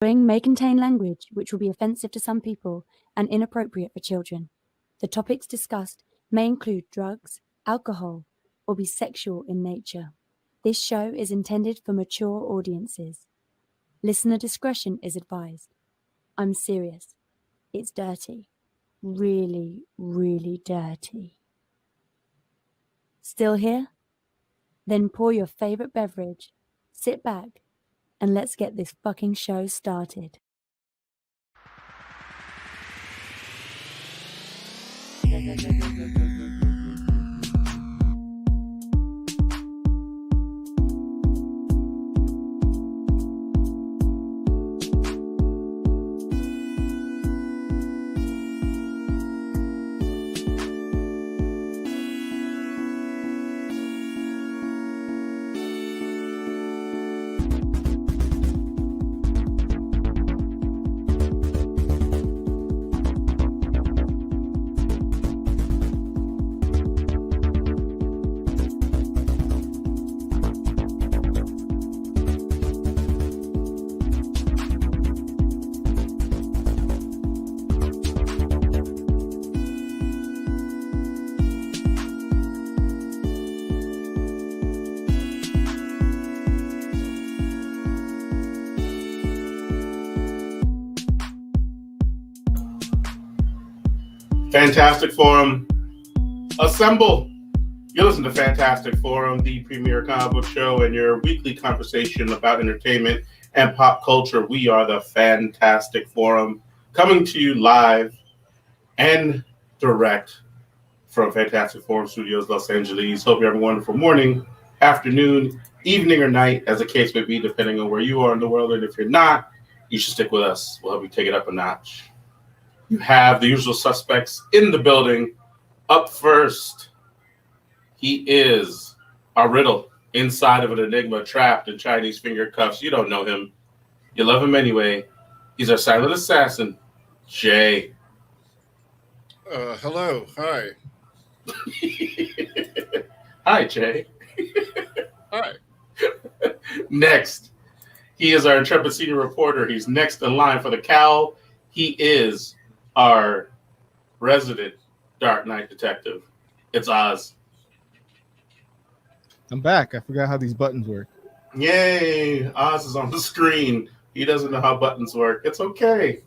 May contain language which will be offensive to some people and inappropriate for children. The topics discussed may include drugs, alcohol, or be sexual in nature. This show is intended for mature audiences. Listener discretion is advised. I'm serious. It's dirty. Really, really dirty. Still here? Then pour your favorite beverage, sit back, and let's get this fucking show started. Fantastic Forum, assemble. You listen to Fantastic Forum, the premier comic book show and your weekly conversation about entertainment and pop culture. We are the Fantastic Forum, coming to you live and direct from Fantastic Forum Studios, Los Angeles. Hope you have a wonderful morning, afternoon, evening, or night, as the case may be, depending on where you are in the world. And if you're not, you should stick with us. We'll help you take it up a notch. You have the usual suspects in the building. Up first, he is a riddle inside of an enigma, trapped in Chinese finger cuffs. You don't know him. You love him anyway. He's our silent assassin, Jay. Hello. Hi. Hi, Jay. Hi. Next, he is our intrepid senior reporter. He's next in line for the cowl. He is our resident Dark Knight detective. It's Oz. I'm back. I forgot how these buttons work. Yay! Oz is on the screen. He doesn't know how buttons work. It's okay.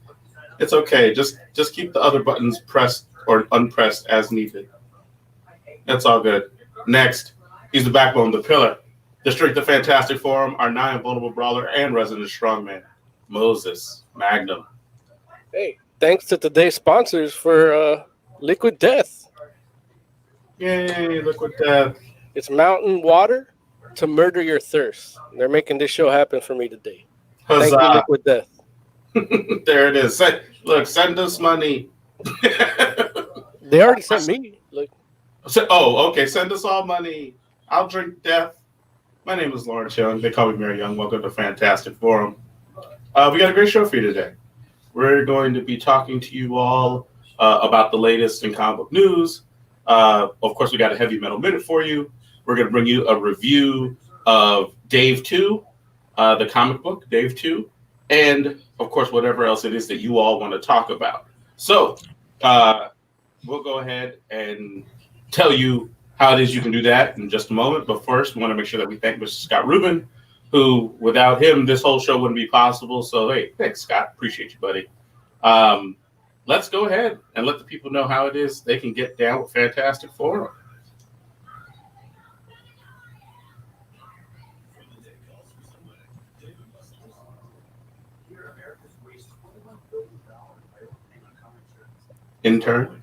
It's okay. Just keep the other buttons pressed or unpressed as needed. That's all good. Next, he's the backbone, the pillar, the strength of Fantastic Forum, our non-invulnerable brawler and resident strongman, Moses Magnum. Hey, thanks to today's sponsors for Liquid Death. Yay, Liquid Death. It's mountain water to murder your thirst. They're making this show happen for me today. Huzzah. Thank you, Liquid Death. There it is. Send us money. They already sent me. Look. Okay. Send us all money. I'll drink death. My name is Lawrence Young. They call me Mary Young. Welcome to Fantastic Forum. We got a great show for you today. We're going to be talking to you all about the latest in comic book news. Of course, we got a heavy metal minute for you. We're going to bring you a review of Dave 2, the comic book, Dave 2, and, of course, whatever else it is that you all want to talk about. So we'll go ahead and tell you how it is you can do that in just a moment. But first, we want to make sure that we thank Mr. Scott Rubin, who, without him, this whole show wouldn't be possible. So, hey, thanks, Scott. Appreciate you, buddy. Let's go ahead and let the people know how it is they can get down with Fantastic Forum. Intern.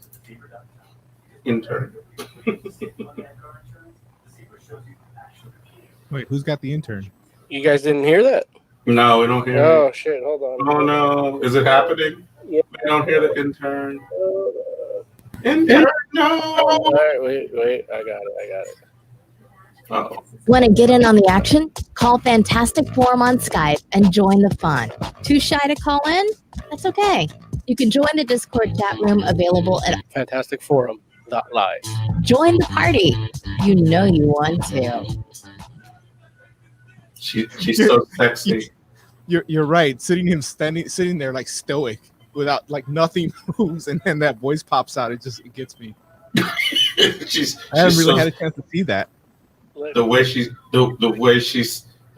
Wait, who's got the intern? You guys didn't hear that? No, we don't hear Oh, it. shit. Hold on. Oh, no. Is it happening? Yeah. We don't hear the intern. Intern, no. All right, wait. I got it. Uh-oh. Want to get in on the action? Call Fantastic Forum on Skype and join the fun. Too shy to call in? That's okay. You can join the Discord chat room available at FantasticForum.live. Join the party. You know you want to. She's so sexy. You're right. Sitting there like stoic, without like nothing moves, and then that voice pops out. It gets me. she's I haven't really so, had a chance to see that. the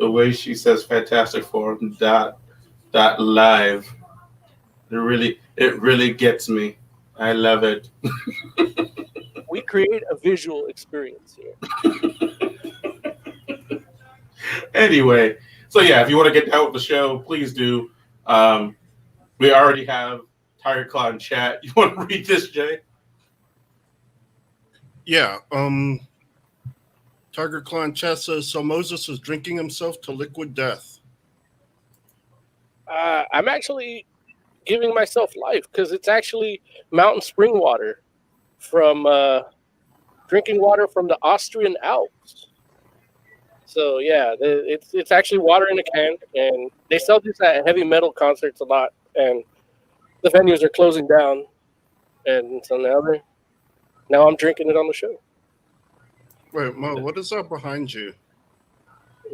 way she says Fantastic Forum that live. It really gets me. I love it. We create a visual experience here. Anyway, so yeah, if you want to get down with the show, please do. We already have Tiger Claw in chat. You want to read this, Jay? Yeah. Tiger Clan Chat says, so Moses is drinking himself to liquid death. I'm actually giving myself life because it's actually mountain spring water from drinking water from the Austrian Alps. So yeah, it's actually water in a can, and they sell this at heavy metal concerts a lot, and the venues are closing down, and so now I'm drinking it on the show. Wait, Mo, what is that behind you?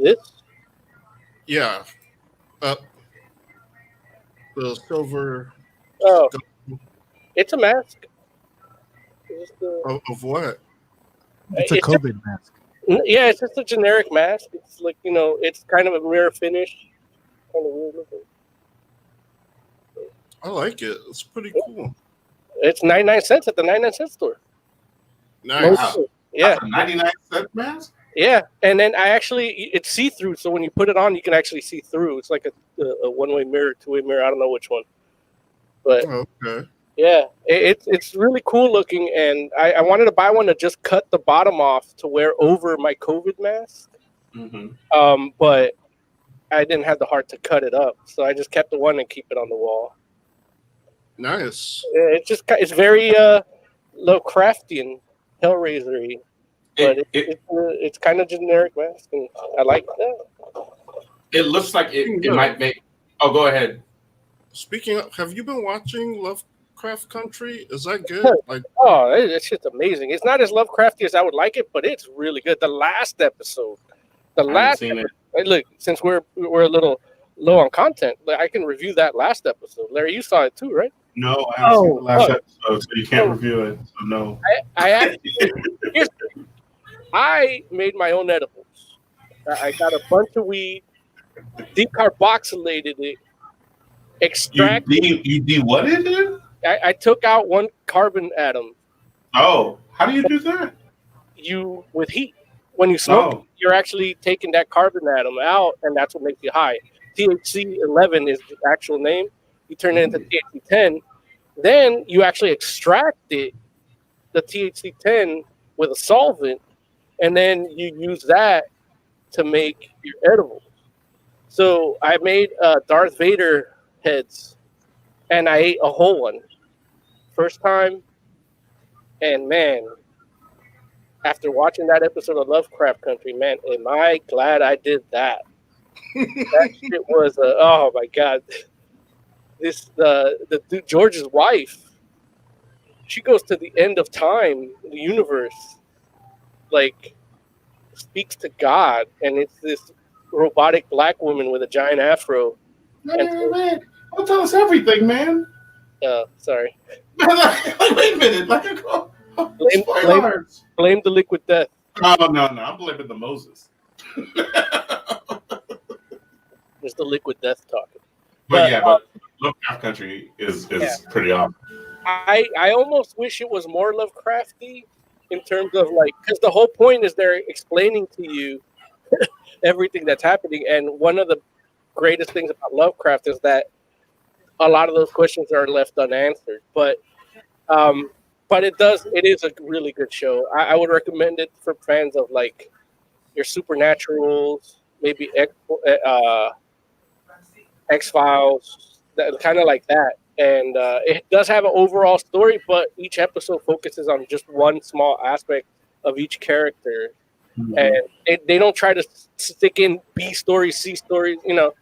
This? Yeah. The silver Oh, it's a mask. of what? It's a COVID mask. Yeah, it's just a generic mask. It's like, it's kind of a rare finish. Kind of weird looking. I like it. It's pretty cool. It's 99 cents at the 99-cent store. Nice. Wow. Yeah. 99-cent mask? Yeah. And then it's see-through. So when you put it on, you can actually see through. It's like a one-way mirror, two-way mirror. I don't know which one. But Okay. yeah, it's really cool looking. And I wanted to buy one to just cut the bottom off to wear over my COVID mask. Mm-hmm. But I didn't have the heart to cut it up. So I just kept the one and keep it on the wall. Nice. It's very Lovecraftian, Hellraiser-y, but it's kind of generic mask, and I like that. It looks like it might make. Oh, go ahead. Speaking of, have you been watching Lovecraft Country? Is that good? Like, Oh, it's just amazing. It's not as Lovecrafty as I would like it, but it's really good. The last episode, Seen it. look, since we're a little low on content, I can review that last episode. Larry, you saw it too, right? No, I haven't seen the last episode, so you can't review it. So no. I made my own edibles. I got a bunch of weed, decarboxylated it, extracted. You what is it? I took out one carbon atom. Oh, how do you do that? With heat. When you smoke, Oh. you're actually taking that carbon atom out, and that's what makes you high. THC 11 is the actual name. You turn it into THC 10. Then you actually extract the THC 10 with a solvent, and then you use that to make your edibles. So I made Darth Vader heads, and I ate a whole one. First time, and man, after watching that episode of Lovecraft Country, man, am I glad I did that. That shit was oh my god. George's wife, she goes to the end of time, the universe, like speaks to God, and it's this robotic black woman with a giant afro. Man, don't tell us everything, man. Sorry. Wait a minute. Blame the liquid death. No, I'm blaming the Moses. It's the liquid death talking. But Lovecraft Country is pretty awesome. I almost wish it was more Lovecrafty in terms of because the whole point is they're explaining to you everything that's happening. And one of the greatest things about Lovecraft is that a lot of those questions are left unanswered. But it is a really good show. I would recommend it for fans of your Supernaturals, maybe X-Files, kind of like that. And it does have an overall story, but each episode focuses on just one small aspect of each character. Mm-hmm. And they don't try to stick in B stories, C stories, the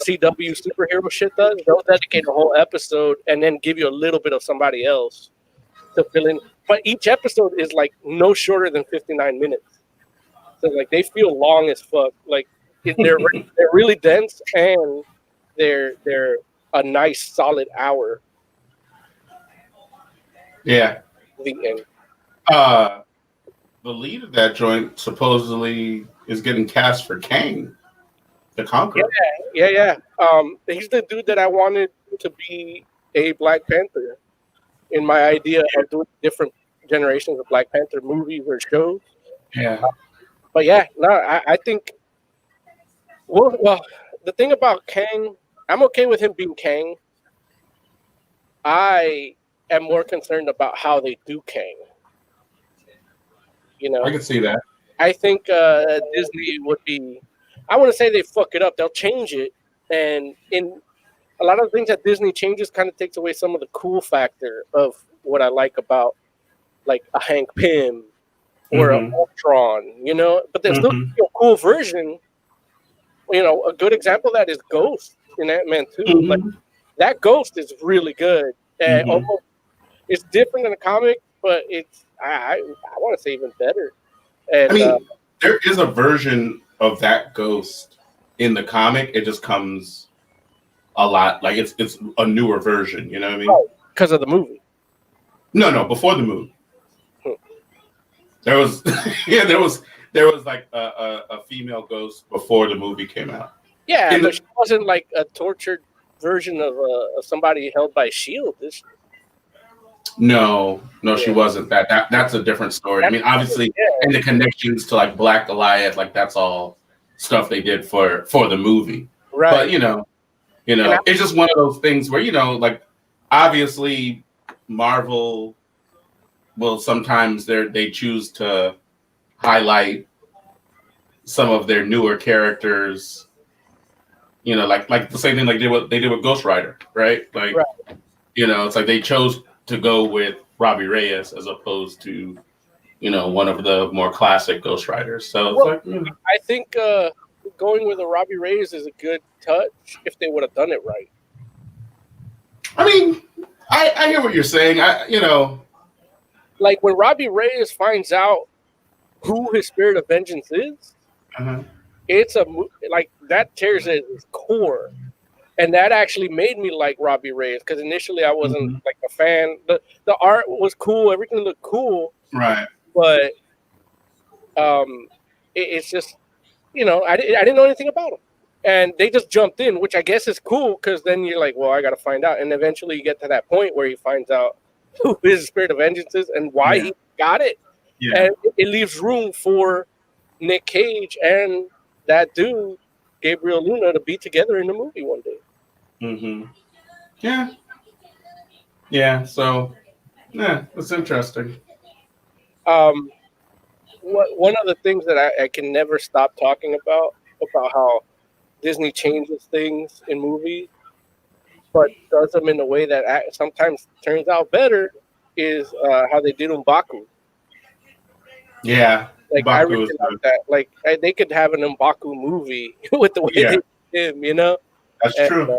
CW superhero shit does. They'll dedicate a whole episode and then give you a little bit of somebody else to fill in. But each episode is no shorter than 59 minutes. So they feel long as fuck. they're really dense, and they're a nice solid hour. Yeah. The end. The lead of that joint supposedly is getting cast for Kang, the Conqueror. Yeah. He's the dude that I wanted to be a Black Panther in my idea of doing different generations of Black Panther movies or shows. Yeah. But yeah, no, I think. Well, the thing about Kang, I'm okay with him being Kang. I am more concerned about how they do Kang. You know, I can see that. I think Disney would be. I want to say they fuck it up. They'll change it, and in a lot of the things that Disney changes, kind of takes away some of the cool factor of what I like about like a Hank Pym or a Ultron. You know, but there's still a cool version. You know, a good example of that is Ghost in Ant-Man 2. Like that Ghost is really good, and almost it's different in the comic, but it's I want to say even better. And I mean, there is a version of that Ghost in the comic. It just comes a lot like it's a newer version. You know what I mean? Because of the movie. No, before the movie. There was there was like a female Ghost before the movie came out. Yeah, but she wasn't like a tortured version of somebody held by S.H.I.E.L.D. Is she? No, she wasn't. That's a different story. I mean, obviously, and the connections to like Black Goliath, like that's all stuff they did for the movie. Right. But you know, it's just one of those things where like obviously Marvel will sometimes they choose to highlight some of their newer characters. You know, like the same thing like they did with Ghost Rider, right? Like, you know, it's like they chose to go with Robbie Reyes as opposed to, one of the more classic Ghost Riders. So I think going with a Robbie Reyes is a good touch if they would have done it right. I mean, I hear what you're saying. Like when Robbie Reyes finds out who his Spirit of Vengeance is, it's like that tears at his core. And that actually made me like Robbie Reyes because initially I wasn't like a fan. The art was cool, everything looked cool, right? But it's just I didn't know anything about him, and they just jumped in, which I guess is cool because then you're like, well, I got to find out, and eventually you get to that point where he finds out who his Spirit of Vengeance is and why he got it, and it leaves room for Nick Cage and that dude Gabriel Luna to be together in the movie one day. Yeah. So, it's interesting. One of the things that I can never stop talking about how Disney changes things in movies, but does them in a way that sometimes turns out better, is how they did M'Baku. Yeah. Like I really like that. Like they could have an M'Baku movie with the way they did him, That's true.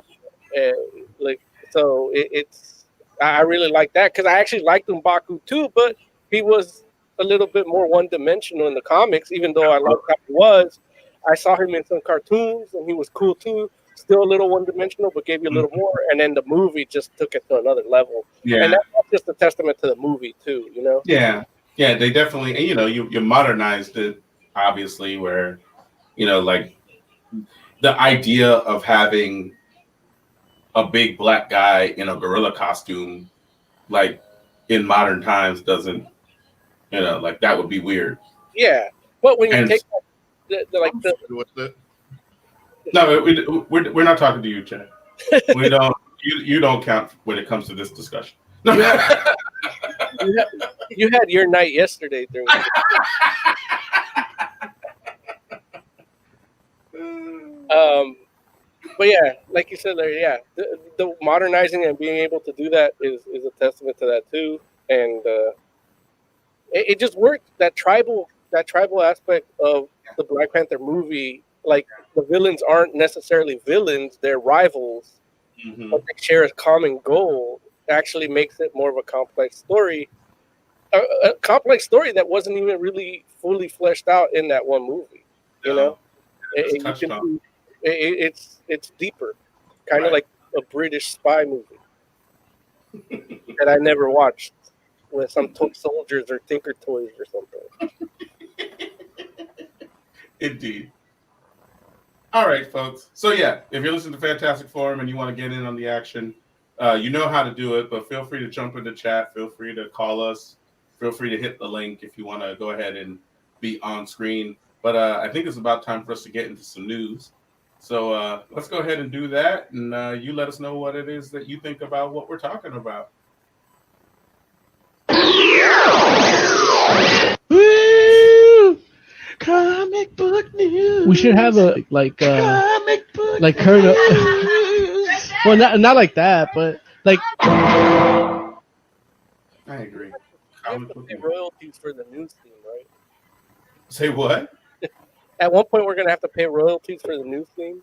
Like so, it's I really like that because I actually liked M'Baku too, but he was a little bit more one-dimensional in the comics. Even though I liked how he was, I saw him in some cartoons and he was cool too. Still a little one-dimensional, but gave you a little more. And then the movie just took it to another level. Yeah, and that's just a testament to the movie too. Yeah, they definitely, and you modernized it, obviously, where, like the idea of having a big black guy in a gorilla costume, like in modern times, doesn't, like that would be weird. Yeah, but when you take no, we're not talking to you, Chad. We don't. You don't count when it comes to this discussion. You had your night yesterday during but yeah, like you said there, the modernizing and being able to do that is a testament to that too. And it just worked. That tribal aspect of the Black Panther movie, like the villains aren't necessarily villains, they're rivals, but they share a common goal, actually makes it more of a complex story. A complex story that wasn't even really fully fleshed out in that one movie, It's You touched can on. it's deeper, kind of Right. like a British spy movie that I never watched with some toy soldiers or Tinker Toys or something. Indeed. All right, folks. So yeah, if you're listening to Fantastic Forum and you want to get in on the action, you know how to do it. But feel free to jump into chat. Feel free to call us. Feel free to hit the link if you want to go ahead and be on screen. But I think it's about time for us to get into some news. So let's go ahead and do that, and you let us know what it is that you think about what we're talking about. Woo! Comic book news. We should have a comic book like current. news. Well, not like that, but like I agree. You have to pay royalties for the news theme, right? Say what? At one point, we're gonna have to pay royalties for the news theme.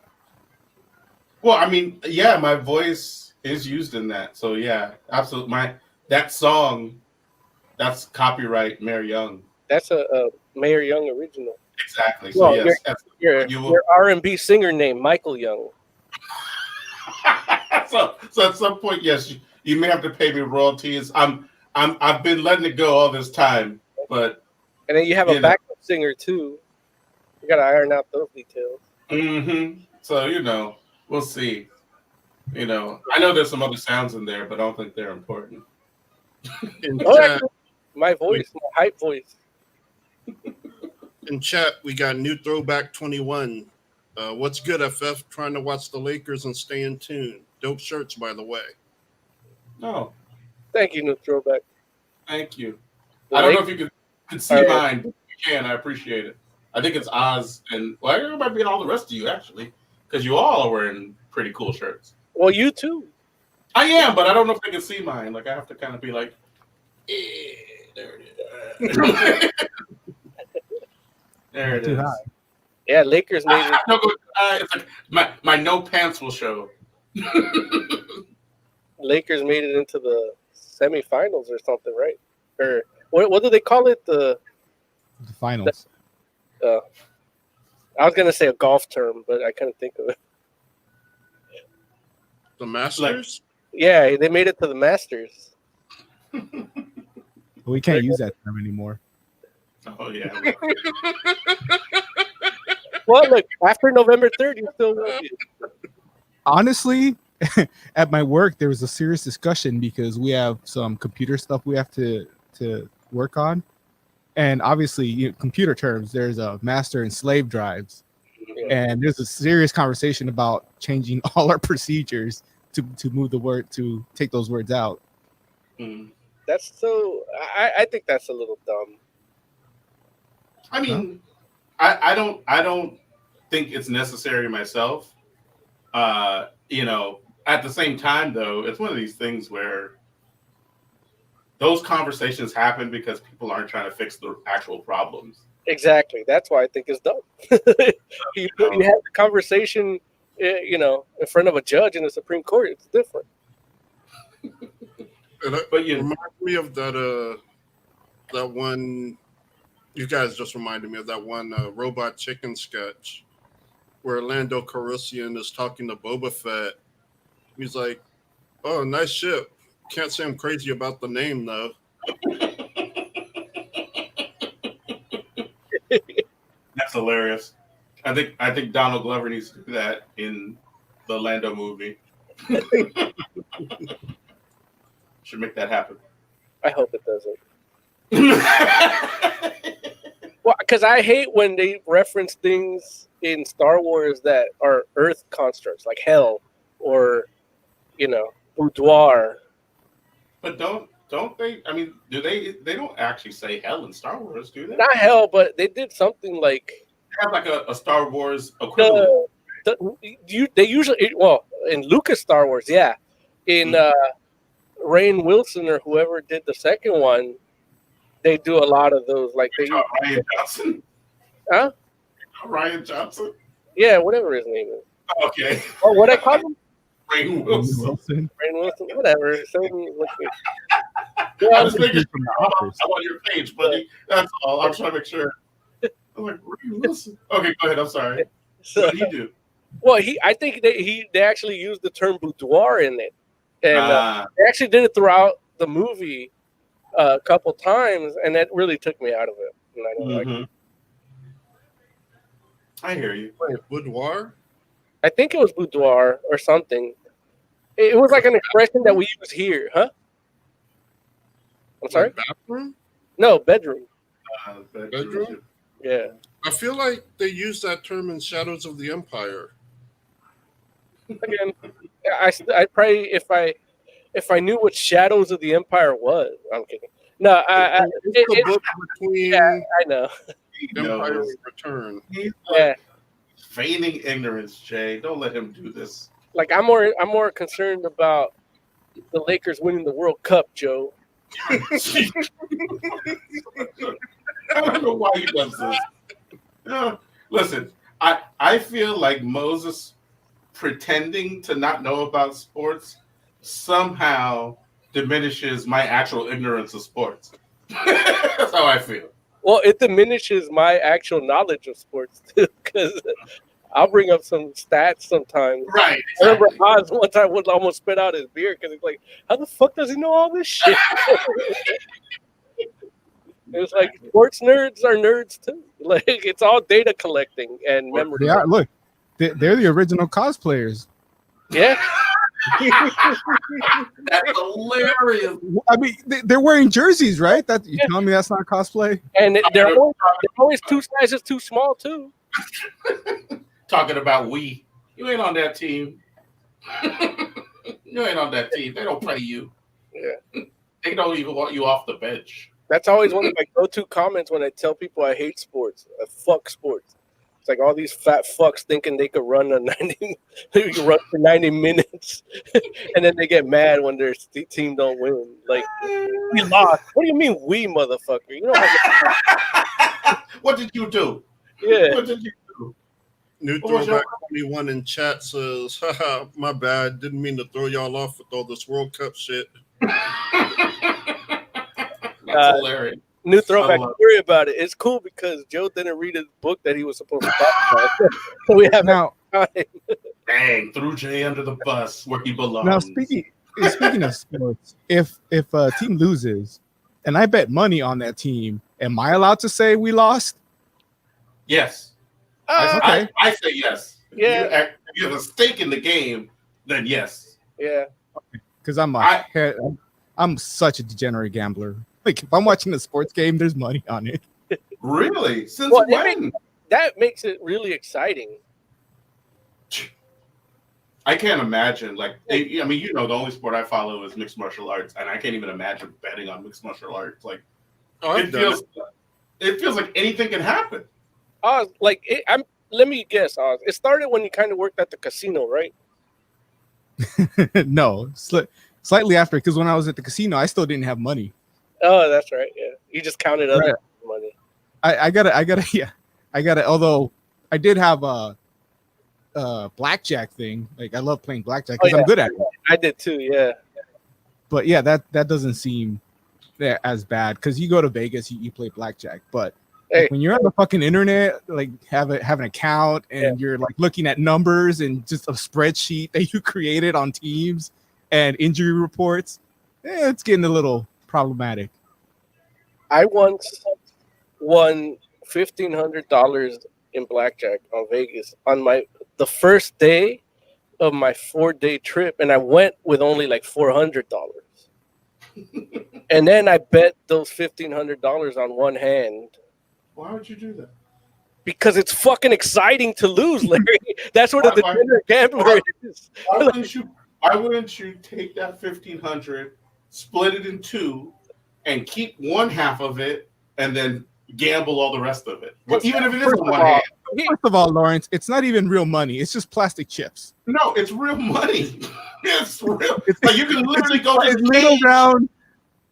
Well, I mean, yeah, my voice is used in that. So yeah, absolutely. That song, that's copyright Mayor Young. That's a Mayor Young original. Exactly. So Well, yes, that's, you will. Your R&B singer name Michael Young. so at some point, yes, you may have to pay me royalties. I've been letting it go all this time, but And then you have a backup singer too. You gotta iron out those details. So we'll see. I know there's some other sounds in there, but I don't think they're important. In Oh, chat, actually, my voice, my hype voice. in chat, we got new throwback 21. What's good, FF? Trying to watch the Lakers and stay in tune. Dope shirts, by the way. Oh, Thank you, New Throwback. thank you. The I don't know Lakers- if you could see mine. But you can. I appreciate it. I think it's Oz and it might be all the rest of you actually, because you all are wearing pretty cool shirts. Well, you too. I am, but I don't know if they can see mine. Like I have to kind of be like, there it is. There it Too is. high. Yeah, Lakers made it. No, it's like my no pants will show. Lakers made it into the semifinals or something, right? Or what do they call it? The finals. I was gonna say a golf term, but I couldn't think of it. The Masters? Yeah, they made it to the Masters. We can't use that term anymore. Oh yeah. Well, look, after November 3rd, you still will be. Honestly, at my work, there was a serious discussion because we have some computer stuff we have to work on. And obviously, computer terms, there's a master and slave drives. And there's a serious conversation about changing all our procedures to move the word, to take those words out. That's so. I think that's a little dumb. I mean, I don't think it's necessary myself. At the same time, though, it's one of these things where those conversations happen because people aren't trying to fix the actual problems. Exactly. That's why I think it's dumb. you have the conversation, in front of a judge in the Supreme Court. It's different. But Reminds me of that one. You guys just reminded me of that one Robot Chicken sketch where Lando Calrissian is talking to Boba Fett. He's like, "Oh, nice ship. Can't say I'm crazy about the name though." That's hilarious. I think Donald Glover needs to do that in the Lando movie. Should make that happen. I hope it doesn't. Well, because I hate when they reference things in Star Wars that are Earth constructs, like hell or, boudoir. But don't they? I mean, do they? They don't actually say hell in Star Wars, do they? Not hell, but they did something like They have like a Star Wars equivalent. they usually, in Lucas Star Wars, yeah. In Rainn Wilson or whoever did the second one, they do a lot of those. Like Ryan Johnson. Huh? Ryan Johnson. Yeah, whatever his name is. Okay. Oh, what I call him? Rainn Wilson. Rainn Wilson, whatever. I was thinking From The Office. I'm on your page, buddy. That's all. I'm trying to make sure. I'm like, Rainn Wilson. Okay, go ahead. I'm sorry. So, What did he do? well, I think they actually used the term boudoir in it, and Ah, they actually did it throughout the movie a couple times, and that really took me out of it. And I don't like it. mhm. I hear you. Wait, boudoir? I think it was boudoir or something. It was like an expression that we use here, huh? I'm sorry. Like bathroom? No, bedroom. Bedroom? Yeah. I feel like they use that term in Shadows of the Empire. Again, I probably if I knew what Shadows of the Empire was. I'm kidding. No, It's the book between yeah, I know. He Empire knows. and Return. He's Yeah, feigning ignorance, Jay. Don't let him do this. like I'm more concerned about the Lakers winning the World Cup, Joe. I don't know why he does this. Listen, I feel like Moses pretending to not know about sports somehow diminishes my actual ignorance of sports. That's how I feel. Well, it diminishes my actual knowledge of sports too, because I'll bring up some stats sometimes. Right. I remember Oz one time would almost spit out his beer because he's like, "How the fuck does he know all this shit?" It was like sports nerds are nerds too. Like it's all data collecting and memory. They are. Look, they're the original cosplayers. Yeah, That's hilarious. I mean, they're wearing jerseys, right? That you telling me that's not cosplay? and they're always 2 sizes too small too. Talking about we. You ain't on that team. You ain't on that team. They don't play you. Yeah. They don't even want you off the bench. That's always one of my go-to comments when I tell people I hate sports. I fuck sports. It's like all these fat fucks thinking they could run they can run for 90 minutes, and then they get mad when their team don't win. Like we lost. What do you mean we, motherfucker? You know how What did you do? yeah. What did you do? New What was Throwback 21 in chat says, haha, my bad. Didn't mean to throw y'all off with all this World Cup shit. That's hilarious. New throwback. So, Don't worry about it. It's cool because Joe didn't read his book that he was supposed to talk about. So we have Now, time. Dang, threw Jay under the bus where he belongs. now speaking of sports, if a team loses, and I bet money on that team, am I allowed to say we lost? Yes. Okay. I say yes. Yeah. If you have a stake in the game, then yes. Yeah. Because I'm I'm such a degenerate gambler. Like if I'm watching a sports game, there's money on it. Really? Since Well, when? That makes it really exciting. I can't imagine. Like, I mean, you know, the only sport I follow is mixed martial arts, and I can't even imagine betting on mixed martial arts. Like, Oh, I've done it feels like anything can happen. Oz, like let me guess, Oz. It started when you kind of worked at the casino, right? No, slightly after, because when I was at the casino, I still didn't have money. Oh, that's right. Yeah, you just counted other Right. money. I gotta. Although I did have a blackjack thing. Like I love playing blackjack because Oh, yeah. I'm good at it. I did too. Yeah. But yeah, that doesn't seem as bad because you go to Vegas, you play blackjack. But Hey. when you're on the fucking internet, like have an account and you're like looking at numbers and just a spreadsheet that you created on teams and injury reports, it's getting a little problematic. I once won $1,500 in blackjack on Vegas on the first day of my 4-day trip, and I went with only like $400. And then I bet those $1,500 on one hand Why would you do that? because it's fucking exciting to lose, Larry. That's what a Why- degenerate gambler is. Why wouldn't you take that 1,500, split it in two, and keep one half of it, and then gamble all the rest of it? Well, even if it is First in of one all- hand. First of all, Lawrence, it's not even real money. It's just plastic chips. No, it's real money. It's real. Like you can literally go to It's the little cage. round.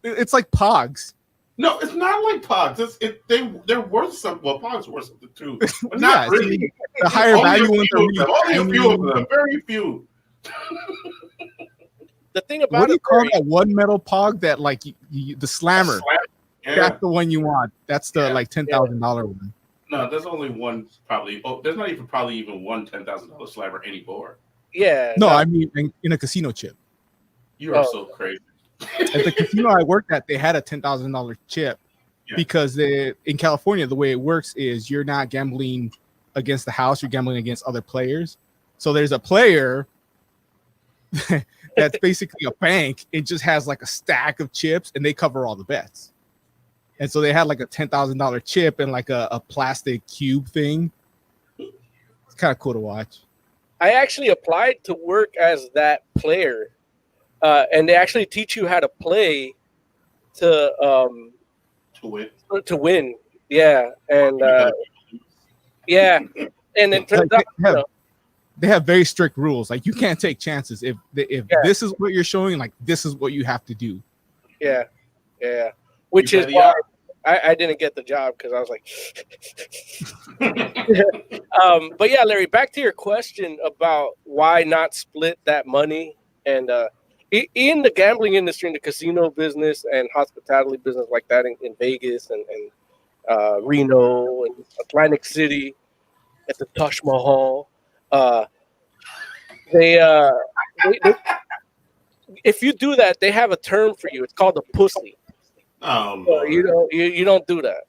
It's like Pogs. No, it's not like Pogs. They're worth something. Well, Pogs are worth something too, but Yeah, not really. The higher Only value a ones few are of them. really Only a few of tiny. them. Very few. The thing What about do you it, call Larry, that one metal Pog that like the slammer? Yeah. That's the one you want. That's the Yeah. like $10,000 one. No, there's only one probably. Oh, there's not even probably even one $10,000 slabber anymore. Yeah. No, I mean in a casino chip. You are Oh. so crazy. At the casino I worked at, they had a $10,000 chip Yeah. because in California, the way it works is you're not gambling against the house, you're gambling against other players. So there's a player that's basically a bank. It just has like a stack of chips and they cover all the bets. And so they had like a $10,000 chip and like a plastic cube thing. It's kind of cool to watch. I actually applied to work as that player, and they actually teach you how to play to win. to win. Yeah, and yeah, and it turns Like, out they have very strict rules. Like you can't take chances. If Yeah. this is what you're showing, like this is what you have to do. yeah, which You is better, why I didn't get the job because I was like, but yeah, Larry, back to your question about why not split that money. And in the gambling industry, in the casino business and hospitality business like that in Vegas and Reno and Atlantic City at the Taj Mahal, they if you do that, they have a term for you. It's called a pussy. Oh, So Lord. you don't do that.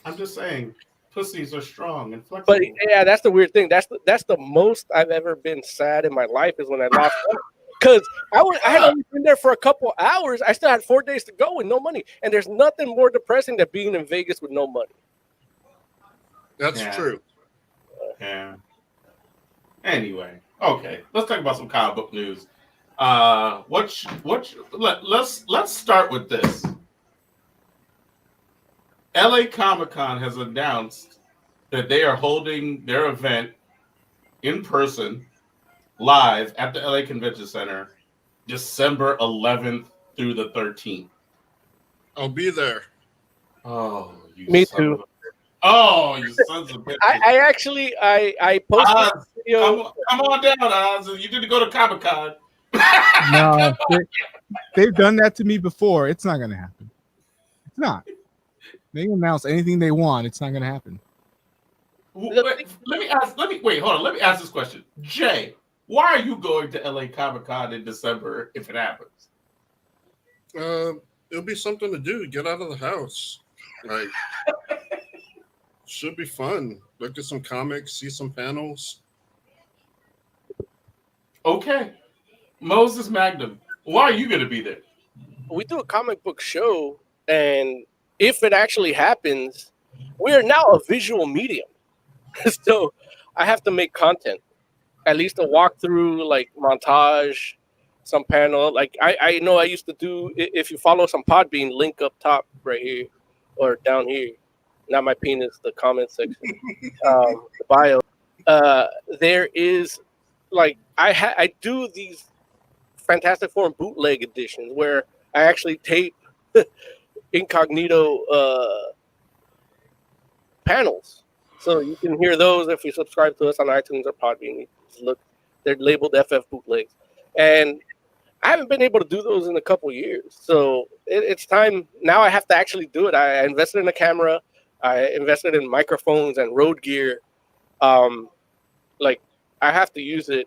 I'm just saying, pussies are strong and flexible. But yeah, that's the weird thing. That's the most I've ever been sad in my life is when I lost money. Because I had only been there for a couple hours. I still had 4 days to go with no money. And there's nothing more depressing than being in Vegas with no money. That's Yeah. true. Yeah. Anyway, okay, let's talk about some comic book news. Let's start with this. LA Comic-Con has announced that they are holding their event in person live at the LA Convention Center December 11th through the 13th. I'll be there. Oh, you Me son too. of a- Oh, you sons of bitches. I actually posted Oz, a video. come on down, Oz. You didn't go to Comic-Con. No, they've done that to me before. It's not gonna happen. It's not. They can announce anything they want. It's not gonna happen. Let me ask this question. Jay, why are you going to LA Comic-Con in December if it happens? It'll be something to do. Get out of the house. Like, should be fun. Look at some comics, see some panels. Okay. Moses Magnum, why are you going to be there? We do a comic book show, and if it actually happens, we are now a visual medium. So I have to make content, at least a walkthrough, like montage, some panel. Like I know I used to do, if you follow some Podbean, link up top right here or down here. Not my penis, the comment section, the bio. There is like I do these Fantastic Four bootleg editions where I actually tape incognito panels, so you can hear those if you subscribe to us on iTunes or Podbean. Look, they're labeled FF bootlegs, and I haven't been able to do those in a couple years. So it's time now. I have to actually do it. I invested in a camera. I invested in microphones and road gear. Like I have to use it.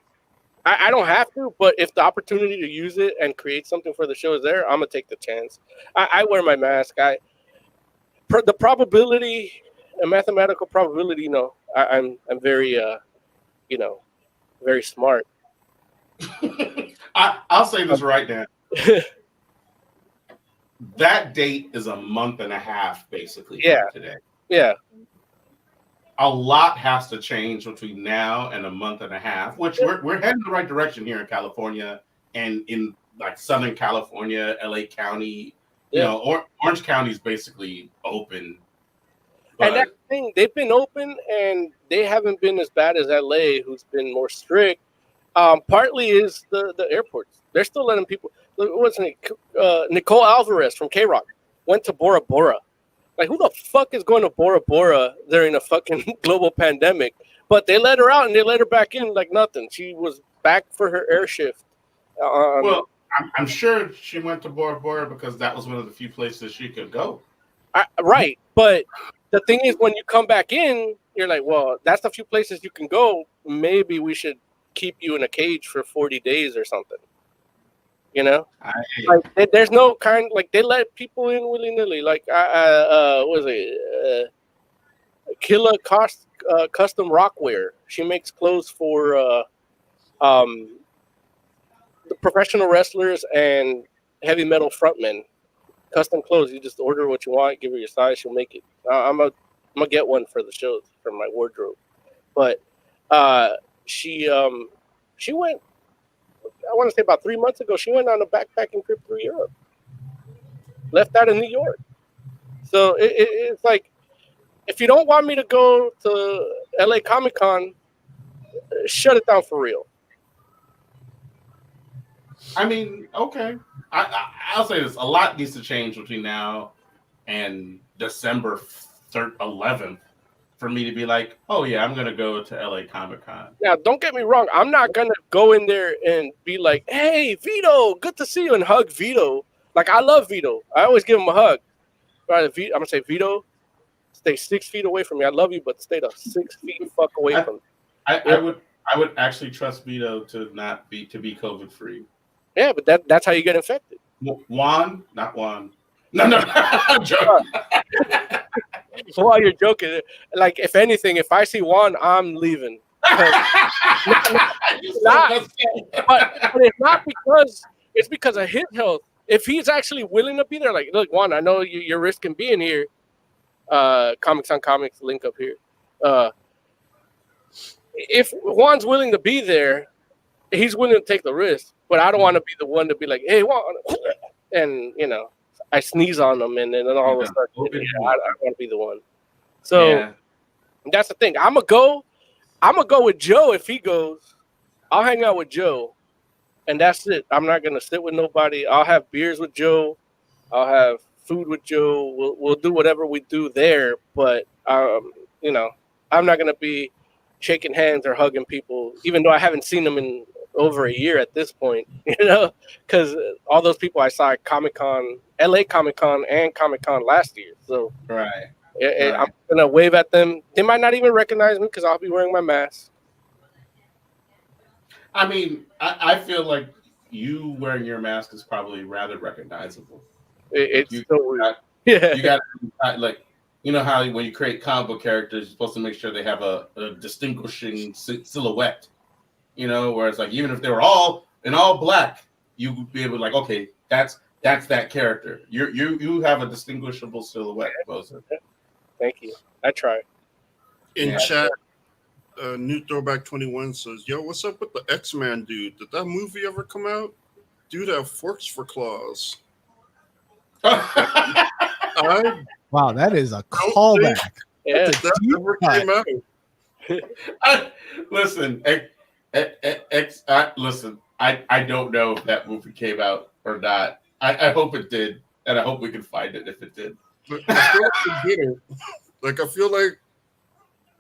I don't have to, but if the opportunity to use it and create something for the show is there, I'm gonna take the chance. I wear my mask. The probability, a mathematical probability. I'm very very smart. I'll say this right now. That date is a month and a half, basically. from Yeah. Today. Yeah. A lot has to change between now and a month and a half, which we're heading the right direction here in California and in like Southern California, LA County. Yeah. Orange County is basically open. And that's the thing, they've been open and they haven't been as bad as LA, who's been more strict. Partly is the airports. They're still letting people. What's her name? Nicole Alvarez from K-Rock went to Bora Bora. Like, who the fuck is going to Bora Bora during a fucking global pandemic? But they let her out and they let her back in like nothing. She was back for her air shift. Well, I'm sure she went to Bora Bora because that was one of the few places she could go. Right, but the thing is, when you come back in, you're like, well, that's the few places you can go. Maybe we should keep you in a cage for 40 days or something. You know, like there's no kind, like they let people in willy nilly. Like what was it? Killa Custom Rockwear. She makes clothes for the professional wrestlers and heavy metal frontmen. Custom clothes. You just order what you want, give her your size, she'll make it. I'm gonna get one for the show for my wardrobe. But she went. I want to say about 3 months ago, she went on a backpacking trip through Europe. Left out of New York. So it's like, if you don't want me to go to LA Comic Con, shut it down for real. I mean, okay. I'll say this: a lot needs to change between now and December 11th for me to be like, oh yeah, I'm gonna go to LA Comic Con. Now, don't get me wrong. I'm not gonna go in there and be like, "Hey, Vito, good to see you," and hug Vito. Like, I love Vito. I always give him a hug. But I'm gonna say, Vito, stay 6 feet away from me. I love you, but stay the 6 feet fuck away from me. I would actually trust Vito to be COVID free. Yeah, but that's how you get infected. Juan, not Juan. No, I'm joking. So while you're joking, like, if anything, if I see Juan, I'm leaving. But it's because of his health. If he's actually willing to be there, like, look, Juan, I know you're risking being here. Comics on Comics, link up here. If Juan's willing to be there, he's willing to take the risk. But I don't want to be the one to be like, hey, Juan, and I sneeze on them, and then all of a sudden, I want to be the one. So that's the thing. I'm gonna go with Joe. If he goes, I'll hang out with Joe, and that's it. I'm not gonna sit with nobody. I'll have beers with Joe. I'll have food with Joe. We'll do whatever we do there. But I'm not gonna be shaking hands or hugging people, even though I haven't seen them in over a year at this point, because all those people I saw at Comic-Con, LA Comic-Con and Comic-Con last year. So right. I'm going to wave at them. They might not even recognize me because I'll be wearing my mask. I mean, I feel like you wearing your mask is probably rather recognizable. It's so weird. Yeah. You got to, like, you know how when you create comic book characters, you're supposed to make sure they have a distinguishing silhouette. Where it's like, even if they were all in all black, you would be able to, like, okay, that's that character. You have a distinguishable silhouette, Bosa. Thank you. I try. In chat, New Throwback 21 says, "Yo, what's up with the X-Man dude? Did that movie ever come out? Dude have forks for claws." Wow, that is a callback. Yeah, that never came out. Listen, listen. I don't know if that movie came out or not. I hope it did, and I hope we can find it if it did. But I feel like it didn't. Like, I feel like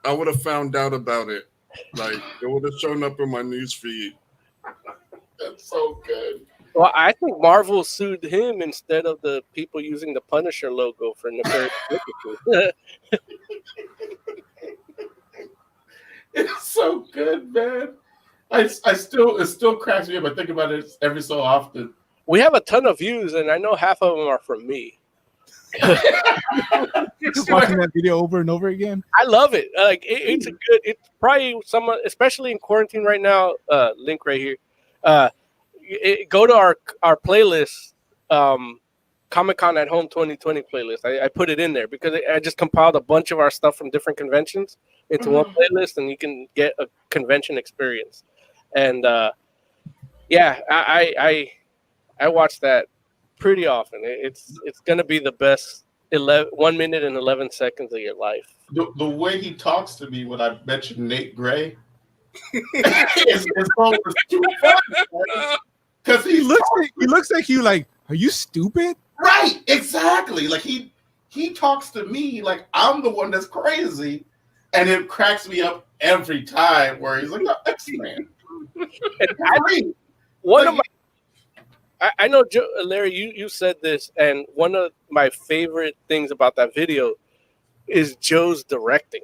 I would have found out about it. Like, it would have shown up in my news feed. That's so good. Well, I think Marvel sued him instead of the people using the Punisher logo for nefarious purposes. It's so good, man. It still cracks me up. I think about it every so often. We have a ton of views, and I know half of them are from me. Just watching that video over and over again. I love it. Like, it's it's probably someone, especially in quarantine right now. Link right here. Go to our playlist, Comic-Con at Home 2020 playlist. I put it in there because I just compiled a bunch of our stuff from different conventions into one playlist, and you can get a convention experience. And I watch that pretty often. It's gonna be the best 1 minute and 11 seconds of your life. The way he talks to me when I mention Nate Gray, it's almost too funny. Because he looks like you, like, are you stupid? Right, exactly. Like he talks to me like I'm the one that's crazy, and it cracks me up every time. Where he's like, "No, X-Man." I know, Larry, you said this, and one of my favorite things about that video is Joe's directing.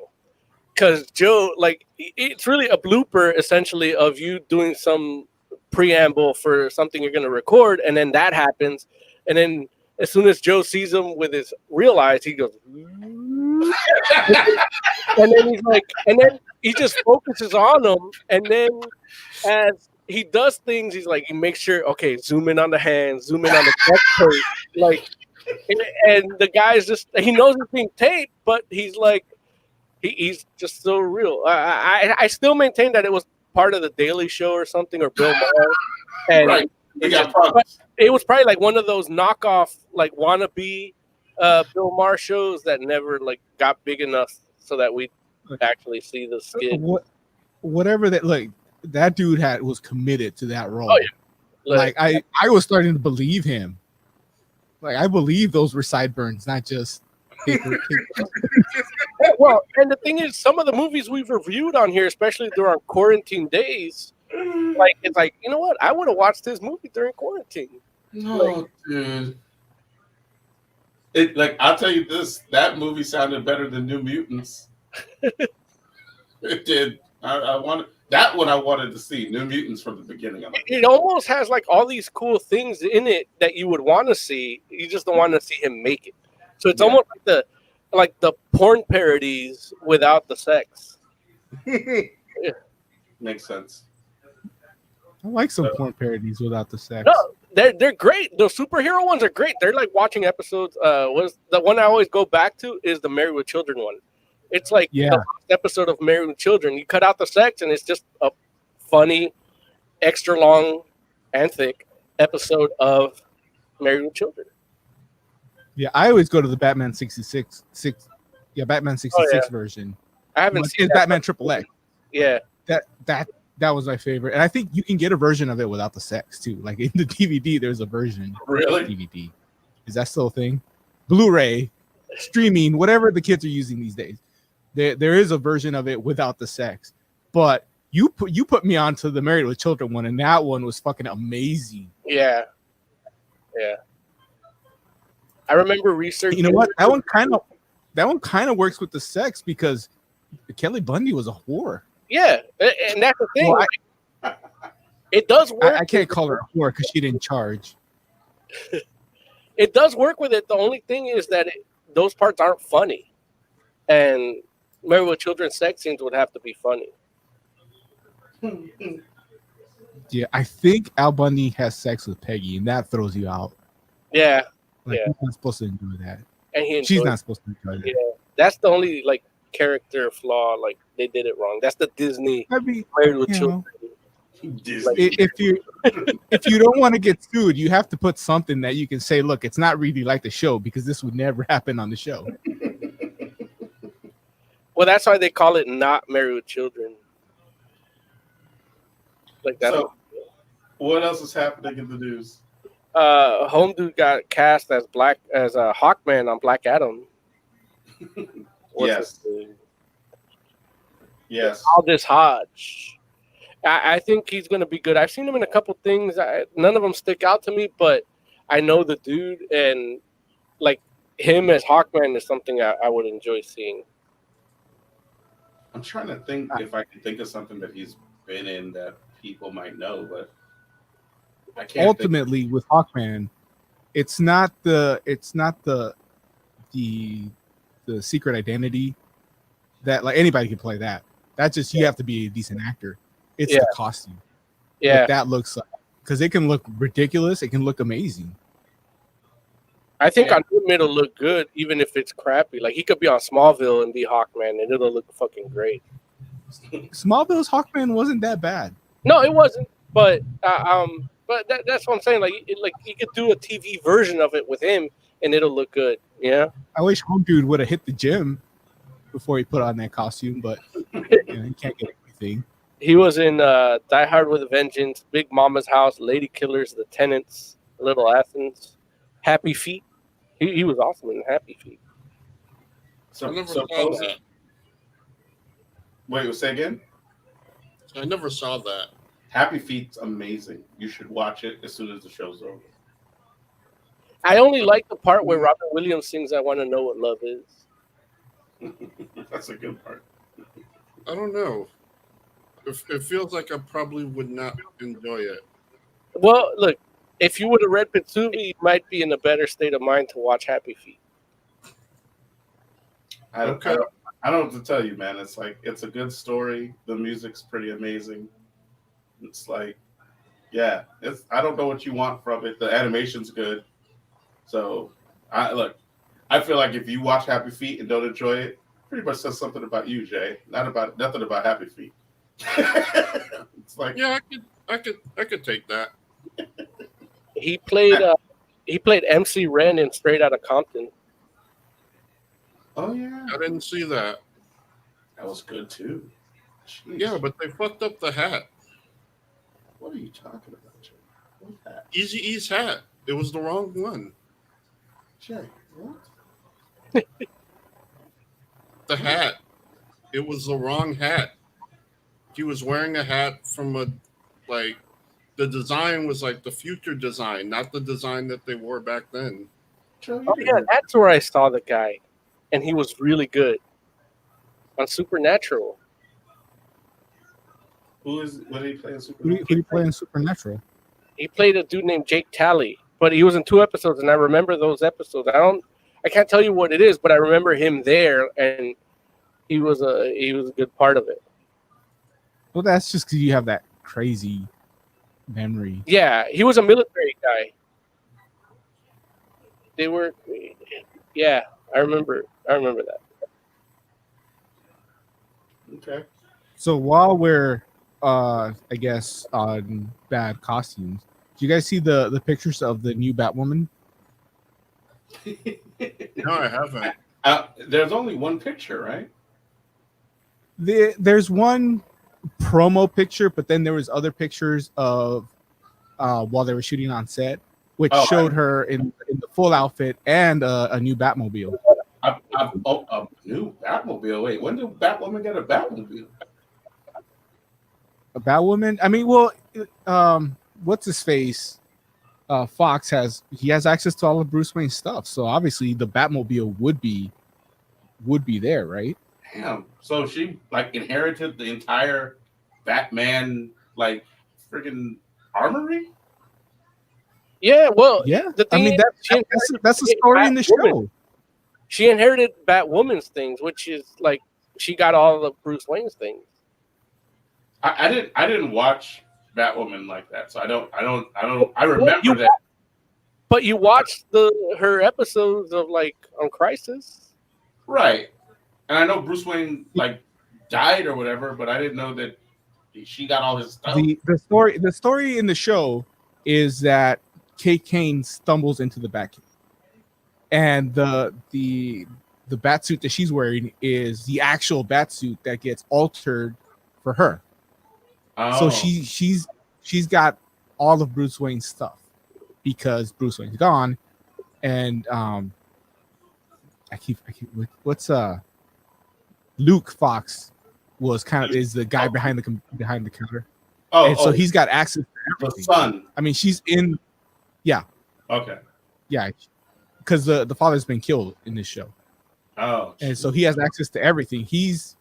Because Joe, like, it's really a blooper essentially of you doing some preamble for something you're going to record, and then that happens, and then as soon as Joe sees him with his real eyes, he goes, and then he's like, and then he just focuses on them, and then as he does things, he's like, he makes sure, okay, zoom in on the hands, zoom in on the neck tape, like, and the guy's just, he knows it's being taped, but he's like, he's just so real. I still maintain that it was part of the Daily Show or something, or Bill Maher, and Right. We got problems. it was probably like one of those knockoff, like wannabe Bill Maher shows that never like got big enough so that we actually see the skit. Whatever that, like, that dude was committed to that role. Oh, yeah. Like I was starting to believe him. Like, I believe those were sideburns, not just paper. Well, and the thing is, some of the movies we've reviewed on here, especially during quarantine days, like, it's like, you know what? I would have watched this movie during quarantine. No, dude. It, like, I'll tell you this, that movie sounded better than New Mutants. It did. I wanted that one. I wanted to see New Mutants from the beginning of it. It almost has like all these cool things in it that you would want to see. You just don't want to see him make it. So it's almost like the porn parodies without the sex. Makes sense. I like some porn parodies without the sex. No, they're great. The superhero ones are great. They're like watching episodes. Was the one I always go back to is the Married with Children one. It's like the last episode of Married with Children. You cut out the sex, and it's just a funny, extra long and thick episode of Married with Children. Yeah, I always go to the Batman 66 Batman 66 version. I haven't seen it's Batman Triple X. Yeah. That was my favorite. And I think you can get a version of it without the sex too. Like in the DVD, there's a version. Really? DVD. Is that still a thing? Blu-ray, streaming, whatever the kids are using these days. There is a version of it without the sex. But you put me onto the Married with Children one, and that one was fucking amazing. Yeah. Yeah. I remember researching. You know what? That one kind of works with the sex because Kelly Bundy was a whore. Yeah, and that's the thing. Well, it does work. I can't call her a whore because she didn't charge. It does work with it. The only thing is that those parts aren't funny, and Married with Children sex scenes would have to be funny. Yeah, I think Al Bundy has sex with Peggy, and that throws you out. Yeah, Like, he's not supposed to enjoy that. And she's not supposed to enjoy that. Yeah, that's the only like character flaw. Like they did it wrong. That's the Disney Married with Children. If you don't want to get sued, you have to put something that you can say, look, it's not really like the show because this would never happen on the show. Well, that's why they call it not Married with Children. Like that. So, what else is happening in the news? Home Dude got cast as Hawkman on Black Adam. Yes. Yes. Aldous Hodge. I think he's going to be good. I've seen him in a couple things. None of them stick out to me, but I know the dude, and like him as Hawkman is something I would enjoy seeing. I'm trying to think if I can think of something that he's been in that people might know, but I can't. Ultimately, with Hawkman, it's not the secret identity that like anybody can play that. That's just you have to be a decent actor. It's the costume. Yeah, like, that looks like, because it can look ridiculous. It can look amazing. I think on him it'll look good, even if it's crappy. Like he could be on Smallville and be Hawkman, and it'll look fucking great. Smallville's Hawkman wasn't that bad. No, it wasn't. But that's what I'm saying. Like you could do a TV version of it with him, and it'll look good. Yeah. I wish Home Dude would have hit the gym before he put on that costume, but he can't get everything. He was in Die Hard with a Vengeance, Big Mama's House, Lady Killers, The Tenants, Little Athens, Happy Feet. He was awesome in Happy Feet. I never saw that. Wait, say again? I never saw that. Happy Feet's amazing. You should watch it as soon as the show's over. I only like the part where Robin Williams sings "I Want to Know What Love Is." That's a good part. I don't know. It feels like I probably would not enjoy it. Well, look, if you would have read Pitsumi, you might be in a better state of mind to watch Happy Feet. I don't Okay. know what to tell you, man. It's like it's a good story. The music's pretty amazing. It's like, yeah, it's. I don't know what you want from it. The animation's good. So, I feel like if you watch Happy Feet and don't enjoy it, pretty much says something about you, Jay. Nothing about Happy Feet. It's like, Yeah, I could take that. He played MC Ren in Straight Outta Compton. oh yeah, I didn't see that. that was good too. Jeez. Yeah, but they fucked up the hat. What are you talking about, Jay? What's that? Easy E's hat. It was the wrong one. Jay, what? The hat. It was the wrong hat. He was wearing a hat from the design was like the future design, not the design that they wore back then. Joe, you Oh didn't- yeah, that's where I saw the guy, and he was really good on Supernatural. What did he play in Who Supernatural? do you play in Supernatural? He played a dude named Jake Talley, but he was in 2 episodes, and I remember those episodes. I can't tell you what it is, but I remember him there, and he was a good part of it. Well, that's just because you have that crazy memory. Yeah, he was a military guy. Yeah, I remember that. Okay. So while we're, I guess, on bad costumes, do you guys see the pictures of the new Batwoman? No, I haven't. There's only one picture, right? There's one promo picture, but then there was other pictures of while they were shooting on set, which Oh, showed her in the full outfit and a new Batmobile. A new Batmobile. Wait, when did Batwoman get a Batmobile? A Batwoman. I mean, well, what's his face? Fox has access to all of Bruce Wayne's stuff, so obviously the Batmobile would be there, right? Damn. So she like inherited the entire Batman like freaking armory? Yeah, well, Yeah, the I thing mean is, that's a story in the show. Batwoman. She inherited Batwoman's things, which is like she got all of Bruce Wayne's things. I didn't watch Batwoman like that, so I don't. I remember you- that. But you watched her episodes of like on Crisis. Right. And I know Bruce Wayne like died or whatever, but I didn't know that she got all his stuff. The story in the show is that Kate Kane stumbles into the Batcave, and the batsuit that she's wearing is the actual batsuit that gets altered for her. Oh. So she's got all of Bruce Wayne's stuff because Bruce Wayne's gone, and I keep what's Luke Fox is the guy behind the counter. And so he's got access to the everything. son. I mean, she's in, Okay. yeah, because the father's been killed in this show, Oh. and so he has access to everything. He's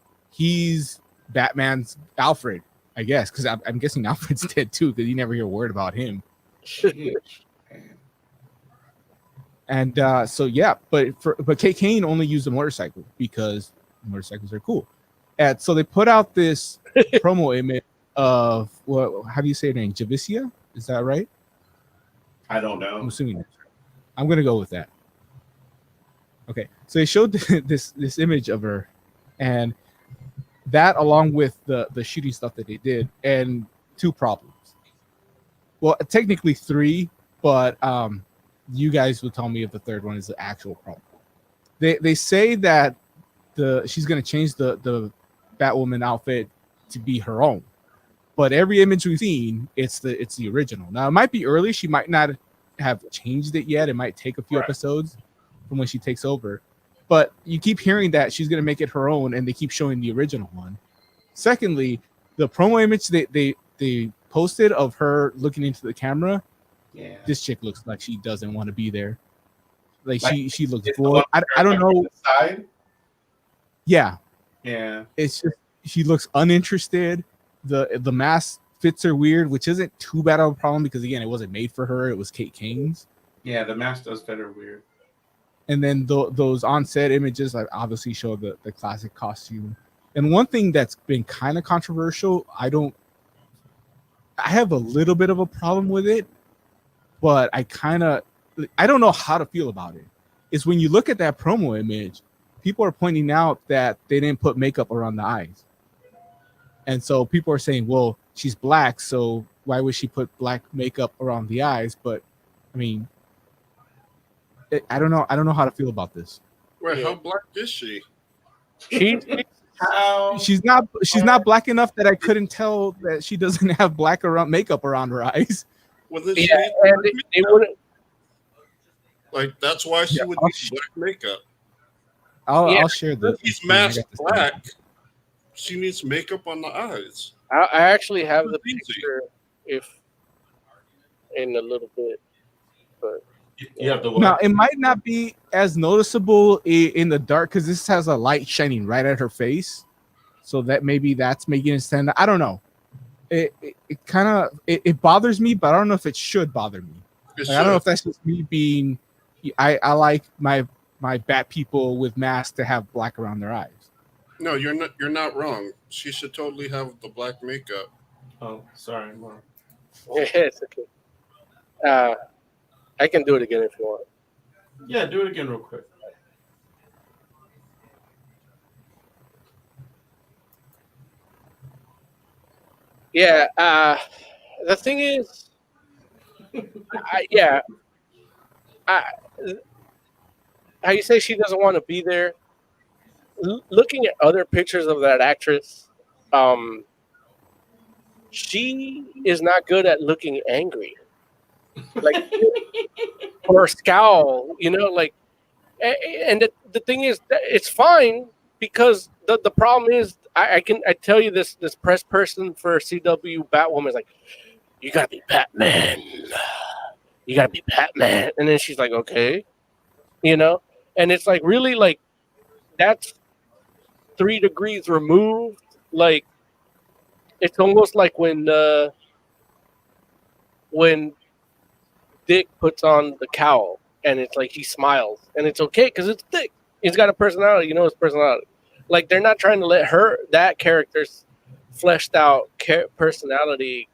Batman's Alfred, I guess, because I'm guessing Alfred's dead too, because you never hear a word about him. Sheesh, man. And so yeah, but Kate Kane only used a motorcycle because motorcycles are cool. And so they put out this promo image of how do you say her name? Javicia? Is that right? I don't I'm know. assuming that's right. I'm gonna go with that. Okay, so they showed this image of her, and that along with the shooting stuff that they did, and 2 problems. Well, technically 3, but you guys will tell me if the 3rd one is the actual problem. They say that she's gonna change the Batwoman outfit to be her own, but every image we've seen, it's the original. Now it might be early; she might not have changed it yet. It might take a few Right. episodes from when she takes over, but you keep hearing that she's gonna make it her own, and they keep showing the original one. Secondly, the promo image they posted of her looking into the camera, Yeah. this chick looks like she doesn't want to be there. Like Like, she looks it's the bored. one I don't know. Side? Yeah, Yeah. it's just she looks uninterested. The mask fits her weird, which isn't too bad of a problem because again, it wasn't made for her. It was Kate Kane's. Yeah, the mask does fit her weird. And then those on-set images like obviously show the classic costume. And one thing that's been kind of controversial, I have a little bit of a problem with it, but I don't know how to feel about it. Is when you look at that promo image, people are pointing out that they didn't put makeup around the eyes. And so people are saying, well, she's black, so why would she put black makeup around the eyes? But I mean, I don't know how to feel about this. Wait, how black is she? How? She's not black enough that I couldn't tell that she doesn't have black around makeup around her eyes. Well, then Yeah, and they wouldn't. like that's why she would need black makeup. I'll share If this. he's masked black, she needs makeup on the eyes. I actually have the Easy. picture if in a little bit, but You have the Now it might not be as noticeable in the dark because this has a light shining right at her face, so that maybe that's making it stand out. I don't know. It kind of it bothers me, but I don't know if it should bother me. Like, I don't know if that's just me being. I like my bat people with masks to have black around their eyes. No, you're not wrong. She should totally have the black makeup. Oh, sorry, Mark. yeah, it's okay. I can do it again if you want. Yeah, do it again real quick. Yeah, the thing is, how you say she doesn't want to be there. Looking at other pictures of that actress, she is not good at looking angry. Like or scowl, like, and the thing is, it's fine because the problem is, I tell you this press person for CW Batwoman is like, you gotta be Batman, and then she's like, okay, and it's like really like that's 3 degrees removed. Like it's almost like when Dick puts on the cowl and it's like he smiles and it's okay because it's Dick. He's got a personality, his personality. Like they're not trying to let that character's fleshed out personality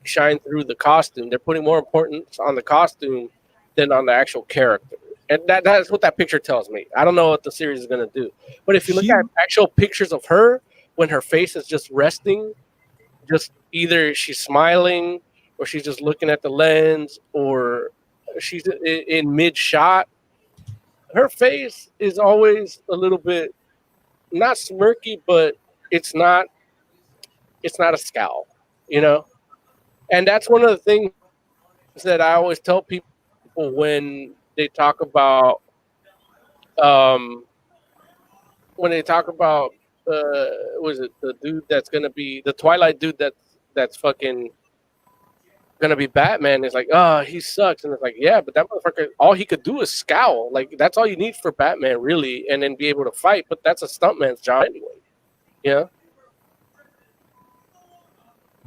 shine through the costume. They're putting more importance on the costume than on the actual character. And that's what that picture tells me. I don't know what the series is going to do. But if you look at actual pictures of her when her face is just resting, just either she's smiling or she's just looking at the lens, or she's in mid-shot. Her face is always a little bit not smirky, but it's not a scowl, And that's one of the things that I always tell people when they talk about was it the dude that's gonna be the Twilight dude that's fucking gonna be Batman, is like, oh, he sucks, and it's like, yeah, but that motherfucker, all he could do is scowl. Like that's all you need for Batman, really, and then be able to fight. But that's a stuntman's job anyway. Yeah.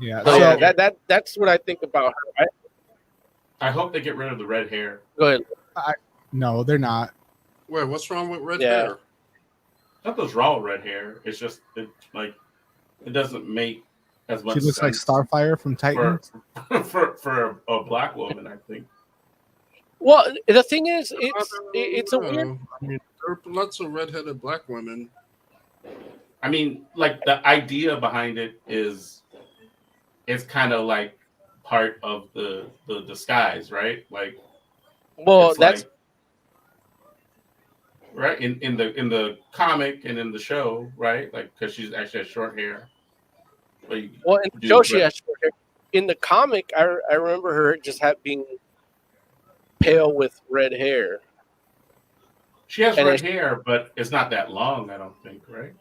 Yeah. So yeah, that's what I think about her. Right? I hope they get rid of the red hair. Go ahead. No, they're not. Wait, what's wrong with red Yeah. hair? Not those raw red hair. It's just it doesn't make as much. She looks like sense Starfire from Titans. for a black woman, I think. Well, the thing is, it's a weird. I mean, there are lots of redheaded black women. I mean, like the idea behind it is, it's kind of like part of the disguise, right? Like, Well, it's that's like, right in the comic and in the show, right? Like, because she's actually has short hair. well in the show she has short hair. In the comic, I remember her just being pale with red hair. She has and red hair, but it's not that long, I don't think, right?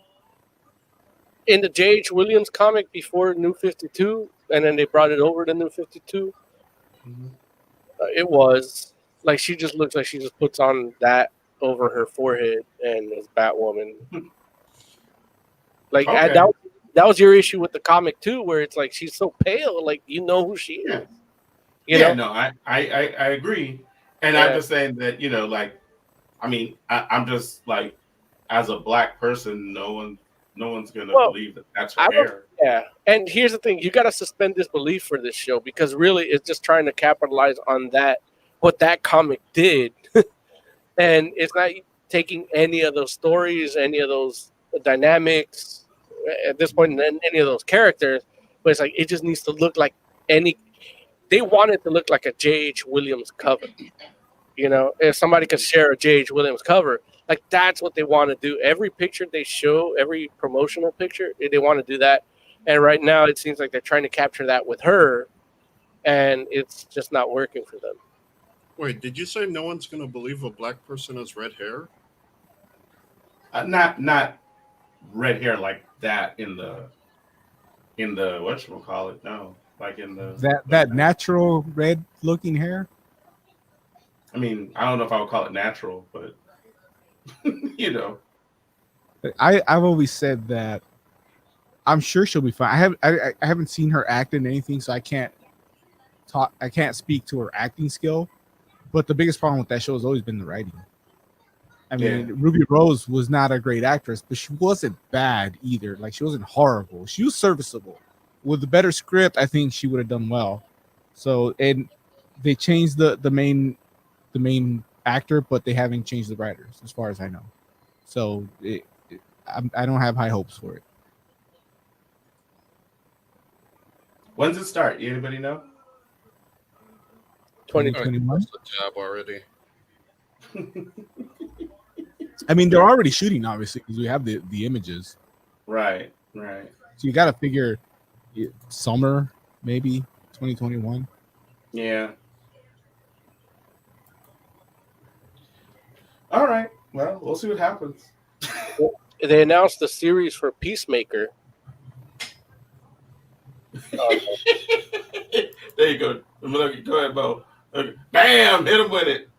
In the J.H. Williams comic before New 52, and then they brought it over to New 52, it was like she just looks like she just puts on that over her forehead and is Batwoman. Like Okay. that was your issue with the comic too, where it's like she's so pale, like you know who she is. Yeah. You Yeah, know? no, I agree, and Yeah. I'm just saying that like, I mean, I'm just like, as a black person, no one's gonna Well, believe that that's I her don't. hair. Yeah, and here's the thing: you got to suspend disbelief for this show because really, it's just trying to capitalize on what that comic did, and it's not taking any of those stories, any of those dynamics at this point, and any of those characters. But it's like it just needs to look like any. They want it to look like a J.H. Williams cover. You know, if somebody could share a J.H. Williams cover, like that's what they want to do. Every picture they show, every promotional picture, they want to do that. And right now, it seems like they're trying to capture that with her, and it's just not working for them. Wait, did you say no one's going to believe a black person has red hair? Not red hair like that in the whatchamacallit, no, like in the That natural red looking hair. I mean, I don't know if I would call it natural, but you know. I've always said that I'm sure she'll be fine. I haven't seen her act in anything, so I can't speak to her acting skill. But the biggest problem with that show has always been the writing. I mean, Yeah. Ruby Rose was not a great actress, but she wasn't bad either. Like, she wasn't horrible. She was serviceable. With a better script, I think she would have done well. So, and they changed the main actor, but they haven't changed the writers, as far as I know. So, I don't have high hopes for it. When's it start? Anybody know? 2020. That's the job already. I mean, they're already shooting, obviously, because we have the images. Right. So you got to figure summer, maybe 2021. Yeah. All right. Well, we'll see what happens. They announced the series for Peacemaker. There you go. Go ahead, Bo. Okay. Bam! Hit him with it.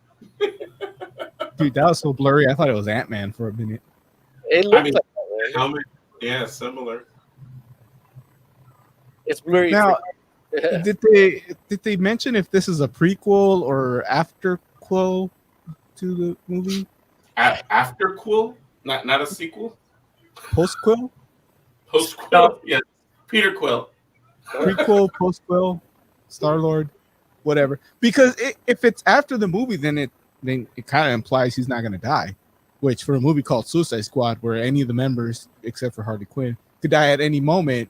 Dude, that was so blurry. I thought it was Ant-Man for a minute. It looks mean, like that, man. Helmet. Yeah, similar. It's blurry. Now, did they mention if this is a prequel or afterquel to the movie? After Quill, not a sequel. Postquel? Post Quill, yes. Peter Quill. Prequel, postquel, Star-Lord, whatever. Because if it's after the movie, then it kind of implies he's not going to die. Which, for a movie called Suicide Squad, where any of the members, except for Harley Quinn, could die at any moment,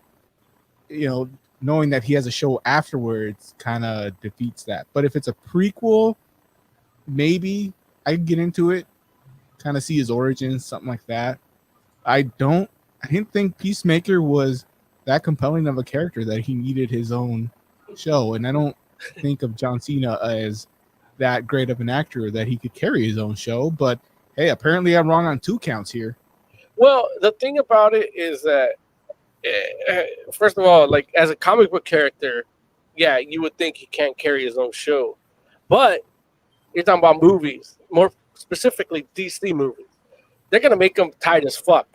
you know, knowing that he has a show afterwards kind of defeats that. But if it's a prequel, maybe I can get into it, kind of see his origins, something like that. I didn't think Peacemaker was that compelling of a character that he needed his own show. And I don't think of John Cena as that great of an actor that he could carry his own show. But hey, apparently I'm wrong on 2 counts here. Well, the thing about it is that, first of all, like as a comic book character, yeah, you would think he can't carry his own show. But you're talking about movies, more specifically DC movies. They're going to make them tight as fuck,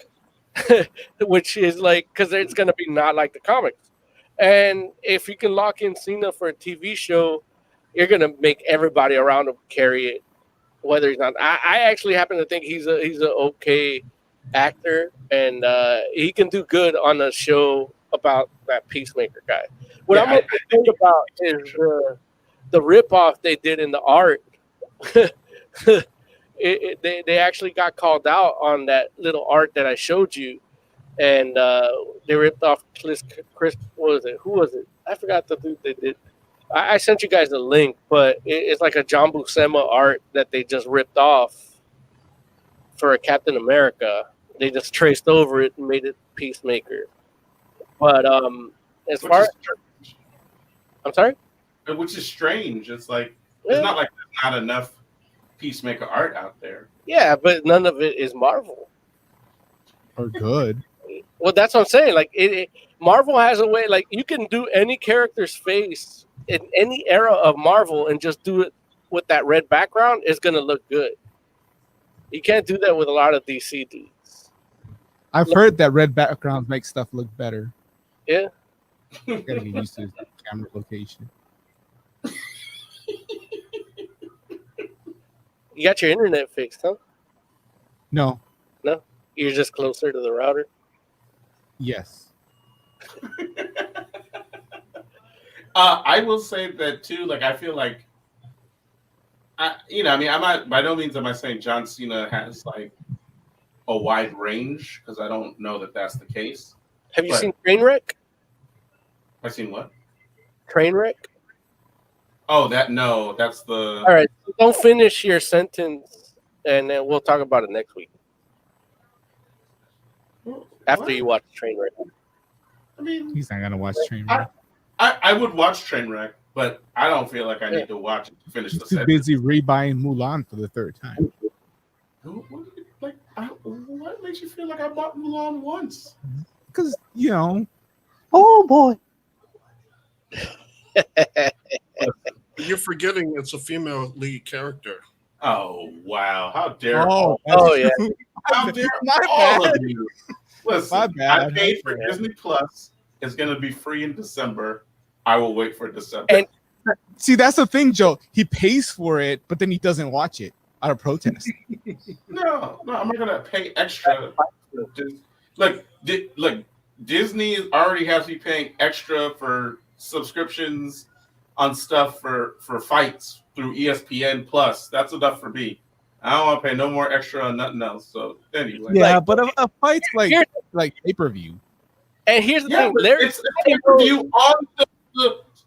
which is like, because it's going to be not like the comics. And if you can lock in Cena for a TV show, you're going to make everybody around him carry it, whether he's not. I actually happen to think he's an okay actor, and he can do good on a show about that Peacemaker guy. What I'm concerned about is the ripoff they did in the art. They actually got called out on that little art that I showed you, and they ripped off Chris. What was it? Who was it? I forgot the dude they did. I sent you guys a link, but it's like a John Buscema art that they just ripped off for a Captain America. They just traced over it and made it Peacemaker. But as far as I'm sorry, which is strange. It's like it's not like there's not enough Peacemaker art out there. Yeah, but none of it is Marvel or good. Well, that's what I'm saying. Like Marvel has a way. Like you can do any character's face in any era of Marvel and just do it with that red background. It's gonna look good. You can't do that with a lot of DC dudes. I've heard that red backgrounds make stuff look better. Yeah. Gotta get used to the camera location. You got your internet fixed, huh? No. You're just closer to the router. Yes. I will say that too. Like, I feel like, I'm not, by no means am I saying John Cena has like a wide range, because I don't know that that's the case. Have you But- seen Trainwreck? I've seen what? Trainwreck? Oh, that's the. All right. Don't finish your sentence, and then we'll talk about it next week after What? you watch Trainwreck. I mean, He's not gonna watch Trainwreck. I would watch Trainwreck, but I don't feel like I need to watch it to finish He's the too set. busy rebuying Mulan for the third time. What makes you feel like I bought Mulan once? Because Oh boy. You're forgetting it's a female lead character. Oh wow! How dare! oh yeah. How dare My all bad. of you? Listen, My bad. I paid for Disney Plus. It's going to be free in December. I will wait for December. And- See, that's the thing, Joe. He pays for it, but then he doesn't watch it out of protest. No, I'm not going to pay extra. Look, Disney already has me paying extra for subscriptions on stuff for fights through ESPN Plus. That's enough for me. I don't want to pay no more extra on nothing else. So anyway, Yeah, but a fight's Here's- like pay-per-view. And here's the yeah, thing, but Larry. it's a pay-per-view on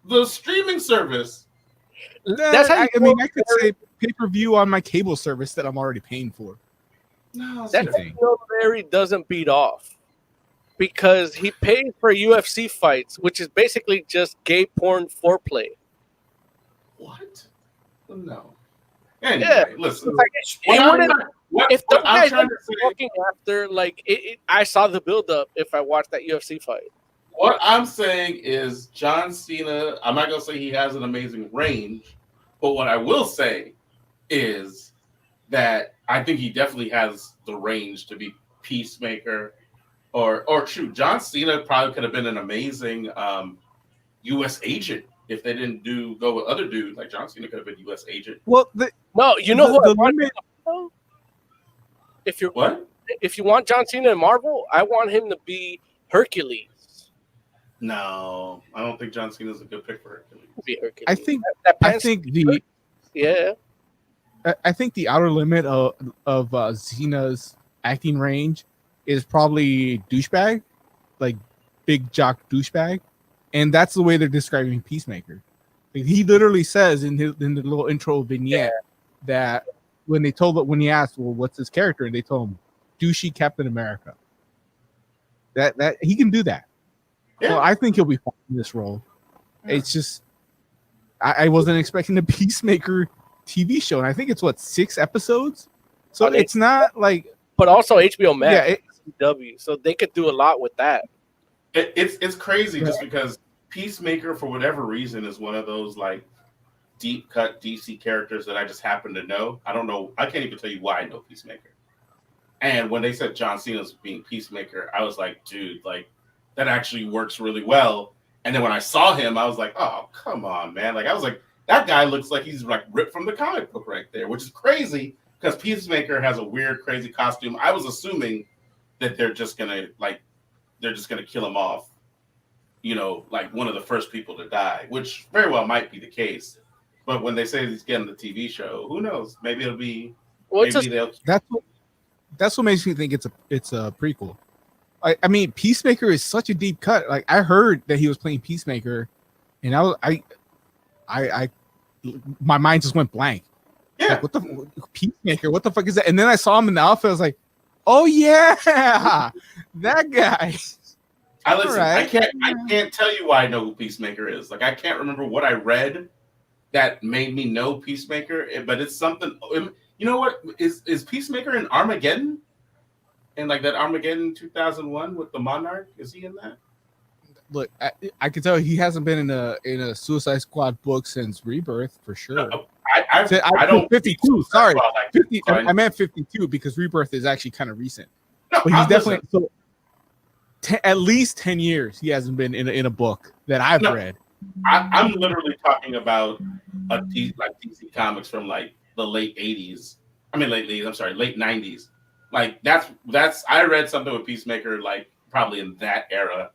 the streaming service. That's how you I mean, I could say pay-per-view on my cable service that I'm already paying for. No, That's the thing. how Larry doesn't beat off, because he pays for UFC fights, which is basically just gay porn foreplay. what? No. Anyway, Yeah. listen. It wouldn't- If what the I'm guys trying are to say, walking after, like, I saw the build-up if I watched that UFC fight. what I'm saying is John Cena. I'm not gonna say he has an amazing range, but what I will say is that I think he definitely has the range to be Peacemaker, or shoot, John Cena probably could have been an amazing U.S. agent if they didn't go with other dudes. Like John Cena could have been U.S. agent. Well, No, you know the who I want limit- though? If What? you want John Cena in Marvel, I want him to be Hercules. No, I don't think John Cena's a good pick for Hercules. Be Hercules. I think that yeah. I think the outer limit of Cena's acting range is probably douchebag, like big jock douchebag, and that's the way they're describing Peacemaker. Like, he literally says in the little intro vignette that when he asked, well, what's his character, and they told him douchey Captain America. That he can do that. Yeah. Well, I think he'll be fine in this role. Yeah. It's just I wasn't expecting a Peacemaker TV show, and I think it's 6 episodes. So I mean, it's not like But also HBO Max, yeah, CW, so they could do a lot with that. It's crazy just because Peacemaker, for whatever reason, is one of those like deep cut DC characters that I just happen to know. I don't know. I can't even tell you why I know Peacemaker. And when they said John Cena's being Peacemaker, I was like, dude, like that actually works really well. And then when I saw him, I was like, oh, come on, man. Like I was like, that guy looks like he's like ripped from the comic book right there, which is crazy because Peacemaker has a weird, crazy costume. I was assuming that they're just gonna kill him off, you know, like one of the first people to die, which very well might be the case. But when they say he's getting the TV show, who knows? Maybe it'll be. Well, Maybe they'll. that's what makes me think it's a prequel. I mean, Peacemaker is such a deep cut. Like I heard that he was playing Peacemaker, and I my mind just went blank. Yeah. Like, what the Peacemaker? What the fuck is that? And then I saw him in the outfit. I was like, oh yeah, that guy. I listen. Alright. I can't tell you why I know who Peacemaker is. Like I can't remember what I read that made me know Peacemaker, but it's something. You know what is Peacemaker in Armageddon? And like that Armageddon 2001 with the Monarch, is he in that? Look, I can tell he hasn't been in a Suicide Squad book since Rebirth for sure. I don't. 52. Sorry, Well, like, 50. so I- I meant 52 because Rebirth is actually kind of recent. No, but he's listen, definitely at least 10 years he hasn't been in a book that I've No. read. I'm literally talking about like DC Comics from like the late 80s. I mean, late 80s. I'm sorry, late 90s. Like that's I read something with Peacemaker like probably in that era.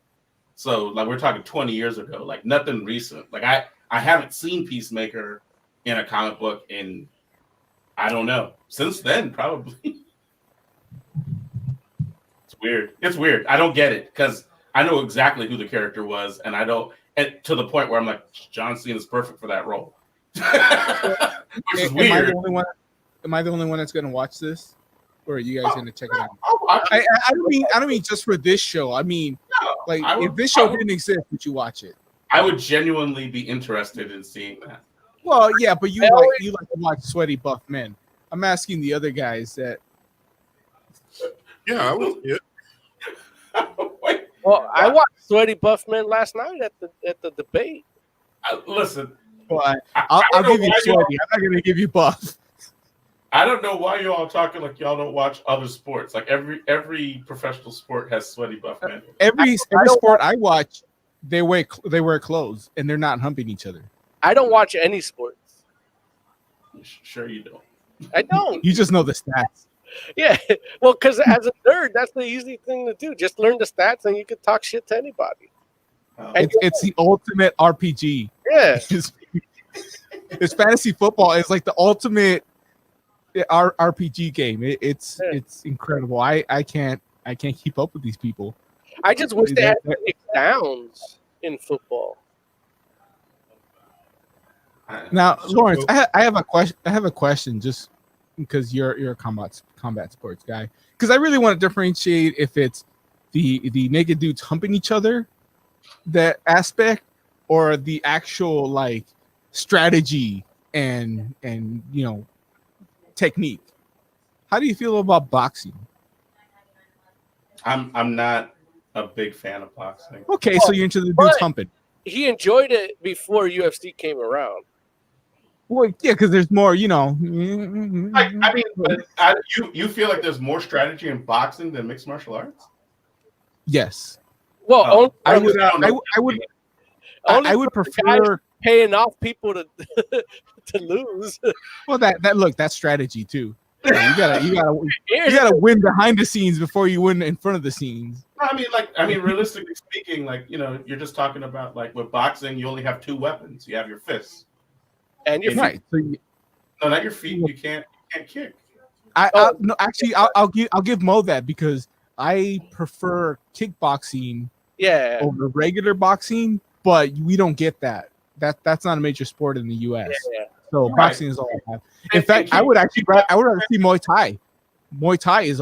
So like we're talking 20 years ago. Like nothing recent. Like I haven't seen Peacemaker in a comic book in I don't know since then probably. It's weird. It's weird. I don't get it because I know exactly who the character was, and I don't. And to the point where I'm like, John Cena is perfect for that role, which is weird. Am I the only one that's going to watch this, or are you guys going to check it out? I I don't mean just for this show. I mean, like if this show didn't exist, would you watch it? I would genuinely be interested in seeing that. Well, yeah, but you like to watch sweaty buff men. I'm asking the other guys that. Yeah, I would. Yeah. Wait, Well, I watched Sweaty Buff Men last night at the debate. listen, Well, I I'll don't know give you why sweaty. I'm not going to give you buff. I don't know why you all talking like y'all don't watch other sports. Like every professional sport has sweaty buff men. Every sport I watch, they wear clothes and they're not humping each other. I don't watch any sports. Sure you don't. I don't. You just know the stats. Yeah. Well, because as a nerd, that's the easy thing to do. Just learn the stats and you can talk shit to anybody. It's the ultimate RPG. Yeah. It's fantasy football. It's like the ultimate RPG game. It's incredible. I can't keep up with these people. I just wish they had downs in football. Now, Lawrence, I have a question. I have a question, just because you're a combat sports guy. Because I really want to differentiate if it's the naked dudes humping each other, that aspect, or the actual like strategy and technique. How do you feel about boxing? I'm not a big fan of boxing. Okay, so you're into the dudes humping. He enjoyed it before UFC came around. Well, yeah, because there's more, Like, I mean, you feel like there's more strategy in boxing than mixed martial arts? Yes, Well, I would prefer paying off people to to lose. Well, that's strategy too. Yeah, you gotta win behind the scenes before you win in front of the scenes. I mean, realistically speaking, like you're just talking about like with boxing, you only have two weapons. You have your fists and your right. So no, not your feet. You can't kick. I'll give Mo that because I prefer kickboxing over regular boxing, but we don't get that. That's not a major sport in the U.S. Yeah. So boxing is all I have. In fact, I would rather see Muay Thai. Muay Thai is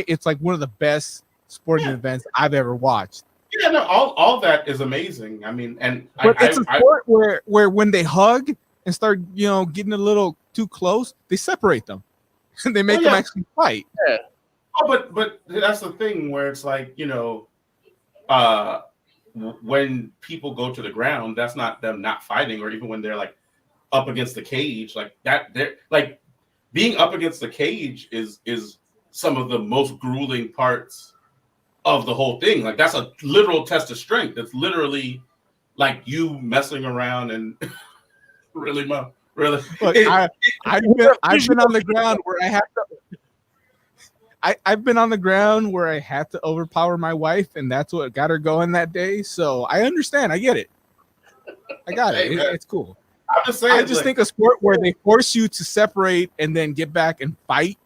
it's like one of the best sporting events I've ever watched. Yeah, no, all that is amazing. I mean, but it's a sport where when they hug and start, getting a little too close, they separate them. They make them actually fight. Yeah. Oh, but that's the thing where it's like, when people go to the ground, that's not them not fighting, or even when they're like up against the cage, like that. They're like being up against the cage is some of the most grueling parts of the whole thing. Like that's a literal test of strength. It's literally like you messing around and really. Look, I've been on the ground where I have to. I've been on the ground where I had to overpower my wife, and that's what got her going that day. So I understand. I get it. I got it. It's cool. I'm just saying. I just think a sport where they force you to separate and then get back and fight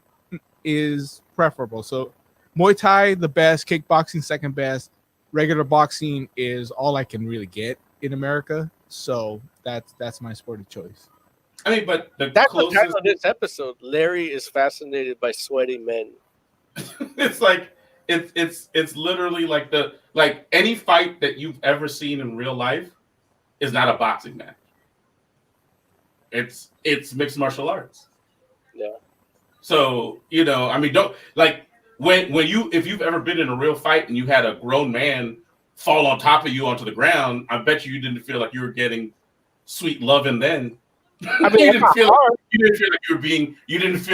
is preferable. So Muay Thai, the best. Kickboxing, second best. Regular boxing is all I can really get in America. So that's my sport of choice. I mean, but that's the title of this episode. Larry is fascinated by sweaty men. It's like it's literally like any fight that you've ever seen in real life is not a boxing match. It's mixed martial arts. Yeah. So I mean, don't like if you've ever been in a real fight and you had a grown man fall on top of you onto the ground, I bet you didn't feel like you were getting sweet loving then. I mean, you didn't feel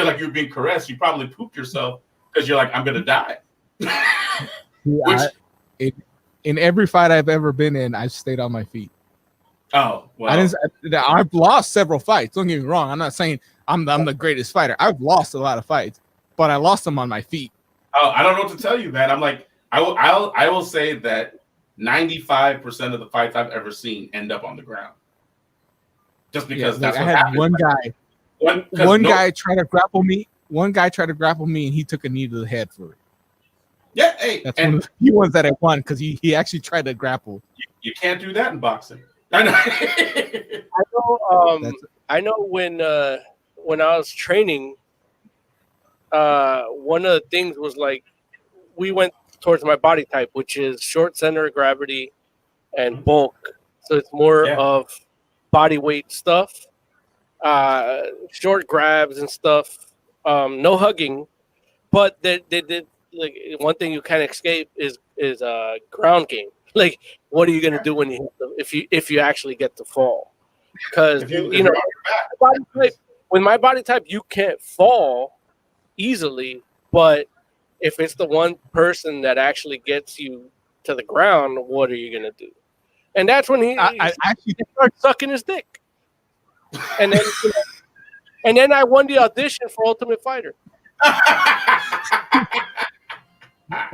like you were being caressed. You probably pooped yourself because you're like, I'm gonna die. Yeah, Which in every fight I've ever been in, I've stayed on my feet. oh well, I've lost several fights. Don't get me wrong. I'm not saying I'm the greatest fighter. I've lost a lot of fights, but I lost them on my feet. oh, I don't know what to tell you, man. I'm like, I will say that 95% of the fights I've ever seen end up on the ground, just because that's I what had happens. one guy. One guy tried to grapple me. One guy tried to grapple me, and he took a knee to the head for it. Yeah, hey, That's one of the few ones that I won because he actually tried to grapple. you can't do that in boxing. I know. I know when I was training, one of the things was like we went towards my body type, which is short center of gravity and bulk. So it's more of body weight stuff, short grabs and stuff. No hugging, but they did like one thing you can't escape is ground game. Like, what are you gonna do when you if you actually get to fall? Because you know, with my body type, you can't fall easily, but if it's the one person that actually gets you to the ground, what are you gonna do? And that's when he actually starts sucking his dick. And then, and then I won the audition for Ultimate Fighter.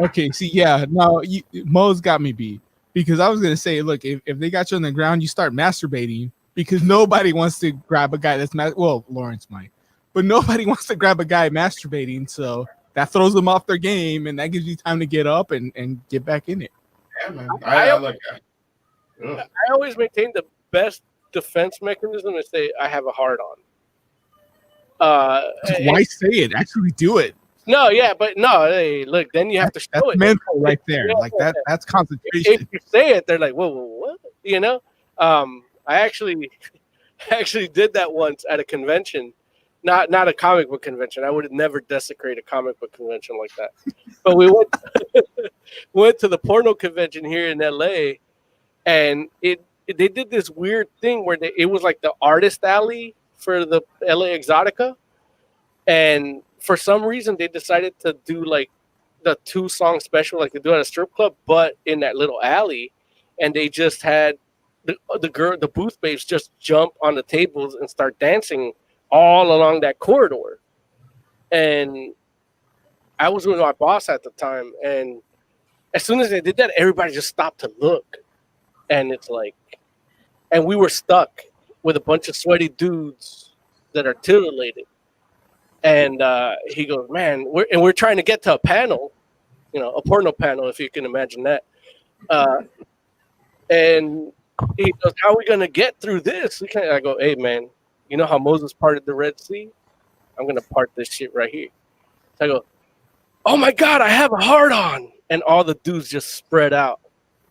Okay, see, yeah, no, Mo's got me beat because I was gonna say, look, if they got you on the ground, you start masturbating because nobody wants to grab a guy that's well, Lawrence might, but nobody wants to grab a guy masturbating, so that throws them off their game, and that gives you time to get up and get back in it. Yeah, man, I like that. Ugh. I always maintain the best defense mechanism is say I have a hard on. Why say it? Actually do it. No, yeah, but no. Hey, look, then you have to show that's it. Mental right there, like that. That's concentration. If you say it, they're like, "Whoa, what?" You know. I actually did that once at a convention, not a comic book convention. I would have never desecrated a comic book convention like that. But we went to the porno convention here in LA, and they did this weird thing where it was like the artist alley for the LA Exotica, and for some reason they decided to do like the 2-song special like they do at a strip club, but in that little alley, and they just had the booth babes just jump on the tables and start dancing all along that corridor. And I was with my boss at the time, and as soon as they did that, everybody just stopped to look. And it's like, and we were stuck with a bunch of sweaty dudes that are titillated. And he goes, man, we're trying to get to a panel, a porno panel, if you can imagine that. And he goes, how are we going to get through this? I go, hey, man, you know how Moses parted the Red Sea? I'm going to part this shit right here. So I go, oh, my God, I have a hard on. And all the dudes just spread out.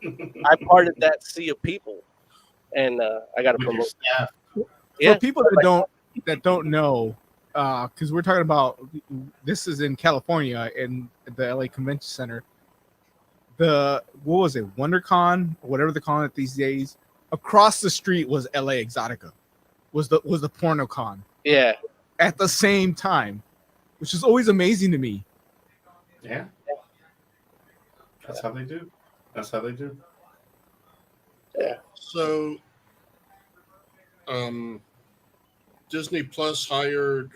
I parted that sea of people. And I got to promote. Yeah. For people that don't know, because we're talking about this is in California in the LA Convention Center. What was it, WonderCon or whatever they're calling it these days? Across the street was LA Exotica, was the PornoCon. Yeah. At the same time, which is always amazing to me. Yeah. That's how they do. Yeah. So, Disney Plus hired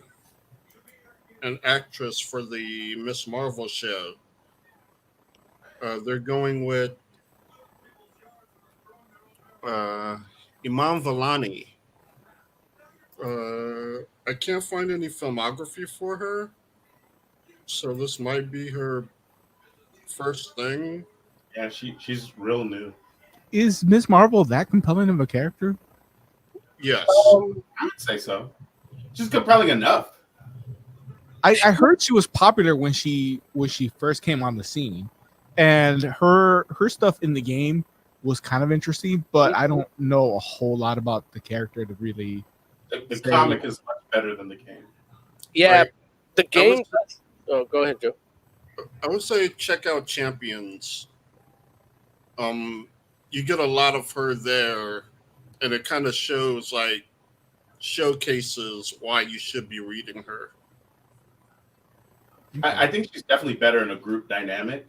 an actress for the Miss Marvel show. They're going with Iman Vellani. I can't find any filmography for her, so this might be her first thing. Yeah, she's real new. Is Miss Marvel that compelling of a character? Yes. I would say so. She's compelling enough. I heard she was popular when she first came on the scene, and her stuff in the game was kind of interesting, but I don't know a whole lot about the character to really. The comic is much better than the game. Yeah, Right. the game. Oh, go ahead, Joe. I would say check out Champions. You get a lot of her there, and it kind of showcases why you should be reading her. I think she's definitely better in a group dynamic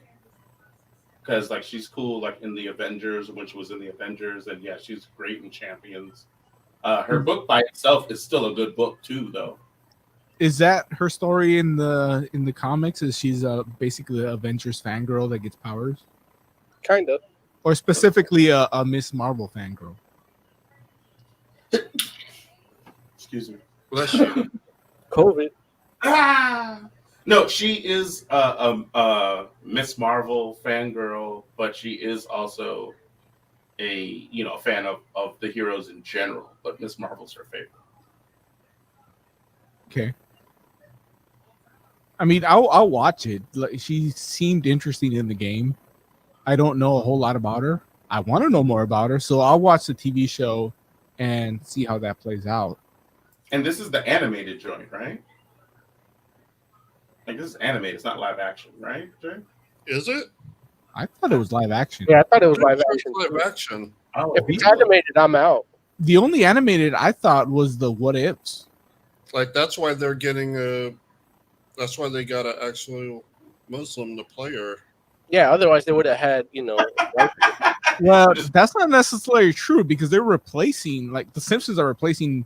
because like she's cool like in the Avengers when she was in the Avengers, and yeah, she's great in Champions. Her book by itself is still a good book too, though. Is that her story in the comics? Is she's basically an Avengers fangirl that gets powers, Kind of. or specifically a Miss Marvel fangirl? Excuse me. Bless you. COVID. No, she is a Miss Marvel fangirl, but she is also a fan of the heroes in general. But Miss Marvel's her favorite. Okay. I mean, I'll watch it. Like, she seemed interesting in the game. I don't know a whole lot about her. I want to know more about her, so I'll watch the TV show and see how that plays out. And this is the animated joint, right? Like this is animated. It's not live action, right, Jay? Is it? I thought it was live action. Yeah, I thought it was live action. Live action. Oh, If it's animated, I'm out. The only animated I thought was the What Ifs. Like that's why they're getting a. That's why they got an actual Muslim to play her. Yeah, otherwise they would have had, Well, that's not necessarily true because they're replacing, like the Simpsons are replacing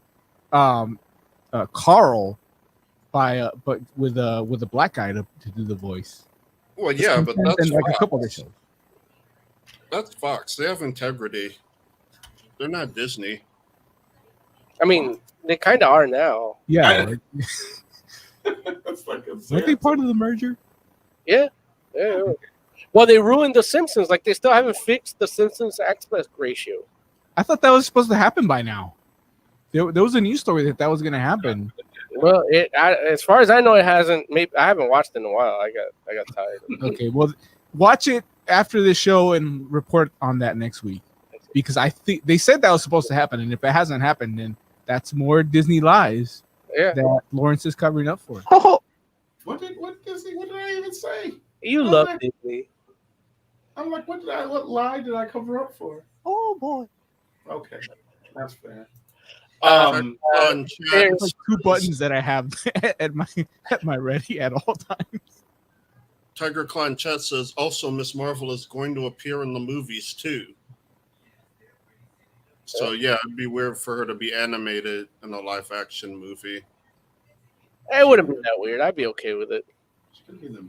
Carl by but with a black guy to do the voice. Well, yeah, but that's and like a Fox. couple other shows. That's Fox. They have integrity. They're not Disney. I mean, they kind of are now. Yeah, like, That's like weren't they part of the merger? Yeah. Well, they ruined The Simpsons. Like, they still haven't fixed The Simpsons aspect ratio. I thought that was supposed to happen by now. There was a news story that was going to happen. Well, as far as I know, it hasn't. Maybe I haven't watched it in a while. I got tired. Okay, well, watch it after the show and report on that next week because I think they said that was supposed to happen, and if it hasn't happened, then that's more Disney lies Yeah, that Lawrence is covering up for. Oh, What did I even say? you love Disney. I'm like, what lie did I cover up for? oh boy. Okay, that's fair. On chat, It's like two buttons that I have at my ready at all times. Tiger Klein chat says also Miss Marvel is going to appear in the movies too. So yeah, it'd be weird for her to be animated in a live action movie. It wouldn't be that weird. I'd be okay with it.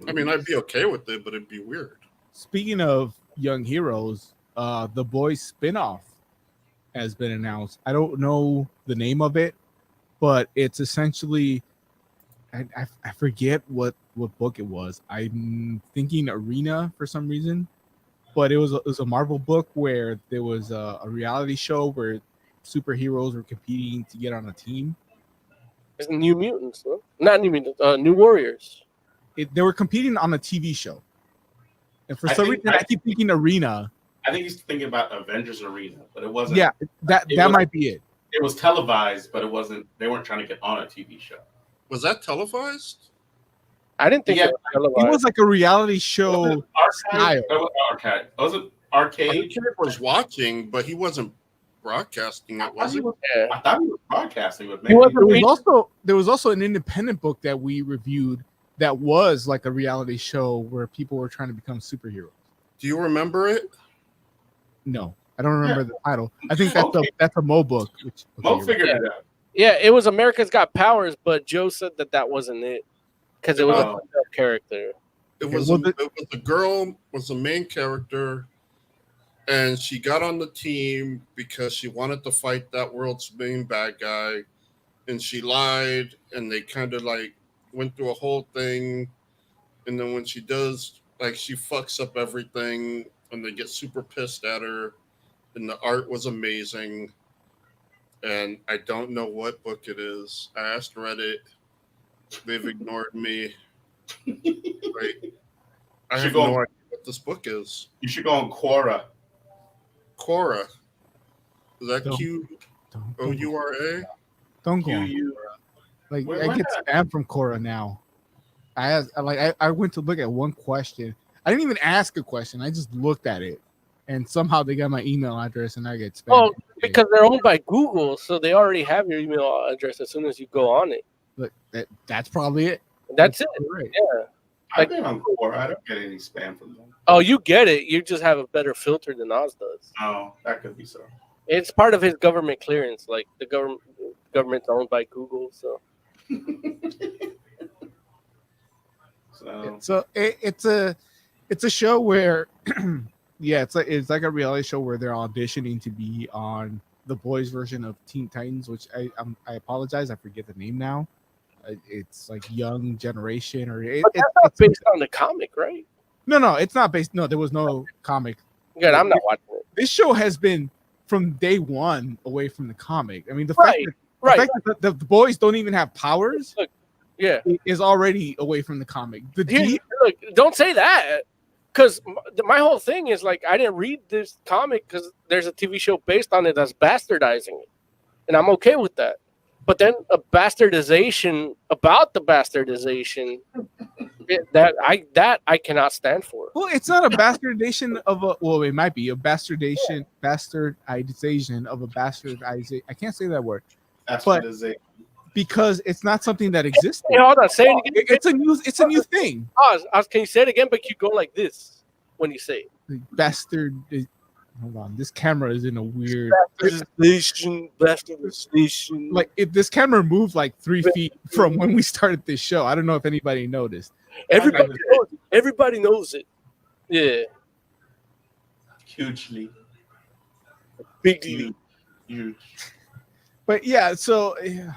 I mean, I'd be okay with it, but it'd be weird. Speaking of young heroes, the Boys spinoff has been announced. I don't know the name of it, but it's essentially I forget what book it was. I'm thinking Arena for some reason, but it was a Marvel book where there was a reality show where superheroes were competing to get on a team. It's New Mutants, no? Not New Mutants. New Warriors. They were competing on a TV show, and for I some think- reason I keep thinking Arena. I think he's thinking about Avengers Arena, but it wasn't. Yeah, that was- might be it. It was televised, but it wasn't. They weren't trying to get on a TV show. Was that televised? I didn't think Yeah, it was It televised. was like a reality show style. Arcade. Was it Arcade? Kid was watching, but he wasn't broadcasting it, was he? Yeah. I thought he was broadcasting, but He maybe wasn't There was also an independent book that we reviewed that was like a reality show where people were trying to become superheroes. Do you remember it? No, I don't remember the title. I think Okay. that's a Mo book. Which Mo okay, figured it out. Yeah, it was America's Got Powers, but Joe said that wasn't it because it was a Oh. female character. It Okay, was well, it was the girl was the main character, and she got on the team because she wanted to fight that world's main bad guy, and she lied, and they kind of like went through a whole thing, and then when she does, like she fucks up everything, and they get super pissed at her, and the art was amazing, and I don't know what book it is. I asked Reddit, they've ignored me. Like, I Should have go- no idea what this book is. You should go on Quora. Quora. Is that Don't- Q O U R A? Don't go. on. You. Like Where- I where get not? spam from Cora now. I went to look at one question. I didn't even ask a question. I just looked at it, and somehow they got my email address, and I get spam. Oh, because they're owned by Google, so they already have your email address as soon as you go on it. Look, that's probably it. That's it. Right. Yeah. I've been on Quora. I don't get any spam from them. Oh, you get it. You just have a better filter than Oz does. Oh, that could be so. It's part of his government clearance. Like the government's owned by Google, so So it's a show where yeah, it's like a reality show where they're auditioning to be on the boys version of Teen Titans, which I apologize, I forget the name now. It's like Young Generation or but that's not based on the comic, right? no, it's not based. No, there was no comic. Good, I'm not watching it. This show has been from day one away from the comic. I mean, the Right, fact that the boys don't even have powers Look, yeah. is already away from the comic. Look, don't say that, because my whole thing is like I didn't read this comic because there's a TV show based on it that's bastardizing it, and I'm okay with that. But then a bastardization about the bastardization that I cannot stand for. Well, it's not a bastardization of a. Well, it might be a bastardization of a bastardization. I can't say that word. that's but- what it is. Because it's not something that existed. Hey, hold on, say it again. It's a new thing. Oz, can you say it again? But you go like this when you say it. Bastard. Hold on, this camera is in a weird. Bastardization. Like if this camera moved like 3 feet from when we started this show. I don't know if anybody noticed. Everybody knows it. Everybody knows it. Yeah. Hugely Big huge. But yeah, so yeah,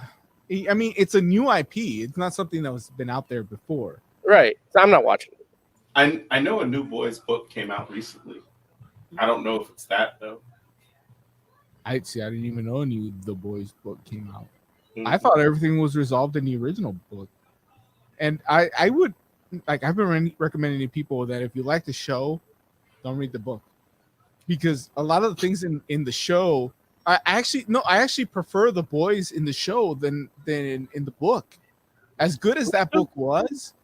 I mean, it's a new IP. It's not something that was been out there before. Right. So I'm not watching it. I know a new boys book came out recently. I don't know if it's that though. I didn't even know The Boys book came out. Mhm. I thought everything was resolved in the original book. And I would like I've been recommending to people that if you like the show, don't read the book. Because a lot of the things in the show, I actually prefer The Boys in the show than in the book. As good as that book was,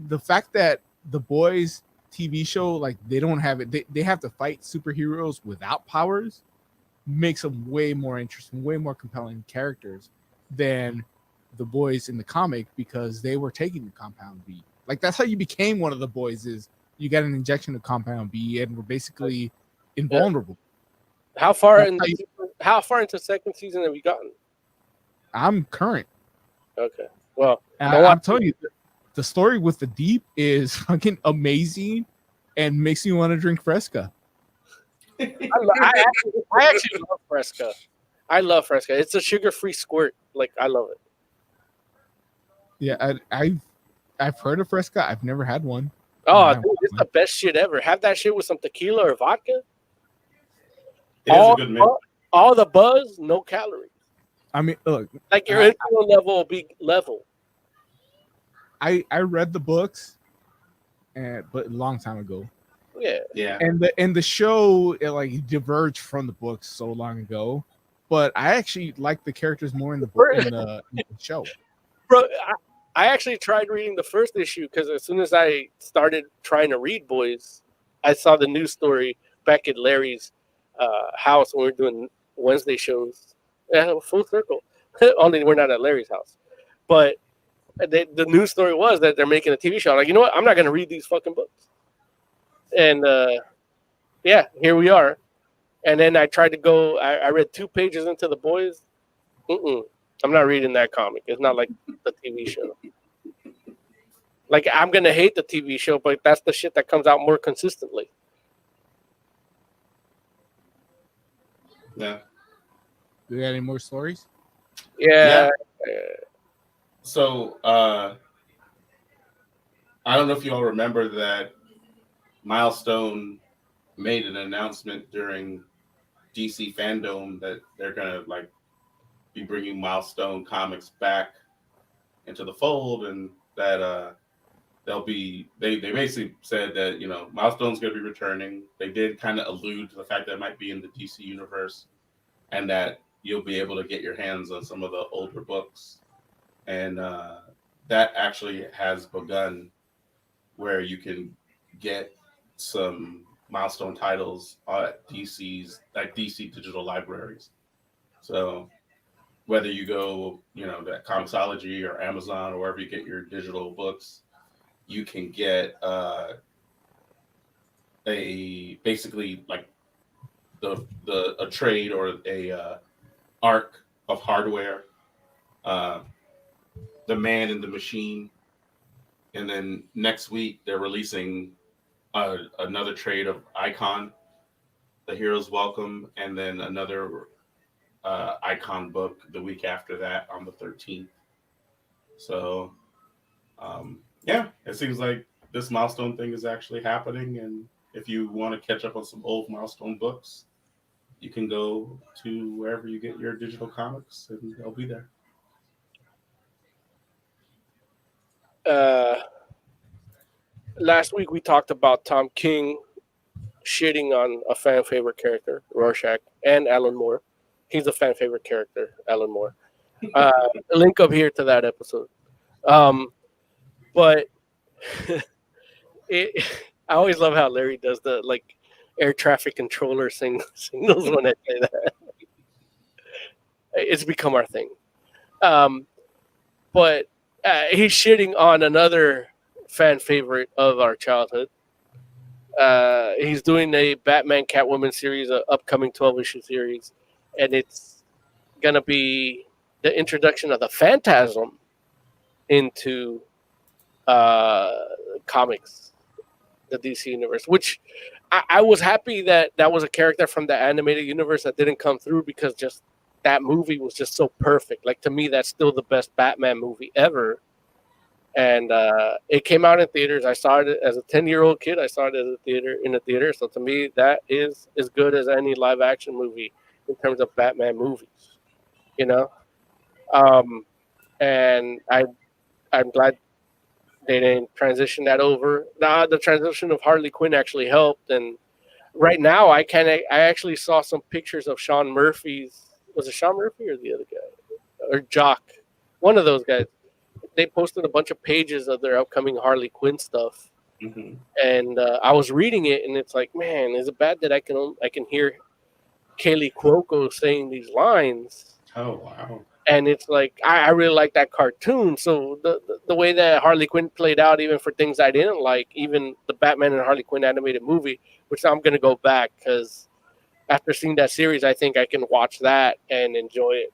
the fact that The Boys TV show, like they don't have it, they have to fight superheroes without powers, makes them way more interesting, way more compelling characters than the boys in the comic, because they were taking the Compound B. Like that's how you became one of the boys, is you got an injection of Compound B and were basically invulnerable. How far That's how far into second season have you gotten? I'm current. Okay. Well, And don't I'm watch telling you, the story with the Deep is fucking amazing and makes me want to drink Fresca. I actually love Fresca. I love Fresca. It's a sugar-free squirt. Like I love it. Yeah, I've heard of Fresca. I've never had one. Oh, Yeah. dude, it's the best shit ever. Have that shit with some tequila or vodka. It is a good mix. All the buzz, no calories. I mean, look, Like your insulin level will be level. I read the books, but a long time ago. Yeah. Yeah. And the show, it like diverged from the books so long ago. But I actually like the characters more in the book in the show. Bro, I actually tried reading the first issue because as soon as I started trying to read Boys, I saw the news story back at Larry's house when we were doing Wednesday shows. Yeah, full circle. Only we're not at Larry's house. But the news story was that they're making a TV show. I'm like, you know what? I'm not going to read these fucking books. And yeah, here we are. And then I tried to go, I read 2 pages into The Boys. I'm not reading that comic. It's not like the TV show. Like, I'm going to hate the TV show, but that's the shit that comes out more consistently. Yeah. Do you got any more stories? Yeah. So I don't know if you all remember that Milestone made an announcement during DC Fandom that they're gonna like be bringing Milestone comics back into the fold, and that they'll be they basically said that, you know, Milestone's gonna be returning. They did kind of allude to the fact that it might be in the DC universe, and that you'll be able to get your hands on some of the older books. And that actually has begun, where you can get some Milestone titles at DC's, like DC digital libraries. So whether you go, you know, that Comixology or Amazon or wherever you get your digital books, you can get basically like a trade or a arc of hardware, the Man and the Machine, and then next week they're releasing another trade of Icon, The Hero's Welcome, and then another Icon book the week after that on the 13th. So, yeah, it seems like this Milestone thing is actually happening. And if you want to catch up on some old Milestone books, you can go to wherever you get your digital comics and they'll be there. Last week we talked about Tom King shitting on a fan favorite character, Rorschach, and Alan Moore. He's a fan favorite character, Alan Moore. Link up here to that episode. But I always love how Larry does the like air traffic controller signals when I say that. It's become our thing. But he's shitting on another fan favorite of our childhood. He's doing a Batman Catwoman series, an upcoming 12-issue series, and it's gonna be the introduction of the Phantasm into comics, the DC universe, which I was happy that was a character from the animated universe that didn't come through, because just that movie was just so perfect. Like, to me, that's still the best Batman movie ever. And it came out in theaters. I saw it as a 10-year-old kid. I saw it in the theater. So to me, that is as good as any live action movie in terms of Batman movies, you know. And I'm glad they didn't transition that over. The transition of Harley Quinn actually helped. And right now, I actually saw some pictures of Sean Murphy's. Was it Sean Murphy or the other guy? Or Jock? One of those guys. They posted a bunch of pages of their upcoming Harley Quinn stuff. Mm-hmm. And I was reading it, and it's like, man, is it bad that I can hear Kaylee Cuoco saying these lines? Oh, wow. And it's like, I really like that cartoon. So the way that Harley Quinn played out, even for things I didn't like, even the Batman and Harley Quinn animated movie, which I'm going to go back, because after seeing that series, I think I can watch that and enjoy it.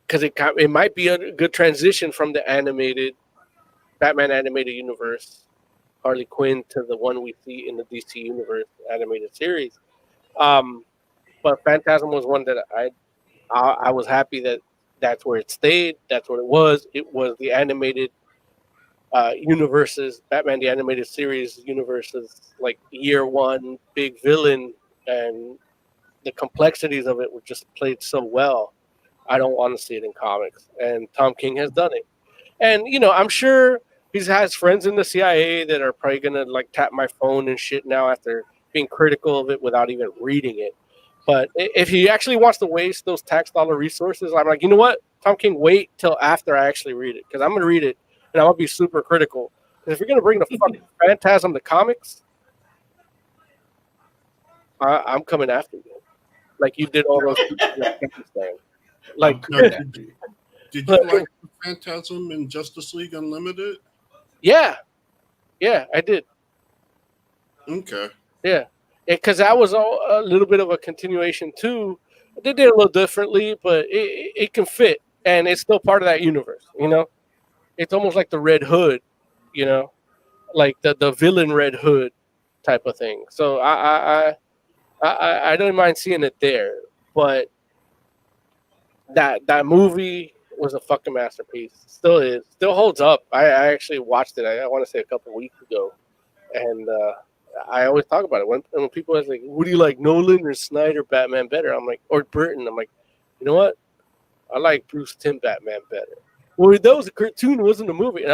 Because it might be a good transition from the animated Batman animated universe, Harley Quinn, to the one we see in the DC universe animated series. But Phantasm was one that I was happy that that's where it stayed. That's what it was. It was the animated universes, Batman the animated series universes, like year one big villain, and the complexities of it were just played so well. I don't want to see it in comics, and Tom King has done it. And I'm sure he has friends in the CIA that are probably gonna like tap my phone and shit now after being critical of it without even reading it. But if he actually wants to waste those tax dollar resources, I'm like, you know what, Tom King, wait till after I actually read it, because I'm gonna read it and I'm gonna be super critical. Because if you're gonna bring the fucking Phantasm to comics, I'm coming after you, like you did all those people in Afghanistan. Like, Now, did you like the Phantasm in Justice League Unlimited? yeah, I did. Okay. Yeah, because that was a little bit of a continuation too. They did it a little differently, but it can fit, and it's still part of that universe. It's almost like the Red Hood, like the villain Red Hood type of thing. So I don't mind seeing it there, but that movie was a fucking masterpiece. Still is. Still holds up. I actually watched it. I want to say a couple weeks ago, and I always talk about it when people ask like, "What do you like, Nolan or Snyder Batman better?" I'm like, or Burton. I'm like, you know what? I like Bruce Timm Batman better. Well, that was a cartoon. It wasn't a movie.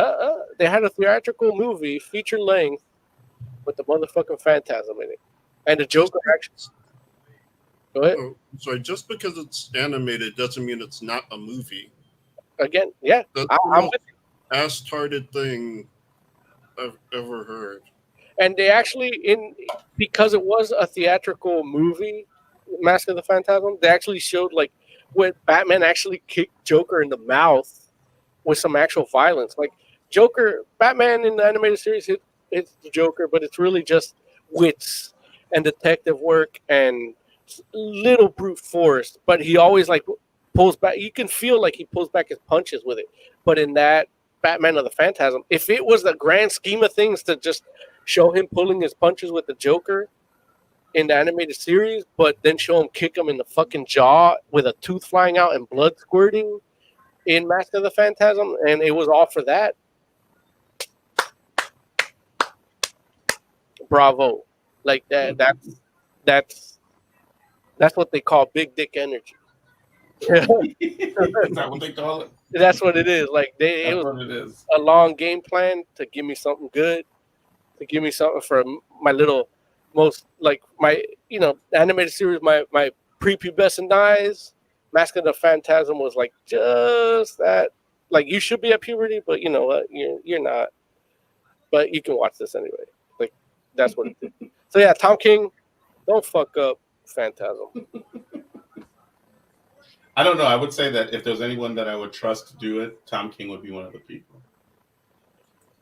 They had a theatrical movie, feature length, with the motherfucking Phantasm in it, and the Joker actually. Go ahead. Oh, sorry, just because it's animated doesn't mean it's not a movie. Again, yeah. That's I'm the with most ass-tarded thing I've ever heard. And they actually, because it was a theatrical movie, Mask of the Phantasm, they actually showed like when Batman actually kicked Joker in the mouth with some actual violence. Like Joker, Batman in the animated series, it's the Joker, but it's really just wits and detective work and little brute force. But he always like pulls back. You can feel like he pulls back his punches with it. But in that Batman of the Phantasm, if it was the grand scheme of things to just show him pulling his punches with the Joker in the animated series, but then show him kick him in the fucking jaw with a tooth flying out and blood squirting in Mask of the Phantasm, and it was all for that. Bravo. Like that's what they call big dick energy. Is that what they call it? That's what it is. Like That's it was what it is. a long game plan to give me something good, to give me something for my little most like my animated series, my prepubescent eyes. Mask of the Phantasm was like just that. Like you should be at puberty, but you know what? You're not. But you can watch this anyway. Like that's what it did. So yeah, Tom King, don't fuck up Phantasm. I don't know. I would say that if there's anyone that I would trust to do it, Tom King would be one of the people.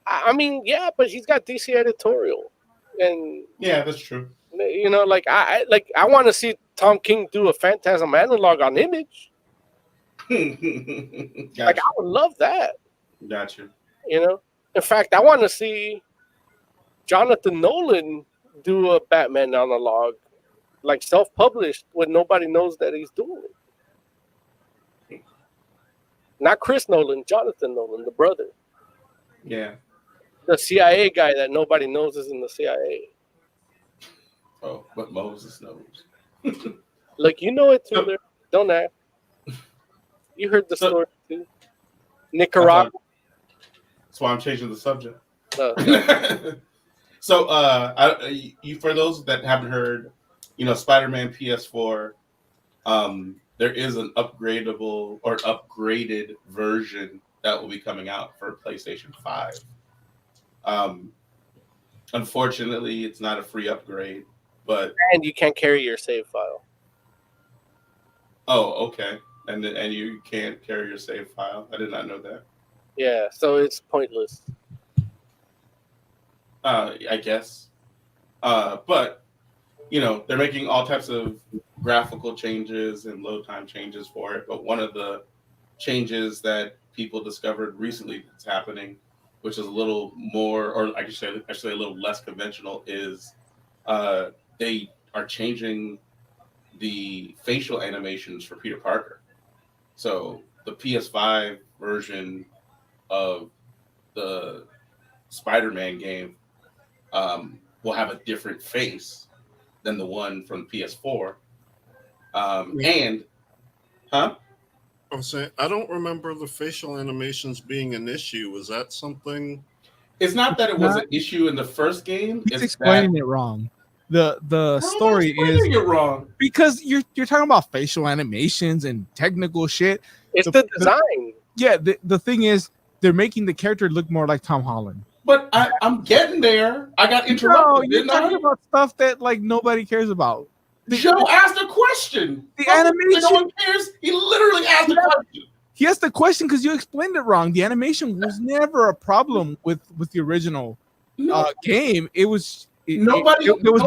I mean, yeah, but he's got DC editorial, and Yeah, that's true. like I want to see Tom King do a Phantasm analog on Image. Like Gotcha. I would love that. Gotcha. In fact, I want to see Jonathan Nolan do a Batman analog, like self-published, when nobody knows that he's doing it. Not Chris Nolan, Jonathan Nolan, the brother, Yeah. the CIA guy that nobody knows is in the CIA. Oh, but Moses knows. Like you know it too. Don't act. You heard the story too. Nicaragua. That's why I'm changing the subject. Uh, So, you for those that haven't heard, Spider-Man PS4, there is an upgradable or upgraded version that will be coming out for PlayStation 5. Unfortunately, it's not a free upgrade, but and you can't carry your save file. okay, and you can't carry your save file. I did not know that. Yeah, so it's pointless. I guess. But, they're making all types of graphical changes and load time changes for it. But one of the changes that people discovered recently that's happening, which is a little more, or I should say a little less conventional, is they are changing the facial animations for Peter Parker. So the PS5 version of the Spider-Man game will have a different face than the one from PS4. And, huh? I was saying, I don't remember the facial animations being an issue. Was that something? It's not that it was an issue in the first game. He's It's explaining it wrong. The story is it wrong because you're talking about facial animations and technical shit. It's the design. Yeah, the thing is they're making the character look more like Tom Holland. But I'm getting there. I got No, interrupted. you're Didn't I? talking about stuff that like nobody cares about. Joe asked a question. The No animation. one cares. He literally asked a question. He asked the question because you explained it wrong. The animation was never a problem with the original game. It was Nobody. there was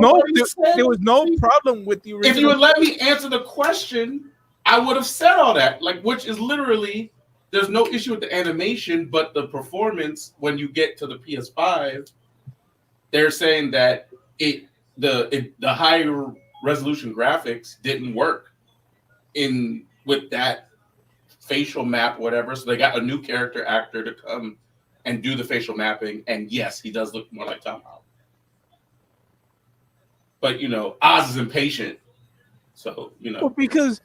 no problem with the original. If you would let me answer the question, I would have said all that. Which is literally, there's no issue with the animation, but the performance when you get to the PS5, they're saying that the higher resolution graphics didn't work with that facial map, whatever. So they got a new character actor to come and do the facial mapping, and yes, he does look more like Tom Holland. But Oz is impatient, so Well, because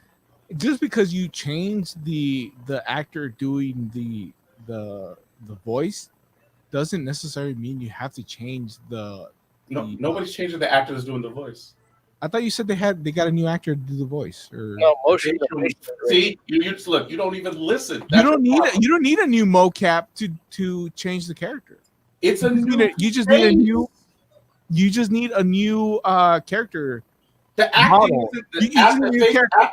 you change the actor doing the voice doesn't necessarily mean you have to change nobody's changing the actor that's doing the voice. I thought you said they got a new actor to do the voice. Or No motion. See, you look. You don't even listen. you don't need a new mocap to change the character. It's a new. You just need a new. You just need a new character. The acting model. isn't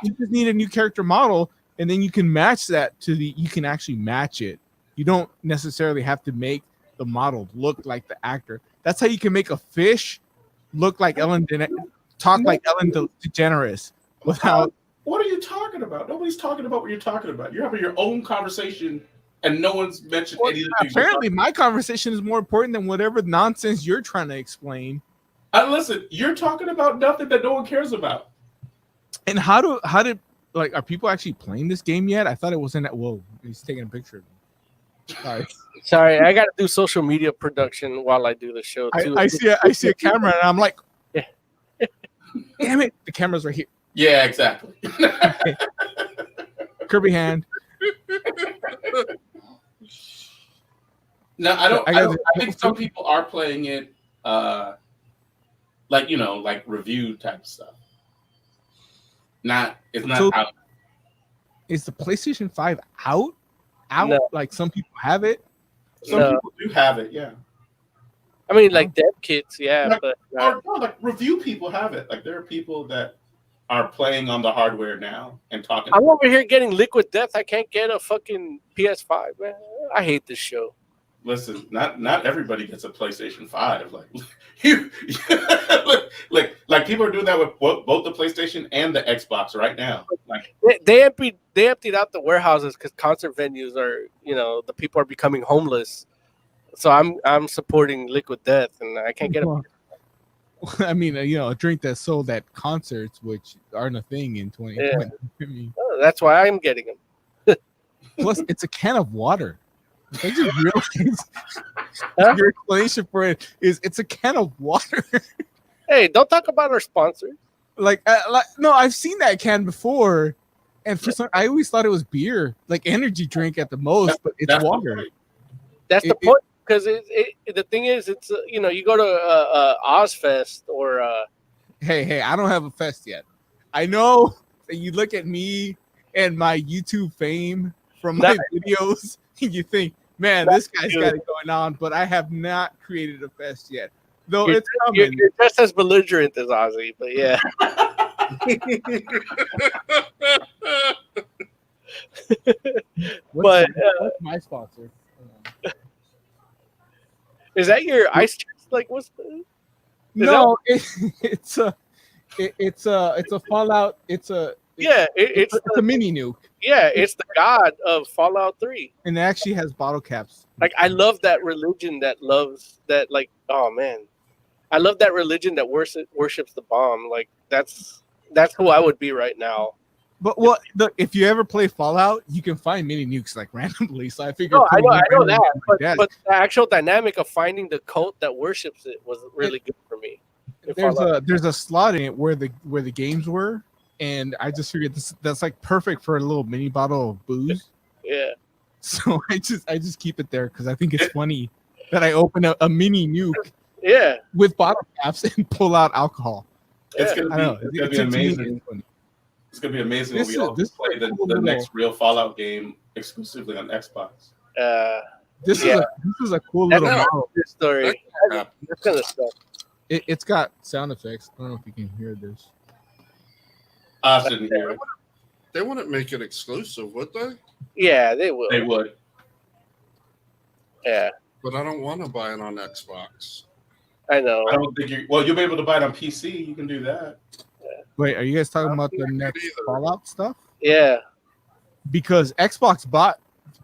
You just need a new character model, and then you can match that to the. You can actually match it You don't necessarily have to make the model look like the actor. That's how you can make a fish look like talk like Ellen DeGeneres without. What are you talking about? Nobody's talking about what you're talking about. You're having your own conversation, and no one's mentioned any of the things. Apparently, my conversation is more important than whatever nonsense you're trying to explain. Listen, you're talking about nothing that no one cares about. And how did like are people actually playing this game yet? I thought it was in that. Whoa, he's taking a picture of me. Sorry, I got to do social media production while I do the show too. I see a camera and I'm like, yeah. Damn it, the camera's right here. Yeah, exactly. Kirby hand. No, I think some people are playing it, like like review type stuff. It's not So- out. Is the PlayStation 5 out? No. Like some people have it. Some No. people do have it, yeah. I mean, like dev kits, yeah, Like, but or no, like review people have it. Like there are people that are playing on the hardware now and talking. I'm over here getting Liquid Death. I can't get a fucking PS5, man. I hate this show. Listen, not everybody gets a PlayStation 5. Like you, like people are doing that with both the PlayStation and the Xbox right now. Like They emptied out the warehouses because concert venues are, the people are becoming homeless. So I'm supporting Liquid Death, and I can't get it. Well, I mean, a drink that's sold at concerts, which aren't a thing in 2020. I mean, That's why I'm getting them. plus, it's a can of water. I just realized Huh? your explanation for it is it's a can of water. Hey, don't talk about our sponsors. No, I've seen that can before, and for some, I always thought it was beer, like energy drink at the most, but it's that's the water. point. That's the It- point. Because the thing is, it's you go to Ozfest or Hey, I don't have a fest yet. I know that you look at me and my YouTube fame from my videos, and you think, man, this guy's got it going on, but I have not created a fest yet. Though it's coming. you're just as belligerent as Ozzy, but yeah. What's but my sponsor? is that your ice chest? Like, what's the, No, it's a Fallout. It's a mini nuke, it's the god of Fallout 3. and it actually has bottle caps. Like, I love that religion that loves that. Like, oh man, I love that religion that worships the bomb. Like, that's who I would be right now. But if you ever play Fallout, you can find mini nukes like randomly. So I figured. No, I putting one know that, randomly like but the actual dynamic of finding the cult that worships it was really good for me. in Fallout. there's a slot in it where the games were, and I just figured that's like perfect for a little mini bottle of booze. Yeah. So I just keep it there because I think it's funny that I open a mini nuke Yeah. with bottle caps and pull out alcohol. It's Yeah. gonna be To me, amazing. it's funny. It's gonna be amazing This when we is- all this is play a the cool little- next real Fallout game exclusively on Xbox. This Yeah. is a cool That's little not model. a good story. That's kind of stuff. It's got sound effects. I don't know if you can hear this. I didn't hear it. They wouldn't make it exclusive, would they? Yeah, they will. They would. Yeah, But I don't want to buy it on Xbox. I know. I don't think you'll be able to buy it on PC. You can do that. Wait, are you guys talking about the think I could next either. Fallout stuff? Yeah, Because Xbox bought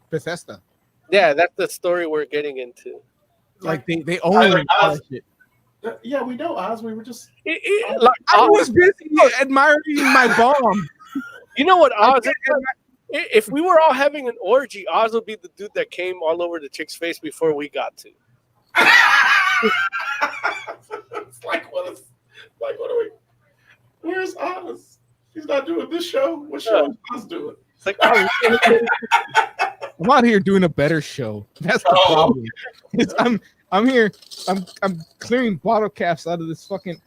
Bethesda. yeah, that's the story we're getting into. Like they own like all us. that shit. Yeah, we know, Oz. We were just Like, I was busy admiring my bomb. you know what, Oz? If we were all having an orgy, Oz would be the dude that came all over the chick's face before we got to. it's like what are we? Where's Oz? He's not doing this show. What show is Oz doing? It's like, oh, I'm out here doing a better show. That's the Oh. problem. I'm here. I'm clearing bottle caps out of this fucking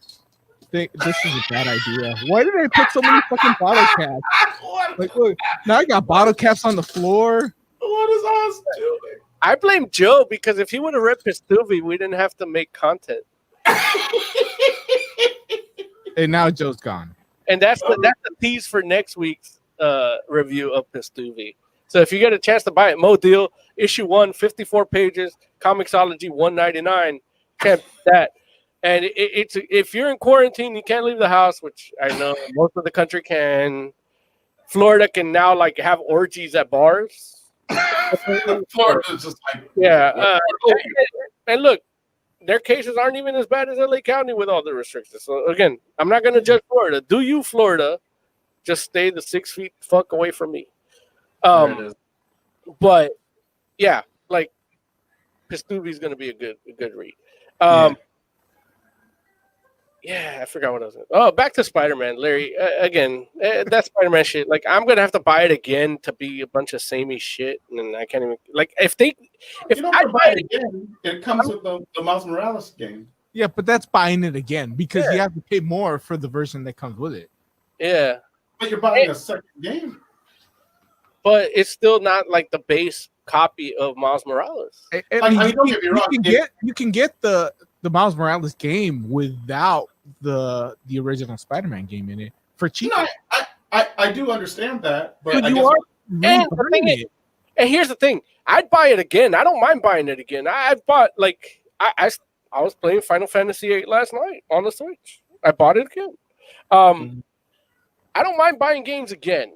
thing. This is a bad idea. Why did I put so many fucking bottle caps? Like, look, now I got bottle caps on the floor. What is Oz doing? I blame Joe because if he would have read Pistuvi, we didn't have to make content. And now Joe's gone. And that's the tease for next week's review of Pistuvi. So if you get a chance to buy it, Mo Deal, issue 1, 54 pages, Comixology, $1.99. Can't beat that. And it's if you're in quarantine, you can't leave the house, which I know most of the country can. Florida can now like have orgies at bars. Florida's just like Yeah, and look, their cases aren't even as bad as LA County with all the restrictions. So again, I'm not going to judge Florida. Do you, Florida? Just stay the 6 feet fuck away from me. there it is. But yeah, like Pistuvi's going to be a good read. Yeah, I forgot what I was going to. Oh, back to Spider-Man, Larry. Again, that Spider-Man shit. Like, I'm gonna have to buy it again to be a bunch of samey shit, and I can't even like if You don't I have to buy it again. It comes with the Miles Morales game. Yeah, but that's buying it again because you have to pay more for the version that comes with it. Yeah, But you're buying a second game. but it's still not like the base copy of Miles Morales. I mean, don't get me wrong. you can get the Miles Morales game without the original Spider-Man game in it for cheap. No, I do understand that, but But I you guess are And the thing rebuying is- it. And here's the thing: I'd buy it again. I don't mind buying it again. I've bought like I was playing Final Fantasy VIII last night on the Switch. I bought it again. I don't mind buying games again.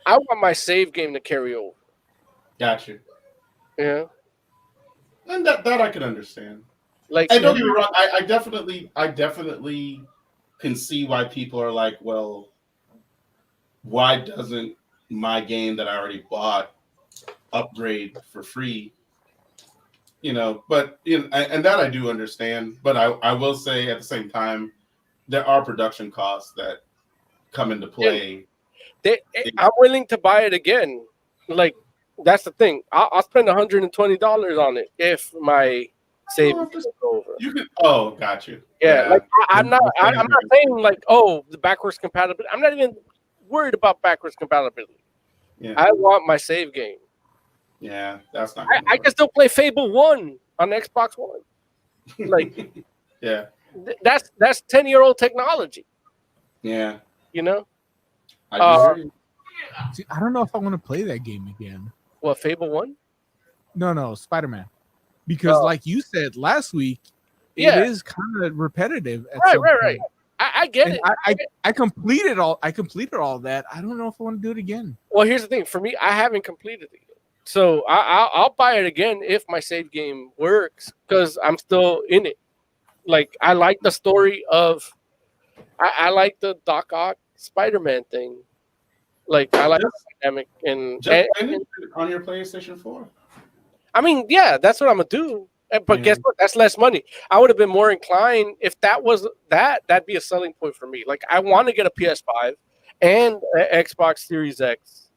I want my save game to carry over. got you. Yeah, And that I can understand. like And don't get me wrong, I definitely can see why people are like, well, why doesn't my game that I already bought upgrade for free? But and that I do understand. But I will say at the same time, there are production costs that come into play. I'm willing to buy it again. Like that's the thing. I'll spend $120 on it if my save is over. You could. Oh, got you. Yeah, like I'm not saying like, oh, the backwards compatibility. I'm not even worried about backwards compatibility. Yeah. I want my save game. Yeah, that's not. I can still play Fable 1 on Xbox One. Like Yeah. that's 10-year-old technology, Yeah. you know? I agree. See, I don't know if I want to play that game again. What, Fable 1? No, Spider-Man. Because like you said last week, Yeah. it is kind of repetitive. At Right, some right, point. right. I get And it. I completed all that. I don't know if I want to do it again. Well, here's the thing. For me, I haven't completed it yet. So I'll buy it again if my save game works because I'm still in it. Like, I like the story of... I like the Doc Ock Spider-Man thing. Like, I like the dynamic. Just finish it on your PlayStation 4. I mean, yeah, that's what I'm going to do. But guess what? That's less money. I would have been more inclined if that was that'd be a selling point for me. Like, I want to get a PS5 and an Xbox Series X.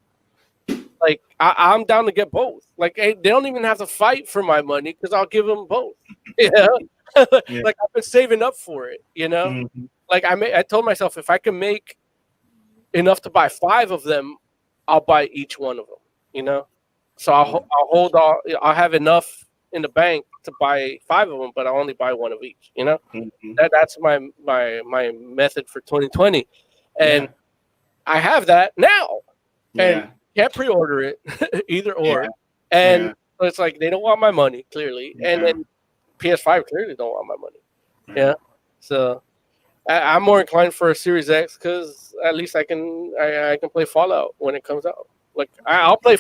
Like, I'm down to get both. Like, they don't even have to fight for my money because I'll give them both. Yeah. Like, I've been saving up for it, you know? Mm-hmm. Like, I told myself if I can make enough to buy 5 of them, I'll buy each one of them, you know? So I'll hold all. I'll have enough in the bank to buy 5 of them, but I'll only buy 1 of each. You know, that's my method for 2020, and I have that now, and can't pre-order it either or, and so it's like they don't want my money clearly, and then PS5 clearly don't want my money. Yeah, so I'm more inclined for a Series X because at least I can play Fallout when it comes out. Like I'll play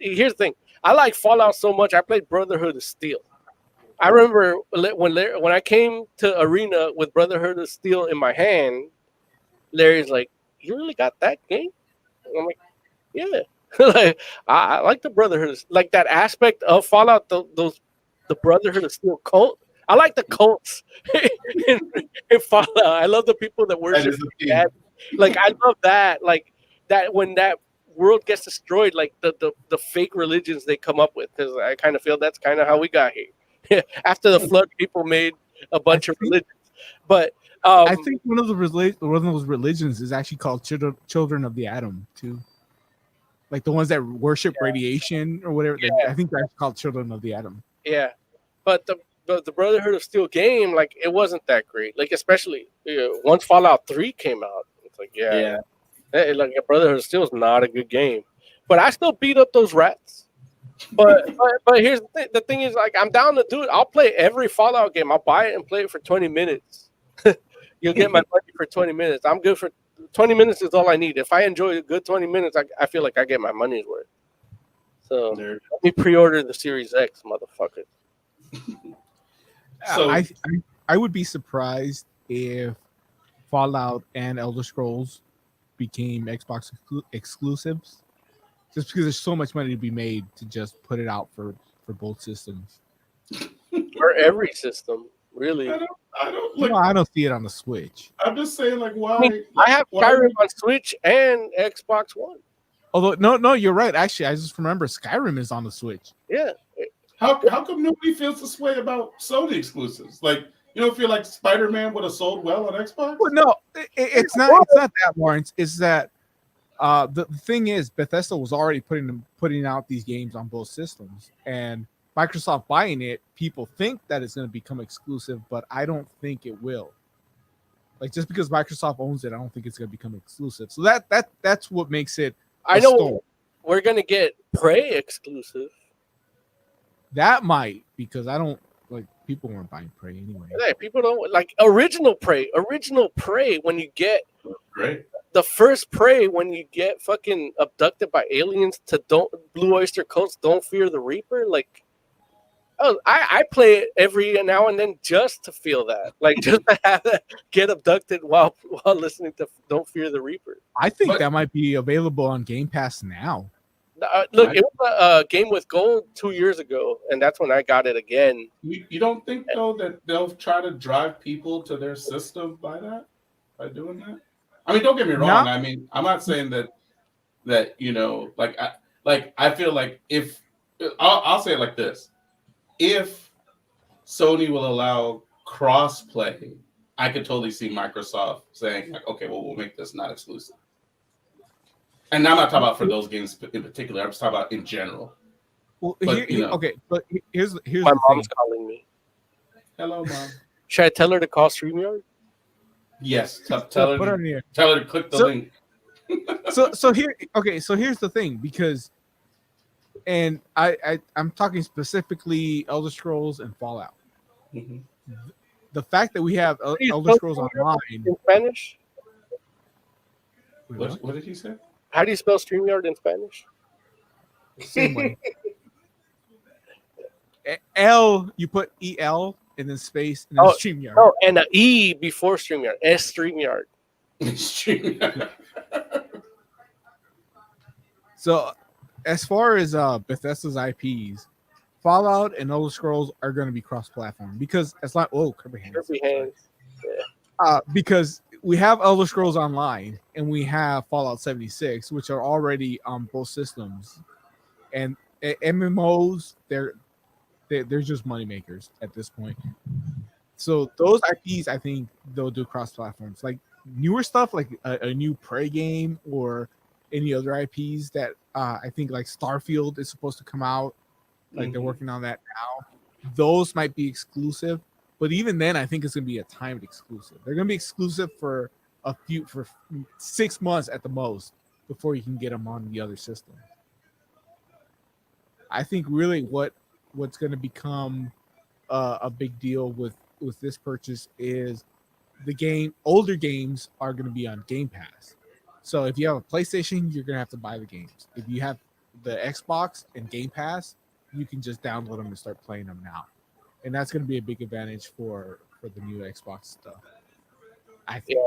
here's the thing. I like Fallout so much. I played Brotherhood of Steel. I remember when I came to Arena with Brotherhood of Steel in my hand, Larry's like, "You really got that game?" And I'm like, "Yeah." Like I like the Brotherhood, like that aspect of Fallout. The Brotherhood of Steel cult. I like the cults in Fallout. I love the people that worship that. Like I love that. Like that when that world gets destroyed, like the fake religions they come up with, because I kind of feel that's kind of how we got here. After the flood, people made a bunch of religions. But I think one of those religions is actually called Children of the Atom too. Like the ones that worship radiation or whatever. I think that's called Children of the Atom. Yeah, but the Brotherhood of Steel game, like it wasn't that great. Like especially once Fallout 3 came out, it's like like Brotherhood of Steel is not a good game. but I still beat up those rats. But here's the thing is, like, I'm down to do it. I'll play every Fallout game. I'll buy it and play it for 20 minutes. You'll get my money for 20 minutes. I'm good for 20 minutes is all I need. If I enjoy a good 20 minutes, I feel like I get my money's worth. So There. let me pre-order the Series X, motherfucker. So I would be surprised if Fallout and Elder Scrolls became Xbox exclusives, just because there's so much money to be made to just put it out for both systems. For every system, really. I don't look. No, I don't see it on the Switch. I'm just saying, like, why? I mean, I have why- Skyrim on Switch and Xbox One. Although, no, you're right. Actually, I just remember Skyrim is on the Switch. Yeah. How come nobody feels this way about Sony exclusives? Like, you don't feel like Spider-Man would have sold well on Xbox? Well, no, it's not that, Lawrence. It's that the thing is, Bethesda was already putting out these games on both systems, and Microsoft buying it, people think that it's going to become exclusive, but I don't think it will. Like, just because Microsoft owns it, I don't think it's going to become exclusive. So that's what makes it. I a know store. we're going to get Prey exclusive. That might, because I don't like people weren't buying Prey anyway. Yeah, people don't like original Prey. Original Prey, when you get Great. the first Prey, when you get fucking abducted by aliens to Blue Oyster Cult's Don't Fear the Reaper, like, oh, I play it every now and then just to feel that, like, just to have that, get abducted while listening to Don't Fear the Reaper. I think But- that might be available on Game Pass now. Look, it was a game with gold 2 years ago, and that's when I got it again. You don't think though that they'll try to drive people to their system by doing that? I mean, don't get me wrong. No. I mean, I'm not saying that you know, I feel like if I'll say it like this: if Sony will allow cross-play, I could totally see Microsoft saying, like, okay, well, we'll make this not exclusive. And I'm not talking about for those games in particular. I'm just talking about in general. Well, But, you know. okay, but here's My the mom's thing. calling me. Hello, Mom. Should I tell her to call StreamYard? Yes, tell Put her it in here. tell her to click the So- link. So here, okay, so here's the thing, because, and I'm talking specifically Elder Scrolls and Fallout. Mhm. The fact that we have Please Elder don't Scrolls do that. Online. In Spanish? Wait, What did he say? How do you spell StreamYard in Spanish? Same way. L, you put EL and then space and then Oh, StreamYard. No, and an E before StreamYard. S StreamYard. So, as far as Bethesda's IPs, Fallout and Elder Scrolls are going to be cross-platform because it's like Kirby Hands. Kirby Hands. Because we have Elder Scrolls Online and we have Fallout 76, which are already on both systems, and MMOs they're just money makers at this point. So those IPs, I think they'll do cross platforms, like newer stuff, like a new Prey game or any other IPs that I think like Starfield is supposed to come out. Like they're working on that now. Those might be exclusive. But even then, I think it's going to be a timed exclusive. They're going to be exclusive for 6 months at the most before you can get them on the other system. I think really what's going to become a big deal with this purchase is older games are going to be on Game Pass. So if you have a PlayStation, you're going to have to buy the games. If you have the Xbox and Game Pass, you can just download them and start playing them now. And that's going to be a big advantage for the new Xbox stuff. I think.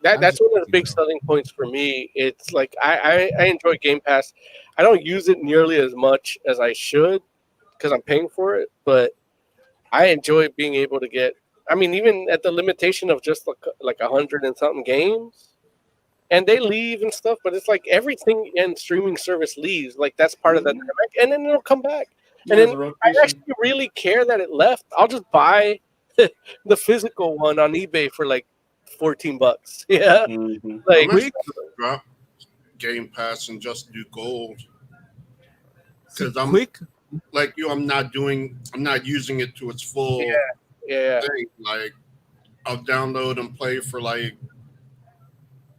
Yeah, I'm that's just one of the big thinking. selling points for me. It's like I enjoy Game Pass. I don't use it nearly as much as I should because I'm paying for it, but I enjoy being able to get. I mean, even at the limitation of just like 100 and something games, and they leave and stuff. But it's like everything in streaming service leaves. Like that's part of the dynamic, and then it'll come back. And then I actually really care that it left. I'll just buy the physical one on eBay for like $14. Yeah, Mhm. like I'm actually gonna drop Game Pass and just do gold. See, 'Cause I'm- quick. Like you, I'm not using it to its full yeah. thing. Like I'll download and play for like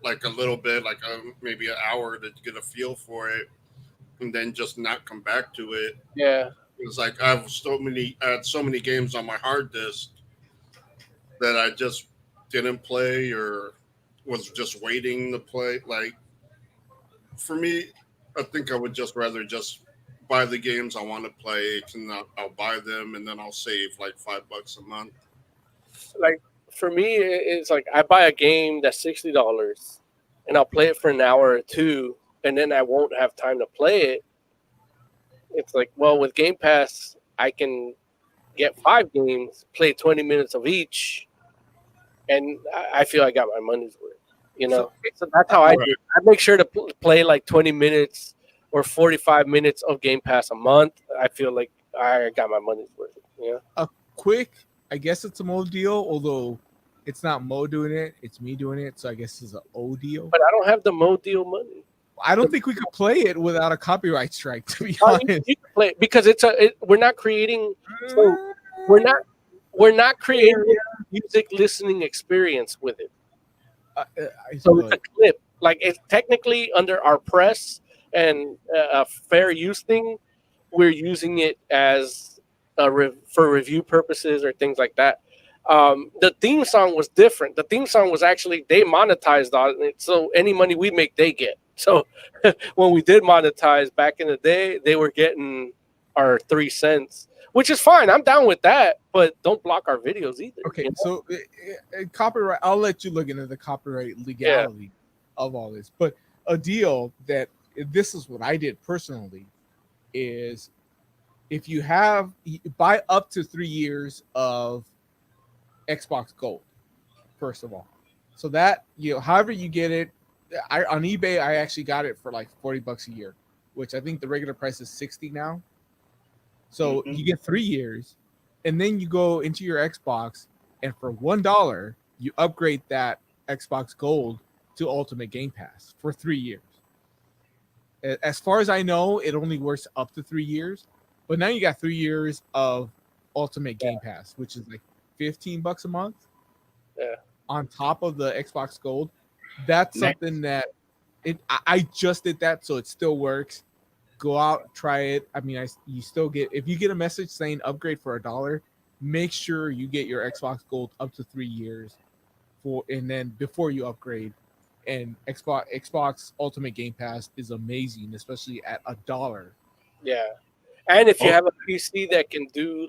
a little bit, like maybe an hour to get a feel for it, and then just not come back to it. Yeah. It's like I had so many games on my hard disk that I just didn't play or was just waiting to play. Like for me, I think I would just rather just buy the games I want to play, and I'll buy them, and then I'll save like $5 a month. Like for me, it's like I buy a game that's $60, and I'll play it for an hour or two, and then I won't have time to play it. It's like, well, with Game Pass, I can get 5 games, play 20 minutes of each, and I feel I got my money's worth. You know, so that's how I do it. I make sure to play like 20 minutes or 45 minutes of Game Pass a month. I feel like I got my money's worth. Yeah. A quick, I guess it's a Mo deal, although it's not Mo doing it, it's me doing it. So I guess it's an O deal. But I don't have the Mo deal money. I don't think we could play it without a copyright strike, to be You honest. can play it because we're not creating. So we're not creating music listening experience with it. So it's a clip. Like it's technically under our press and a fair use thing. We're using it as for review purposes or things like that. The theme song was different. The theme song was actually they monetized on it, so any money we make, they get. So when we did monetize back in the day, they were getting our 3 cents, which is fine. I'm down with that, but don't block our videos either. Okay, you know? so copyright. I'll let you look into the copyright legality of all this, but a deal that this is what I did personally is if you buy up to 3 years of Xbox Gold, first of all, so that however you get it. On eBay, I actually got it for like $40 a year, which I think the regular price is $60 now. So you get 3 years, and then you go into your Xbox, and for $1, you upgrade that Xbox Gold to Ultimate Game Pass for 3 years. As far as I know, it only works up to 3 years, but now you got 3 years of Ultimate Game Pass, which is like $15 a month. Yeah. On top of the Xbox Gold. That's something that I just did that, so it still works. Go out, try it. I mean, you still get, if you get a message saying upgrade for $1, make sure you get your Xbox Gold up to 3 years and then before you upgrade. And Xbox Ultimate Game Pass is amazing, especially at $1. Yeah, and if you have a PC that can do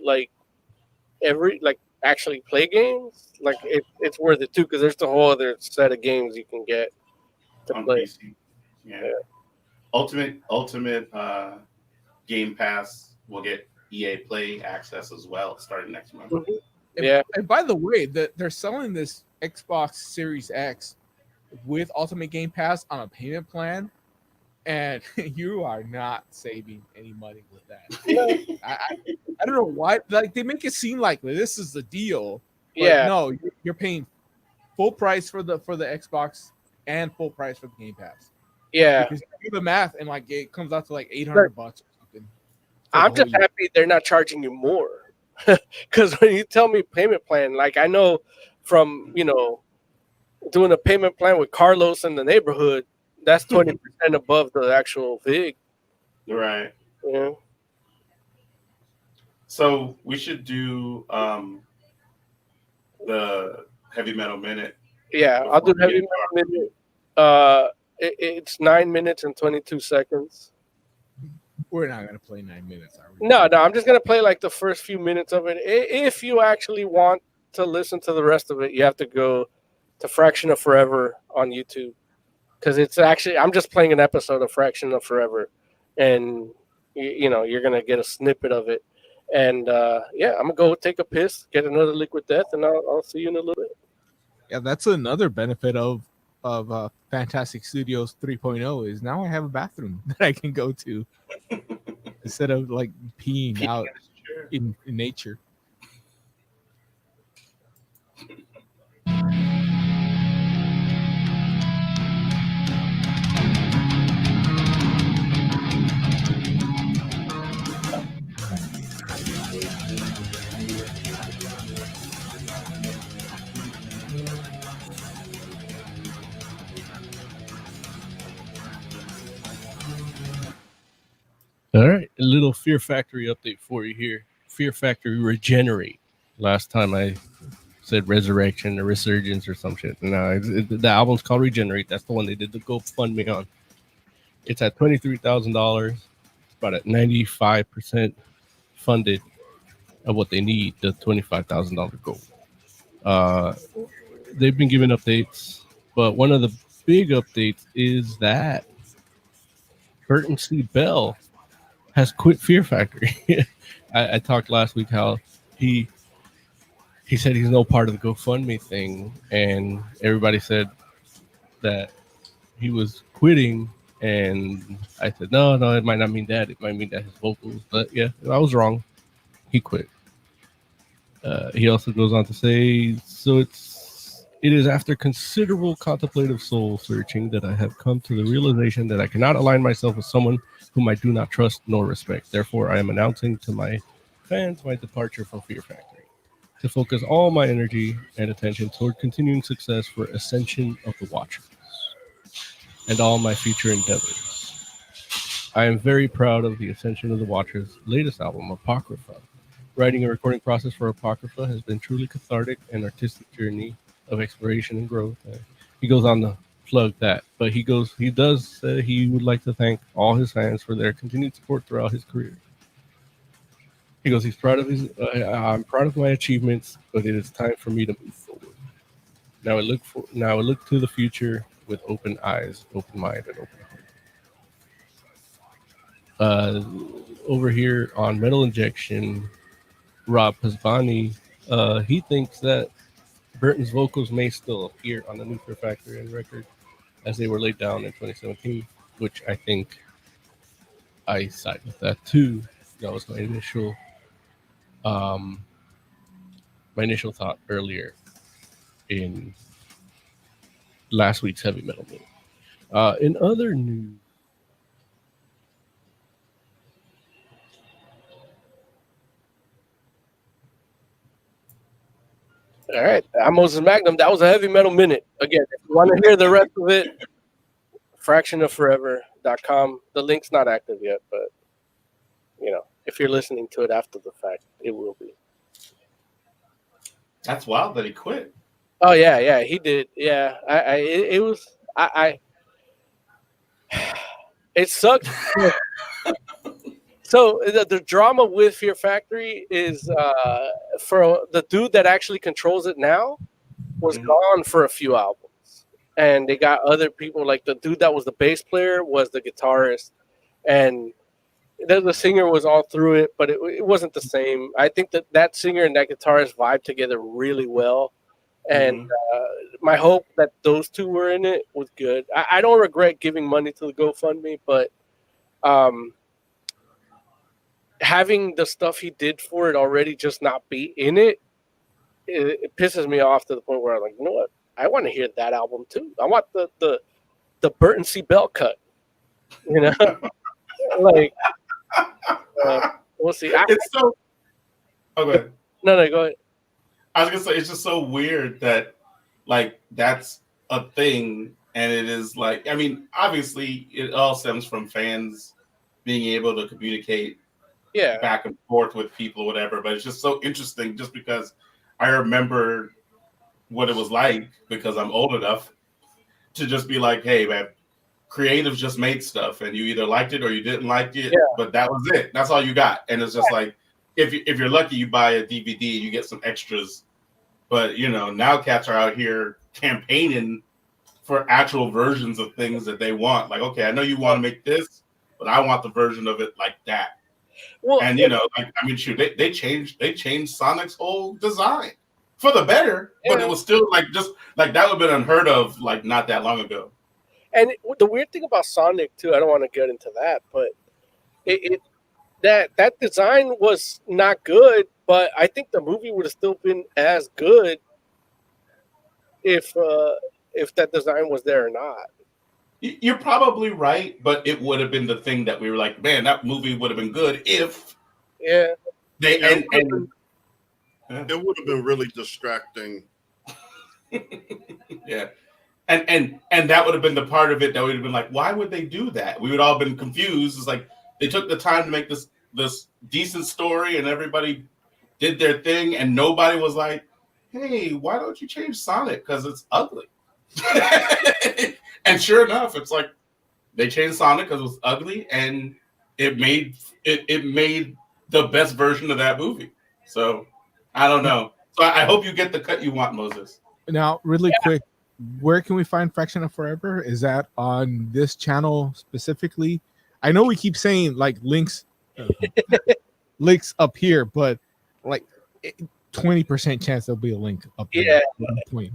actually play games, like it's worth it too, because there's a whole other set of games you can get to on play. PC. Yeah. Ultimate Game Pass will get EA Play access as well starting next month. Yeah. And by the way, they're selling this Xbox Series X with Ultimate Game Pass on a payment plan, and you are not saving any money with that. I don't know why. Like they make it seem like this is the deal. But no, you're paying full price for the Xbox and full price for the Game Pass. Yeah, because you do the math and like it comes out to like $800 or something. I'm just happy they're not charging you more, because when you tell me payment plan, like I know from doing a payment plan with Carlos in the neighborhood, that's 20% above the actual VIG. Right. Yeah. So we should do the Heavy Metal Minute. Yeah, I'll do Heavy Metal Minute. It's 9 minutes and 22 seconds. We're not gonna play 9 minutes, are we? No, I'm just gonna play like the first few minutes of it. If you actually want to listen to the rest of it, you have to go to Fraction of Forever on YouTube, because it's actually, I'm just playing an episode of Fraction of Forever, and you're gonna get a snippet of it. And I'm gonna go take a piss, get another Liquid Death, and I'll see you in a little bit. Yeah, that's another benefit of Fantastic Studios 3.0 is now I have a bathroom that I can go to instead of like peeing out in nature. All right, a little Fear Factory update for you here. Fear Factory Regenerate. Last time I said Resurrection or Resurgence or some shit. No, the album's called Regenerate. That's the one they did the GoFundMe on. It's at $23,000. It's about at 95% funded of what they need, the $25,000 goal. They've been giving updates, but one of the big updates is that Burton C. Bell has quit Fear Factory. I talked last week how he said he's no part of the GoFundMe thing, and everybody said that he was quitting, and I said no, it might not mean that. It might mean that his vocals, but yeah, I was wrong. He quit. He also goes on to say, it is after considerable contemplative soul searching that I have come to the realization that I cannot align myself with someone whom I do not trust nor respect. Therefore, I am announcing to my fans my departure from Fear Factory to focus all my energy and attention toward continuing success for Ascension of the Watchers and all my future endeavors. I am very proud of the Ascension of the Watchers' latest album, Apocrypha. Writing and recording process for Apocrypha has been truly cathartic and artistic journey of exploration and growth. He goes on to plug that, but he does say he would like to thank all his fans for their continued support throughout his career. He goes, he's proud of I'm proud of my achievements, but it is time for me to move forward. Now I look to the future with open eyes, open mind, and open heart. Over here on Metal Injection, Rob Pasbani, he thinks that Burton's vocals may still appear on the new Fear Factory record as they were laid down in 2017, which I think I side with that too. That was my initial thought earlier in last week's Heavy Metal News. In other news, All right, I'm Moses Magnum. That was a Heavy Metal Minute. Again, if you want to hear the rest of it, fractionofforever.com. The link's not active yet, but if you're listening to it after the fact, it will be. That's wild that he quit. Oh yeah, he did. Yeah, it sucked. So the drama with Fear Factory is for the dude that actually controls it now was gone for a few albums, and they got other people, like the dude that was the bass player was the guitarist, and the singer was all through it, but it wasn't the same. I think that singer and that guitarist vibe together really well, and my hope that those two were in it was good. I don't regret giving money to the GoFundMe, but having the stuff he did for it already just not be in it, it pisses me off to the point where I'm like, you know what? I want to hear that album too. I want the Burton C. Bell cut. Like we'll see. It's so. Oh, go ahead. No, go ahead. I was gonna say it's just so weird that like that's a thing, and it is like, I mean, obviously it all stems from fans being able to communicate back and forth with people or whatever, but it's just so interesting just because I remember what it was like, because I'm old enough to just be like, hey man, creatives just made stuff and you either liked it or you didn't like it, but that was it. That's all you got. And it's just like, if you're lucky, you buy a DVD, you get some extras. But now cats are out here campaigning for actual versions of things that they want. Like, okay, I know you want to make this, but I want the version of it like that. Well, and shoot, they changed Sonic's whole design for the better, but it was still like just like that would have been unheard of like not that long ago. And the weird thing about Sonic too, I don't want to get into that, but that design was not good, but I think the movie would have still been as good if that design was there or not. You're probably right, but it would have been the thing that we were like, man, that movie would have been good if it would have been really distracting. Yeah. And that would have been the part of it that would have been like, why would they do that? We would all been confused. It's like, they took the time to make this decent story, and everybody did their thing, and nobody was like, "Hey, why don't you change Sonic? Because it's ugly." And sure enough, it's like they changed Sonic because it was ugly, and it made the best version of that movie. So I don't know. So I hope you get the cut you want, Moses. Now, really quick, where can we find Fraction of Forever? Is that on this channel specifically? I know we keep saying like links up here, but like 20% chance there'll be a link up there. Yeah. At one point.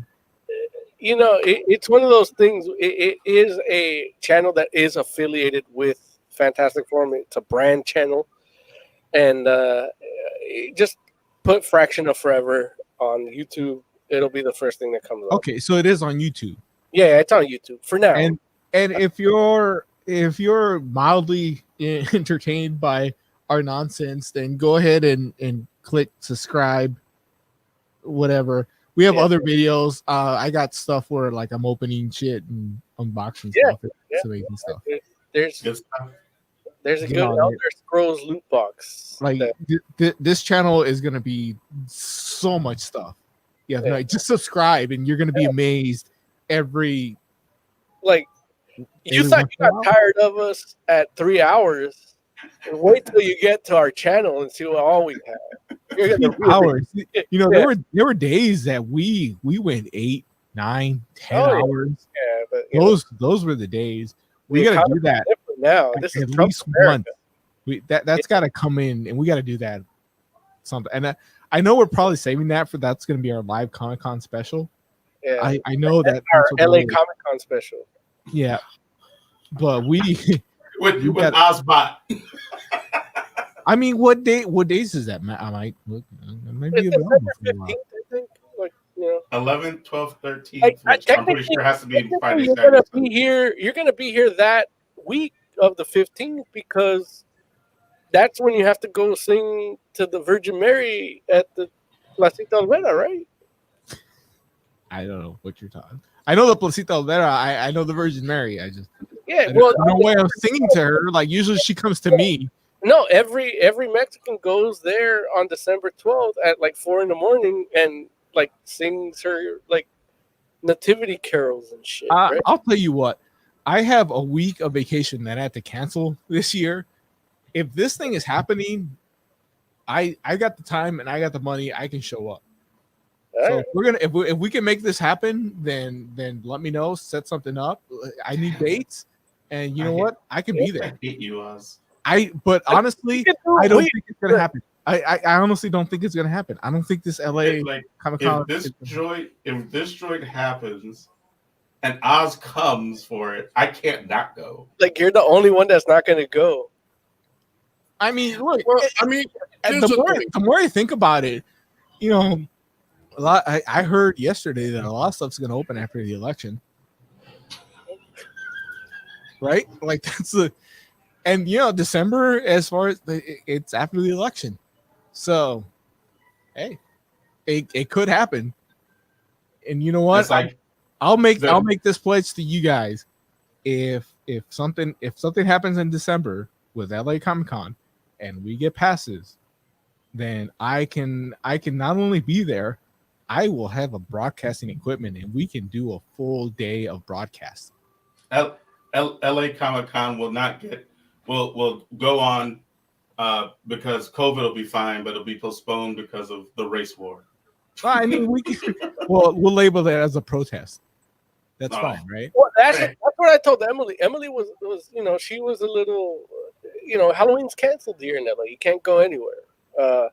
You know, it's one of those things. It is a channel that is affiliated with Fantastic Forum. It's a brand channel, and just put Fraction of Forever on YouTube. It'll be the first thing that comes up. Okay, so it is on YouTube. Yeah, it's on YouTube for now. And if you're mildly entertained by our nonsense, then go ahead and click subscribe, whatever. We have other videos. I got stuff where like I'm opening shit and unboxing stuff. It's amazing stuff. There's a good Elder Scrolls loot box. Like this channel is gonna be so much stuff. Yeah, like, just subscribe and you're gonna be amazed every. Like you thought you got tired of us at 3 hours. Wait till you get to our channel and see what all we have. You're gonna hours. You know, there were days that we went 8, 9, 10 hours. Yeah, but those were the days. We gotta do that now. This at is least once. That's gotta come in, and we gotta do that. Something, and I know we're probably saving that for that's gonna be our live Comic-Con special. Yeah, I know that our LA Comic-Con special. Yeah, but we with Ozbot. I mean, what days is that? I might be available. 15th, I think. Like, you know, 11th, 12th, 13th. I'm pretty sure it has to be Friday. You're gonna be here. You're gonna be here that week of the 15th because that's when you have to go sing to the Virgin Mary at the Placita Olvera, right? I don't know what you're talking. I know the Placita Olvera. I know the Virgin Mary. I Well, no way I'm singing to her. Like usually she comes to me. No, every Mexican goes there on December 12th at like 4 a.m. and like sings her like nativity carols and shit. Right? I'll tell you what. I have a week of vacation that I had to cancel this year. If this thing is happening, I got the time and I got the money. I can show up. So if we can make this happen, then let me know. Set something up. I need dates, and you know what? I can be there. I hate you, Oz. But honestly, I don't think it's gonna happen. I honestly don't think it's gonna happen. I don't think this LA Comic-Con. If this joint happens, and Oz comes for it, I can't not go. Like you're the only one that's not gonna go. I mean, look. Well, I mean, the more I think about it, you know, a lot. I heard yesterday that a lot of stuff's gonna open after the election, right? Like that's the. And you know, December, as far as it's after the election, so hey, it could happen. And you know what? Like I'll make this pledge to you guys. If something happens in December with LA Comic-Con, and we get passes, then I can not only be there, I will have a broadcasting equipment, and we can do a full day of broadcast. LA Comic-Con will not get. Will go on because COVID will be fine, but it'll be postponed because of the race war. I mean, we'll label that as a protest. That's fine, right? Well, that's what I told Emily. Emily was she was a little, Halloween's canceled here in LA. You can't go anywhere.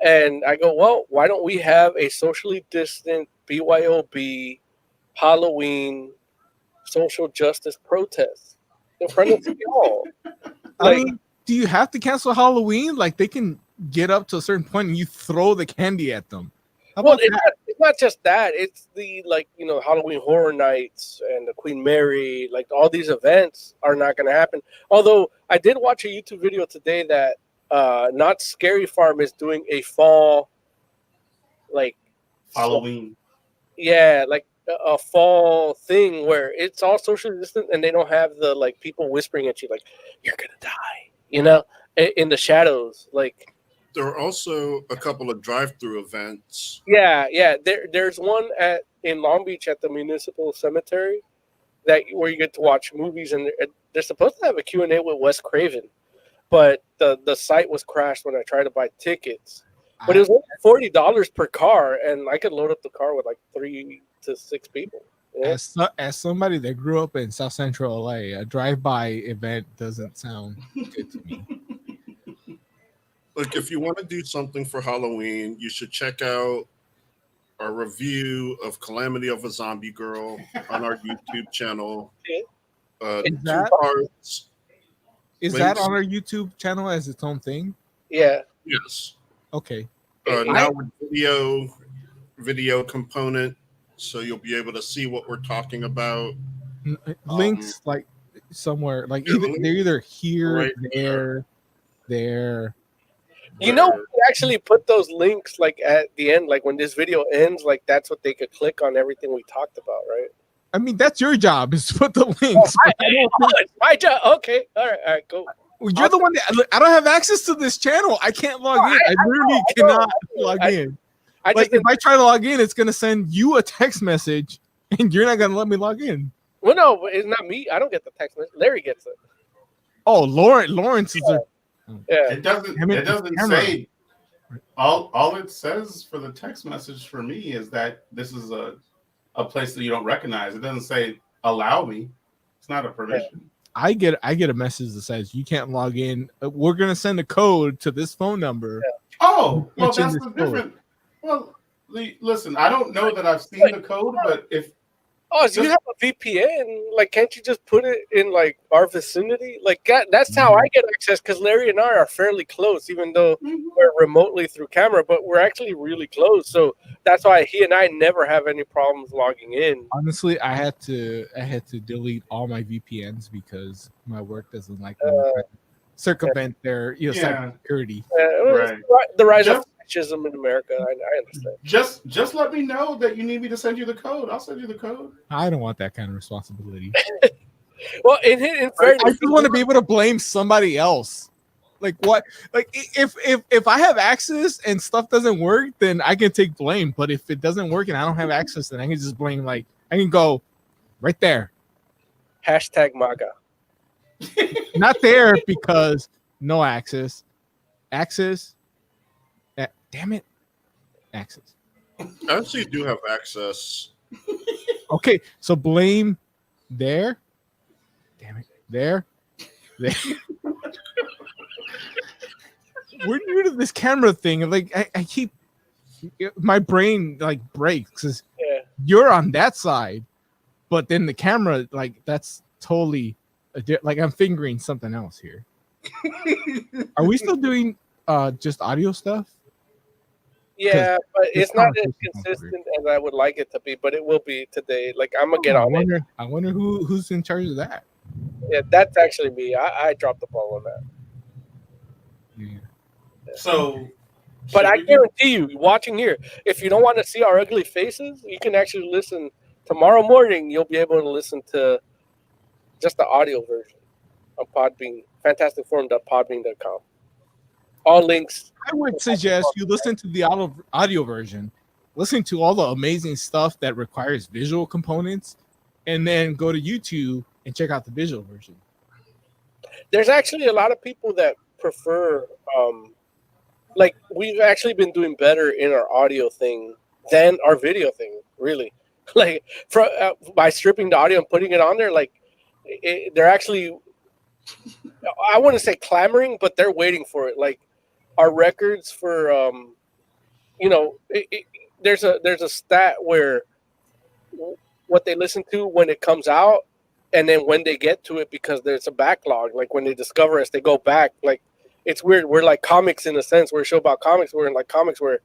And I go, well, why don't we have a socially distant BYOB Halloween social justice protest in front of you all? I mean, do you have to cancel Halloween? Like they can get up to a certain point and you throw the candy at them. Well, it's not just that. It's the Halloween Horror Nights and the Queen Mary. Like all these events are not going to happen. Although I did watch a YouTube video today that Not Scary Farm is doing a fall Halloween. Yeah, like a fall thing where it's all social distant and they don't have the people whispering at you like you're gonna die. you know, in the shadows. Like, There are also a couple of drive-through events. yeah. There's one in Long Beach at the Municipal Cemetery where you get to watch movies, and they're supposed to have a Q&A with Wes Craven, but the site was crashed when I tried to buy tickets. But it was only $40 per car, and I could load up the car with like 3 to 6 people. Yeah. As somebody that grew up in South Central LA, a drive-by event doesn't sound good to me. Look, if you want to do something for Halloween, you should check out our review of Calamity of a Zombie Girl on our YouTube channel. Yeah. Is 2 that- parts. Is Links. that on our YouTube channel as its own thing? Yeah. Yes. Okay. Now with video component, so you'll be able to see what we're talking about. Links like somewhere, like yeah, they're either here, right there. You know, we actually put those links like at the end, like when this video ends, like that's what they could click on everything we talked about, right? I mean, that's your job is to put the links. It's my job. Okay, all right, go. You're the one that I don't have access to this channel. I can't log in. I literally cannot log in. Like if I try to log in, it's gonna send you a text message, and you're not gonna let me log in. Well, no, it's not me. I don't get the text message. Larry gets it. Oh, Lawrence is a. Yeah. It doesn't say. All it says for the text message for me is that this is a place that you don't recognize. It doesn't say allow me. It's not a permission. I get a message that says you can't log in. We're gonna send a code to this phone number. Yeah. Oh, well, Mention that's this the code. different. Well, listen, I don't know that I've seen the code, but if Oh, so you have a VPN? Like, can't you just put it in like our vicinity? Like that's how I get access, because Larry and I are fairly close, even though we're remotely through camera, but we're actually really close. So that's why he and I never have any problems logging in. Honestly, I had to delete all my VPNs because my work doesn't like me circumvent their cybersecurity. The rise of fascism in America. I understand. Just let me know that you need me to send you the code. I'll send you the code. I don't want that kind of responsibility. Well, in fairness, I just want to be able to blame somebody else. Like what? Like if I have access and stuff doesn't work, then I can take blame. But if it doesn't work and I don't have access, then I can just blame. Like I can go right there. Hashtag MAGA. Not there because no access. Access. Damn it. Access. I actually do have access. Okay, so blame there. Damn it. There. We're new to this camera thing. Like I keep my brain like breaks because you're on that side, but then the camera, like that's totally like I'm fingering something else here. Are we still doing just audio stuff? Yeah, but it's not as consistent as I would like it to be, but it will be today. Like I'm gonna get on it. I wonder who's in charge of that. Yeah, that's actually me. I dropped the ball on that. Yeah. So, but I guarantee you, watching here, if you don't want to see our ugly faces, you can actually listen tomorrow morning. You'll be able to listen to just the audio version on Podbean, fantasticforum.podbean.com. All links. I would suggest you listen to the audio version, listen to all the amazing stuff that requires visual components, and then go to YouTube and check out the visual version. There's actually a lot of people that prefer, like we've actually been doing better in our audio thing than our video thing, really. Like by stripping the audio and putting it on there, like they're actually, I wouldn't say clamoring, but they're waiting for it. Like our records for, there's a stat where what they listen to when it comes out, and then when they get to it, because there's a backlog, like when they discover us, they go back. Like it's weird. We're like comics in a sense. We're a show about comics. We're in like comics where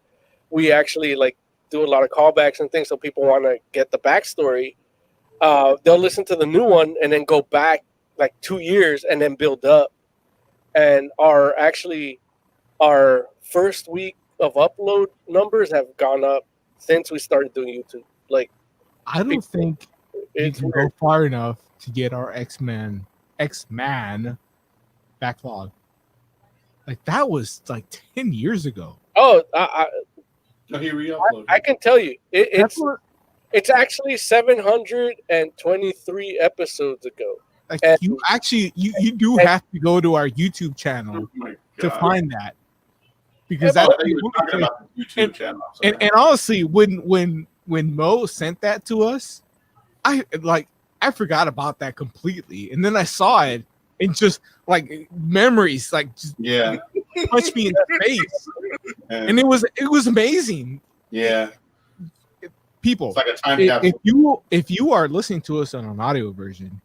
we actually like do a lot of callbacks and things, so people want to get the backstory. They'll listen to the new one and then go back like 2 years and then build up. And our first week of upload numbers have gone up since we started doing YouTube. Like I don't think you can go far enough to get our X-Man backlog. Like that was like 10 years ago. Oh, No, he re-uploaded. I can tell you, That's what, it's actually 723 episodes ago. like And- you actually you do have to go to our YouTube channel Oh my to God. find that. Because Oh, I that's thought you were talking about the YouTube channel. I'm sorry. and honestly, when Mo sent that to us, I forgot about that completely. And then I saw it and just like memories like just Yeah, punched me in the face. And it was amazing. yeah. People, It's like a time if capsule. you are listening to us on an audio version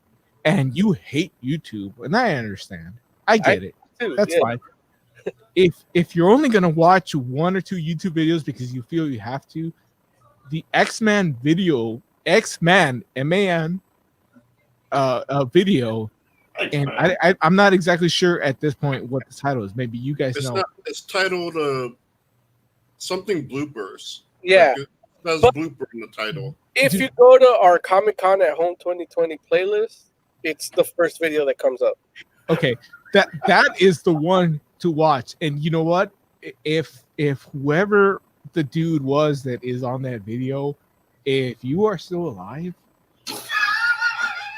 and you hate YouTube, and I understand, I get it. Dude, That's yeah. fine. If you're only gonna watch one or two YouTube videos because you feel you have to, the X-Man video, X-Man MAN video, Thanks, and man. I'm not exactly sure at this point what the title is. Maybe you guys know. It's titled something bloopers. Yeah. Like, there's But- blooper in the title. If you go to our Comic Con at Home 2020 playlist, it's the first video that comes up. Okay, that is the one to watch. And you know what? If whoever the dude was that is on that video, if you are still alive,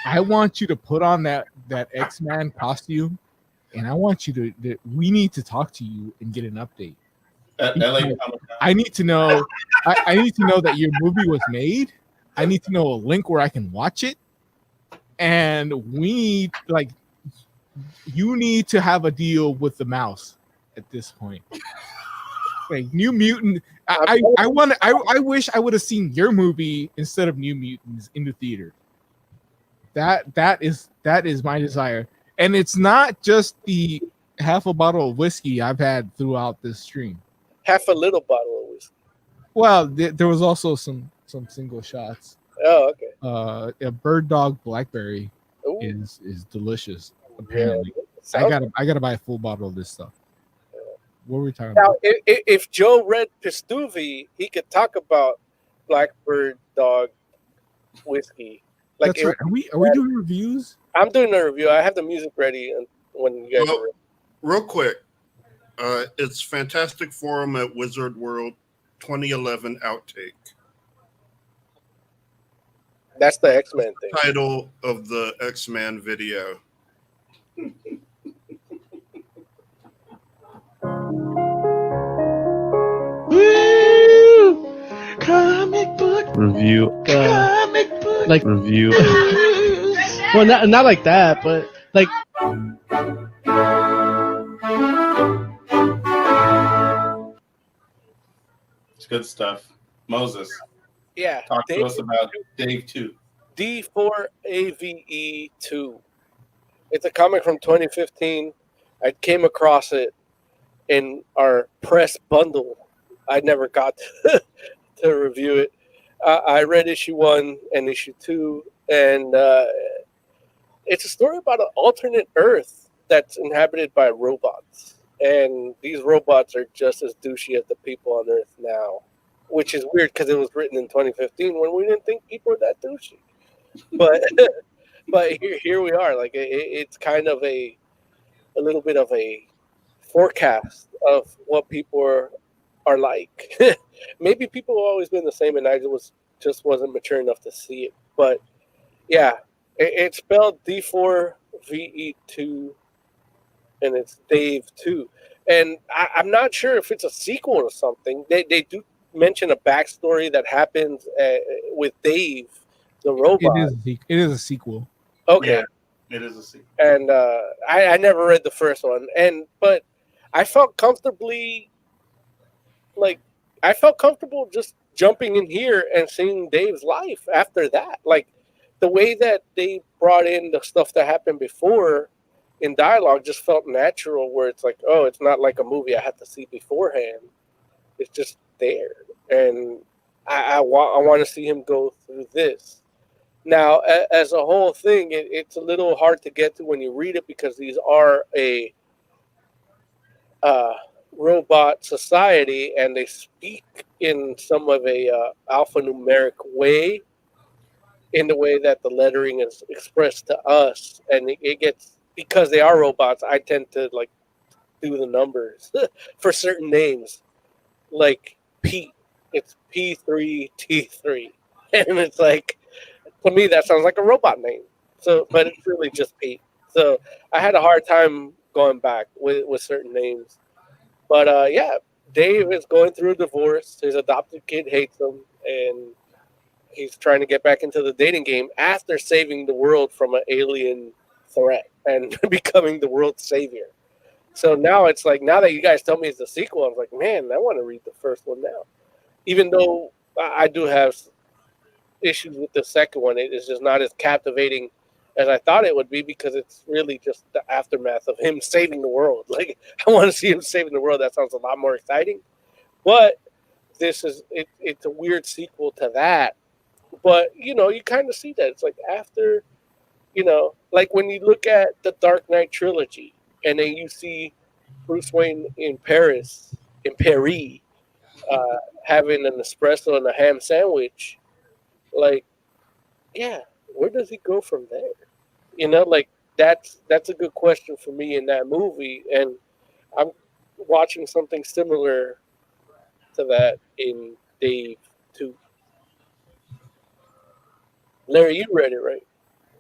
I want you to put on that X-Man costume, and I want you to we need to talk to you and get an update. At LA Comic-Con. I need to know I need to know that your movie was made. I need to know a link where I can watch it. And we need you need to have a deal with the mouse at this point. Like New Mutant, I wish I would have seen your movie instead of New Mutants in the theater. That is my desire. And it's not just the half a bottle of whiskey I've had throughout this stream. Half a little bottle of whiskey. Well, there was also some single shots. Oh, okay. A Bird Dog Blackberry Ooh. is delicious. Apparently, Sounds- I gotta buy a full bottle of this stuff. What were we talking Now, about? if Joe read Pistuvi, he could talk about Blackbird Dog whiskey. Like, That's right. Are we doing reviews? I'm doing a review. I have the music ready, and when you guys Well, are ready. Real quick, it's Fantastic Forum at Wizard World 2011 outtake. That's the X-Men thing. Title of the X-Man video. Woo! Comic book. Review. Comic book. Like review. news. Well, not like that, but like It's good stuff. Moses, Yeah. talk to us about Dave 2. D4AVE2. It's a comic from 2015. I came across it in our press bundle. I never got to review it. I read issue 1 and issue 2, and it's a story about an alternate Earth that's inhabited by robots. And these robots are just as douchey as the people on Earth now, which is weird because it was written in 2015 when we didn't think people were that douchey. But here we are. Like it's kind of a little bit of a forecast of what people are like. Maybe people have always been the same, and I just wasn't mature enough to see it. But yeah, it's spelled D4VE2, and it's Dave 2. And I'm not sure if it's a sequel or something. They do mention a backstory that happens with Dave, the robot. It is a sequel. Okay. Yeah, it is a sequel. And I never read the first one, but I felt comfortable just jumping in here and seeing Dave's life after that. Like the way that they brought in the stuff that happened before in dialogue just felt natural, where it's like, oh, it's not like a movie I had to see beforehand. It's just there, and I want to see him go through this. Now, as a whole thing, it's a little hard to get to when you read it because these are a robot society, and they speak in some of a alphanumeric way, in the way that the lettering is expressed to us, and it gets, because they are robots, I tend to like do the numbers for certain names, like Pete. It's P3T3, and it's like, to me that sounds like a robot name. So, but it's really just Pete. So I had a hard time going back with certain names. But yeah, Dave is going through a divorce. His adopted kid hates him, and he's trying to get back into the dating game after saving the world from an alien threat and becoming the world's savior. So now it's like, now that you guys tell me it's a sequel, I'm like, man, I want to read the first one now. Even though I do have issues with the second one, it is just not as captivating as I thought it would be, because it's really just the aftermath of him saving the world. Like, I want to see him saving the world. That sounds a lot more exciting. But this is it's a weird sequel to that. But you kind of see that it's like after, like when you look at the Dark Knight trilogy, and then you see Bruce Wayne in Paris, having an espresso and a ham sandwich. Like, yeah, where does he go from there? Like that's a good question for me in that movie, and I'm watching something similar to that in Dave 2. Larry, you read it, right?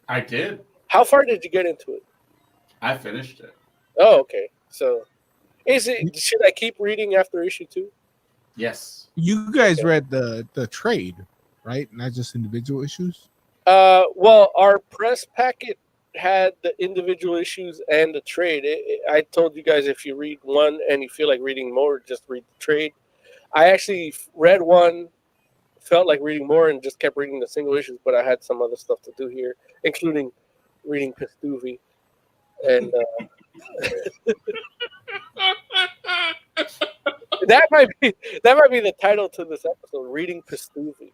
I did. How far did you get into it? I finished it. Oh, okay. So, should I keep reading after issue 2? Yes. You guys read the trade, right? Not just individual issues. Well, our press packet had the individual issues and the trade. I told you guys, if you read one and you feel like reading more, just read the trade. I actually read one, felt like reading more, and just kept reading the single issues, but I had some other stuff to do here, including reading Pistuvi. And that might be the title to this episode, Reading Pistuvi.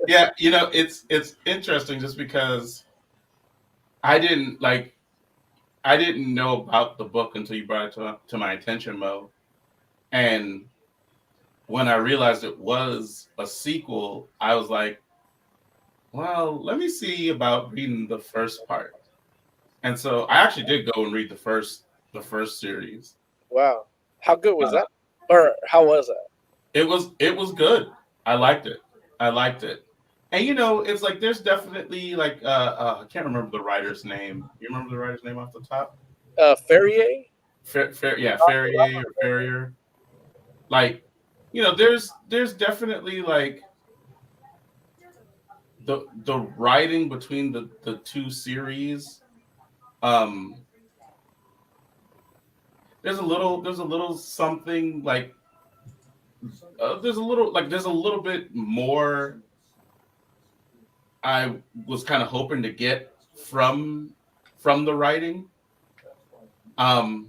Yeah, it's interesting just because I didn't know about the book until you brought it to my attention, Mo. And when I realized it was a sequel, I was like, well, let me see about reading the first part. And so I actually did go and read the first series. Wow. How good was that? Or how was that? It was good. I liked it. And it's like there's definitely like I can't remember the writer's name. You remember the writer's name off the top? Ferrier? Ferrier or Ferrier. Like, there's definitely like the writing between the two series. There's a little something like there's a little bit more I was kind of hoping to get from the writing. But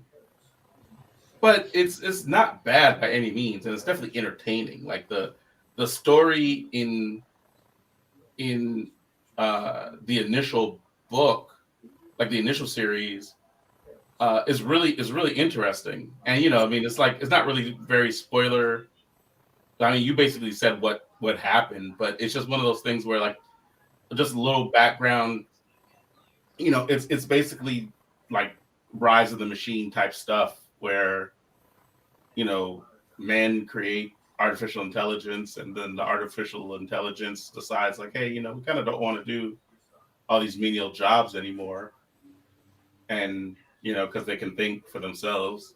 it's not bad by any means, and it's definitely entertaining. Like the story in the initial book, like the initial series, is really interesting. And it's like it's not really very spoiler. I mean, you basically said what happened, but it's just one of those things where like just a little background. It's basically like Rise of the Machine type stuff where men create artificial intelligence, and then the artificial intelligence decides like, hey, we kind of don't want to do all these menial jobs anymore, and because they can think for themselves,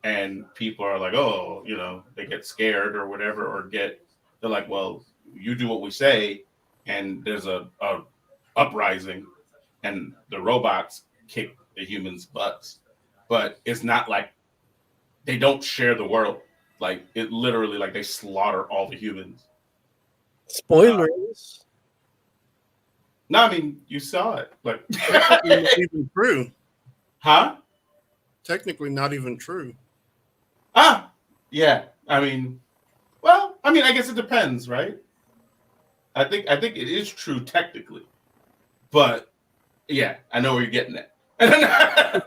and people are like, oh, they get scared or whatever, or they're like, well, you do what we say, and there's a uprising, and the robots kick the humans' butts. But it's not like they don't share the world. Like it literally, like they slaughter all the humans. Spoilers. No, I mean you saw it. Like Technically not even true. Huh? Technically not even true. Yeah. I mean, well, I guess it depends, right? I think it is true technically, but yeah, I know where you're getting at.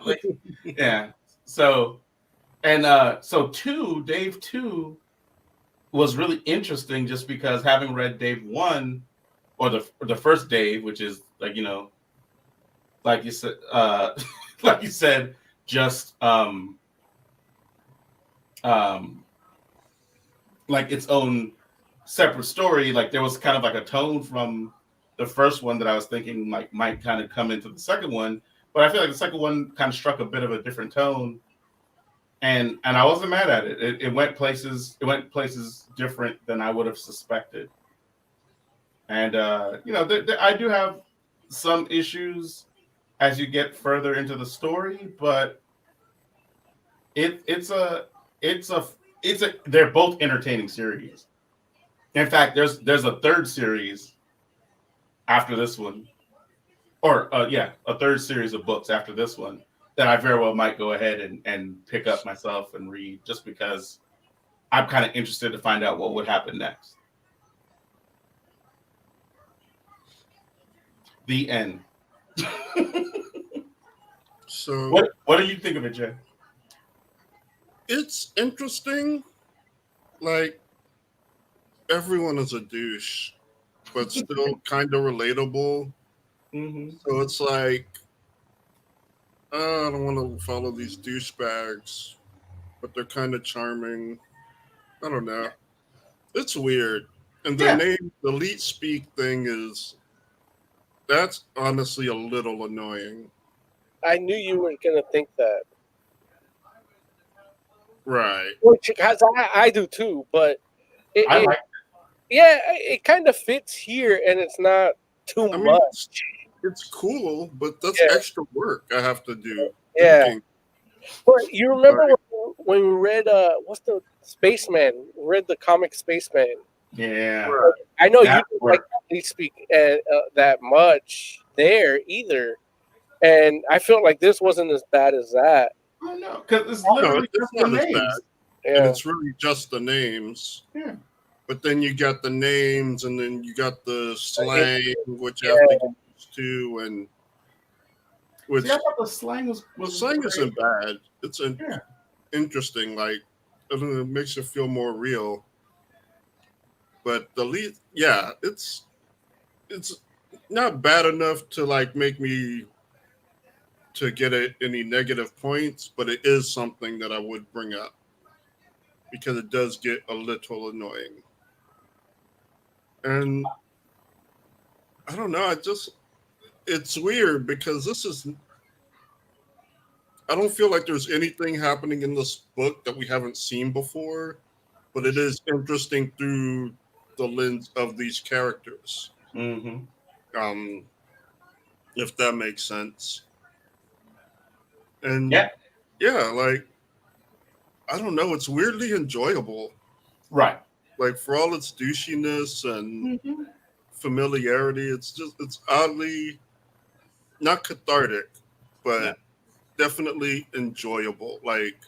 Like, yeah. So, and Dave 2 was really interesting just because having read Dave 1 or the first Dave, which is like, like you said, like you said, just like its own separate story. Like there was kind of like a tone from the first one that I was thinking like might kind of come into the second one, but I feel like the second one kind of struck a bit of a different tone, and I wasn't mad at it. It went places. It went places different than I would have suspected, and you know, I do have some issues as you get further into the story, but they're both entertaining series. In fact, there's a third series after this one, or a third series of books after this one that I very well might go ahead and pick up myself and read, just because I'm kind of interested to find out what would happen next. The end. So what do you think of it, Jay? it's interesting. Like, everyone is a douche, but still kind of relatable. Mm-hmm. So it's like, I don't want to follow these douchebags, but they're kind of charming. I don't know. It's weird. And the name, the leet speak thing that's honestly a little annoying. I knew you were gonna think that. Right. Which I do too, but it kind of fits here, and it's not too much. It's cool, but that's extra work I have to do. Yeah. Thinking. But you remember when we read what's the Spaceman? We read the comic Spaceman. Yeah. I know you didn't like Leet Speak that much there either, and I felt like this wasn't as bad as that. Oh no, because it's literally just the not as names. bad. And it's really just the names. Yeah. But then you got the names, and then you got the slang, which you have to get used to, and which See, I thought the slang was slang great. isn't bad. It's interesting. Like, I don't know, it makes it feel more real. But the lead, it's not bad enough to like make me to get any negative points, but it is something that I would bring up because it does get a little annoying. And I don't know, it's weird because I don't feel like there's anything happening in this book that we haven't seen before, but it is interesting through the lens of these characters. Mm-hmm. If that makes sense. And like, I don't know, it's weirdly enjoyable. Right. Like, for all its douchiness and familiarity, it's oddly not cathartic, but definitely enjoyable. Like,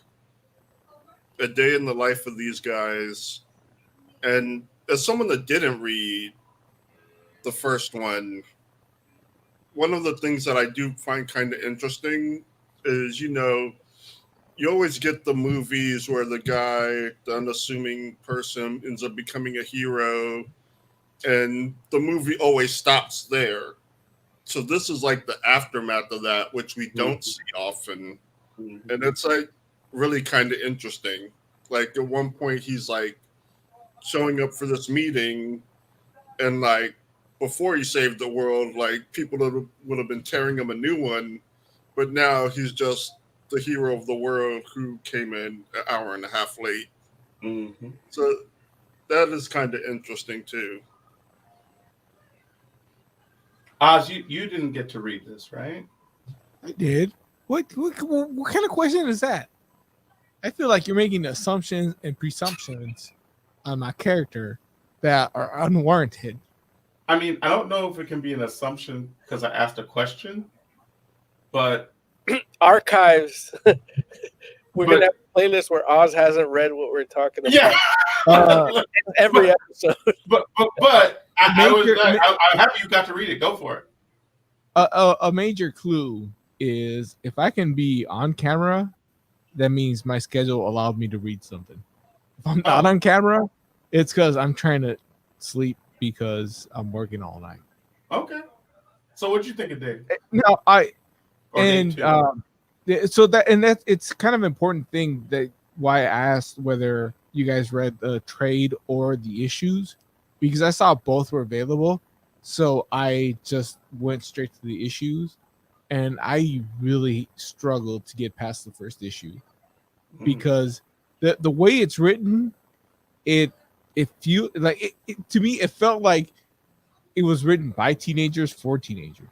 a day in the life of these guys. And as someone that didn't read the first one of the things that I do find kind of interesting is, you always get the movies where the guy, the unassuming person, ends up becoming a hero, and the movie always stops there. So this is like the aftermath of that, which we don't see often. And it's like really kind of interesting. Like, at one point he's like showing up for this meeting, and like before he saved the world, like people would have been tearing him a new one, but now he's just the hero of the world who came in an hour and a half late. Mm-hmm. So that is kind of interesting too. Oz, you didn't get to read this, right? I did. What kind of question is that? I feel like you're making assumptions and presumptions on my character that are unwarranted. I mean, I don't know if it can be an assumption because I asked a question, but archives. We're gonna have a playlist where Oz hasn't read what we're talking about. Yeah, every episode. But I'm happy you got to read it. Go for it. A major clue is if I can be on camera, that means my schedule allowed me to read something. If I'm not on camera, it's because I'm trying to sleep because I'm working all night. Okay. So what'd you think of Dave? No, So that it's kind of important thing that why I asked whether you guys read the trade or the issues, because I saw both were available. So I just went straight to the issues, and I really struggled to get past the first issue because the way it's written, it feel like to me it felt like it was written by teenagers for teenagers.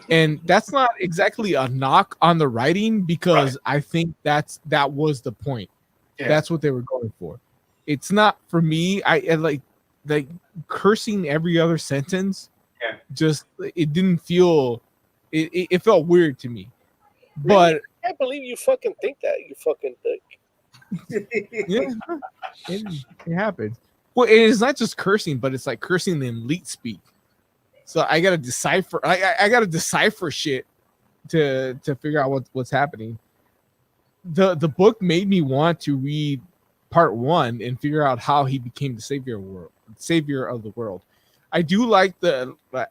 And that's not exactly a knock on the writing, because I think that was the point. Yeah. That's what they were going for. It's not for me. I like cursing every other sentence. Yeah. Just it didn't feel. It felt weird to me. But I can't believe you fucking think that, you fucking dick. yeah, it happens. Well, it is not just cursing, but it's like cursing in elite speak. So I gotta decipher. I gotta decipher shit to figure out what's happening. The book made me want to read part 1 and figure out how he became the savior of the world. I do like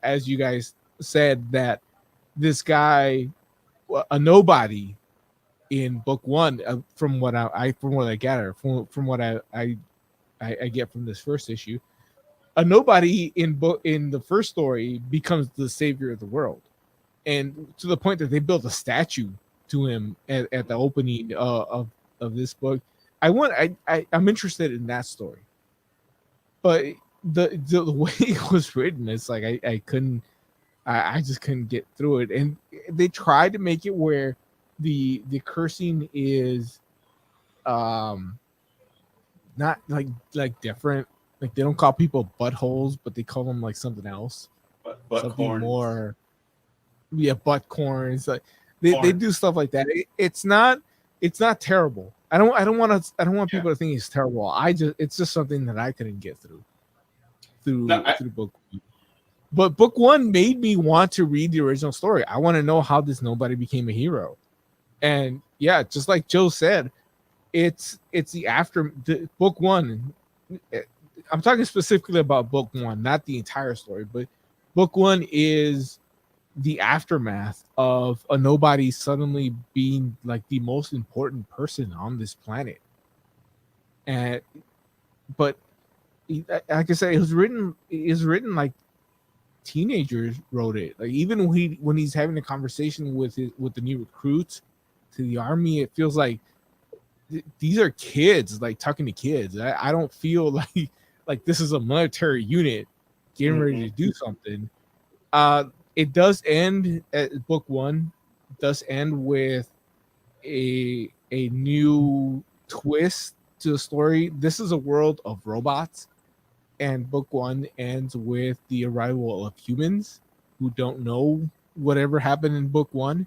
as you guys said, that this guy, a nobody in book 1, from what I gather, from what I get from this first issue. A nobody in the first story becomes the savior of the world, and to the point that they built a statue to him at the opening of this book. I'm interested in that story, but the way it was written, it's like I just couldn't get through it, and they tried to make it where the cursing is not like different. Like they don't call people buttholes, but they call them like something else. Butt something corns. more. Yeah, butt corns. Like they do stuff like that. It's not terrible. I don't want people to think it's terrible. It's just something that I couldn't get through book 1. But book 1 made me want to read the original story. I want to know how this nobody became a hero. And yeah, just like Joe said, it's the book 1. I'm talking specifically about book 1, not the entire story, but book 1 is the aftermath of a nobody suddenly being like the most important person on this planet. But like I said, it was written like teenagers wrote it. Like even when he's having a conversation with the new recruits to the army, it feels like these are kids, like talking to kids. I don't feel like this is a military unit getting ready to do something. It does end at book 1. It does end with a new twist to the story. This is a world of robots, and book 1 ends with the arrival of humans who don't know whatever happened in book 1.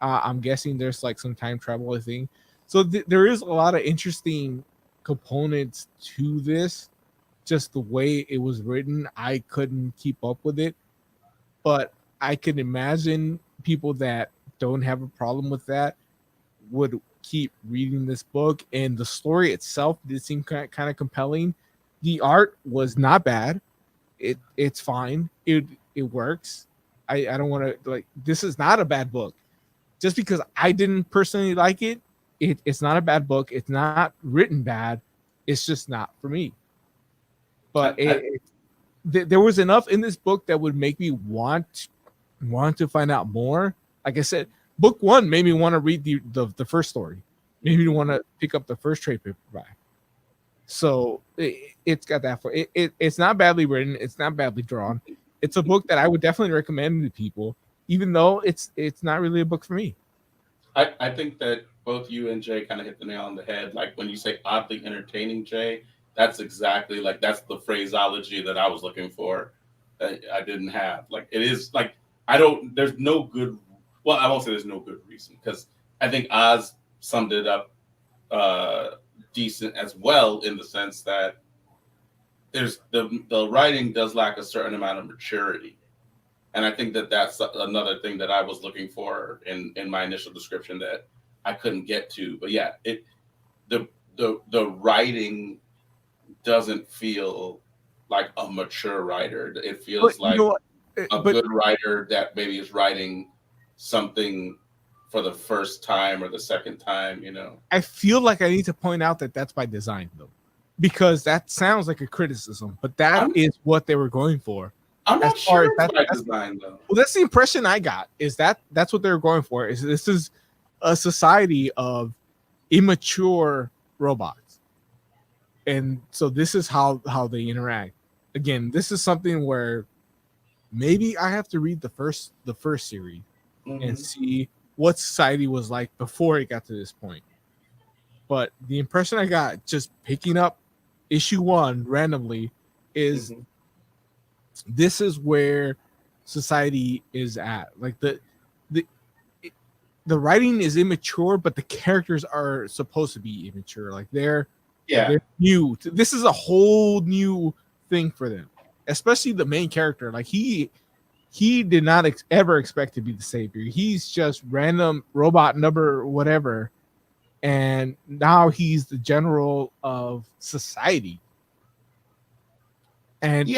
I'm guessing there's like some time travel thing. So there is a lot of interesting components to this. Just the way it was written, I couldn't keep up with it. But I can imagine people that don't have a problem with that would keep reading this book. And the story itself did seem kind of compelling. The art was not bad. It's fine. It works. I don't want to like. This is not a bad book. Just because I didn't personally like it, it's not a bad book. It's not written bad. It's just not for me. But there was enough in this book that would make me want to find out more. Like I said, book 1 made me want to read the first story. Made me want to pick up the first trade paperback. So it's got that for it. It's not badly written. It's not badly drawn. It's a book that I would definitely recommend to people, even though it's not really a book for me. I think that both you and Jay kind of hit the nail on the head. Like when you say oddly entertaining, Jay, that's exactly that's the phraseology that I was looking for that I didn't have. Like it is like there's no good. Well, I won't say there's no good reason, because I think Oz summed it up decent as well, in the sense that there's the writing does lack a certain amount of maturity. And I think that that's another thing that I was looking for in my initial description that I couldn't get to. But yeah, the writing doesn't feel like a mature writer. It feels like a good writer that maybe is writing something for the first time or the second time, I feel like I need to point out that that's by design, though, because that sounds like a criticism, but that is what they were going for. I'm not As far sure as it's by design, though. Well, that's the impression I got. Is that's what they were going for? Is this is a society of immature robots, and so this is how they interact. Again, this is something where maybe I have to read the first series and see what society was like before it got to this point. But the impression I got just picking up issue 1 randomly is this is where society is at. Like the writing is immature, but the characters are supposed to be immature. Like they're new. This is a whole new thing for them, especially the main character. Like he did not ever expect to be the savior. He's just random robot number whatever, and now he's the general of society. And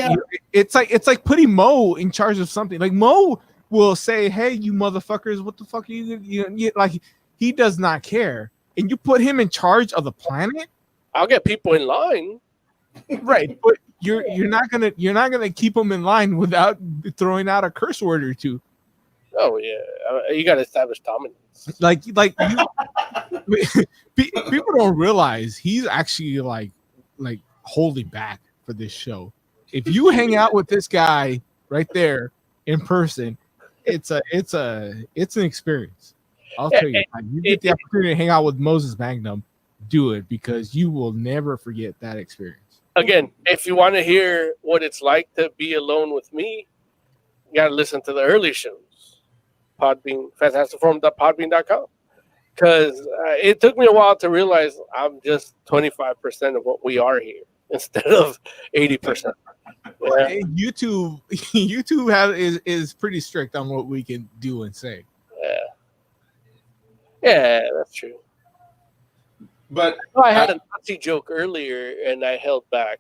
it's like putting Mo in charge of something. Like Mo will say, "Hey, you motherfuckers, what the fuck are you like?" He does not care, and you put him in charge of the planet. I'll get people in line, right? But you're not gonna keep them in line without throwing out a curse word or two. Oh yeah, you got to establish dominance. Like people don't realize he's actually like holding back for this show. If you hang out with this guy right there in person, it's an experience. I'll tell you, you get the opportunity to hang out with Moses Magnum, do it, because you will never forget that experience. Again, if you want to hear what it's like to be alone with me, you got to listen to the early shows. Podbean, fantasticforum.podbean.com. Because it took me a while to realize I'm just 25% of what we are here instead of 80%. Yeah. YouTube is pretty strict on what we can do and say. Yeah, that's true. But I had a Nazi joke earlier and I held back.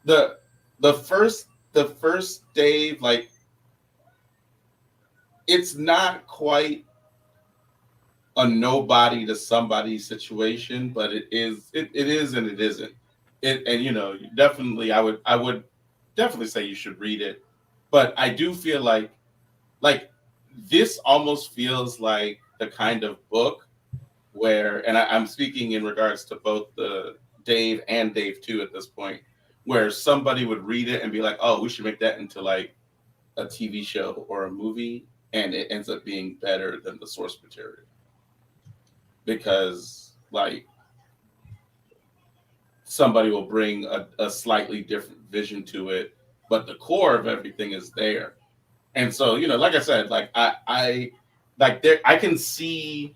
the first Dave, like, it's not quite a nobody to somebody situation, but it is and it isn't. And definitely I would definitely say you should read it. But I do feel like this almost feels like the kind of book where, and I'm speaking in regards to both the Dave and Dave 2 at this point, where somebody would read it and be like, oh, we should make that into like a TV show or a movie, and it ends up being better than the source material. Because like somebody will bring a slightly different vision to it, but the core of everything is there. And so, like I said, like I can see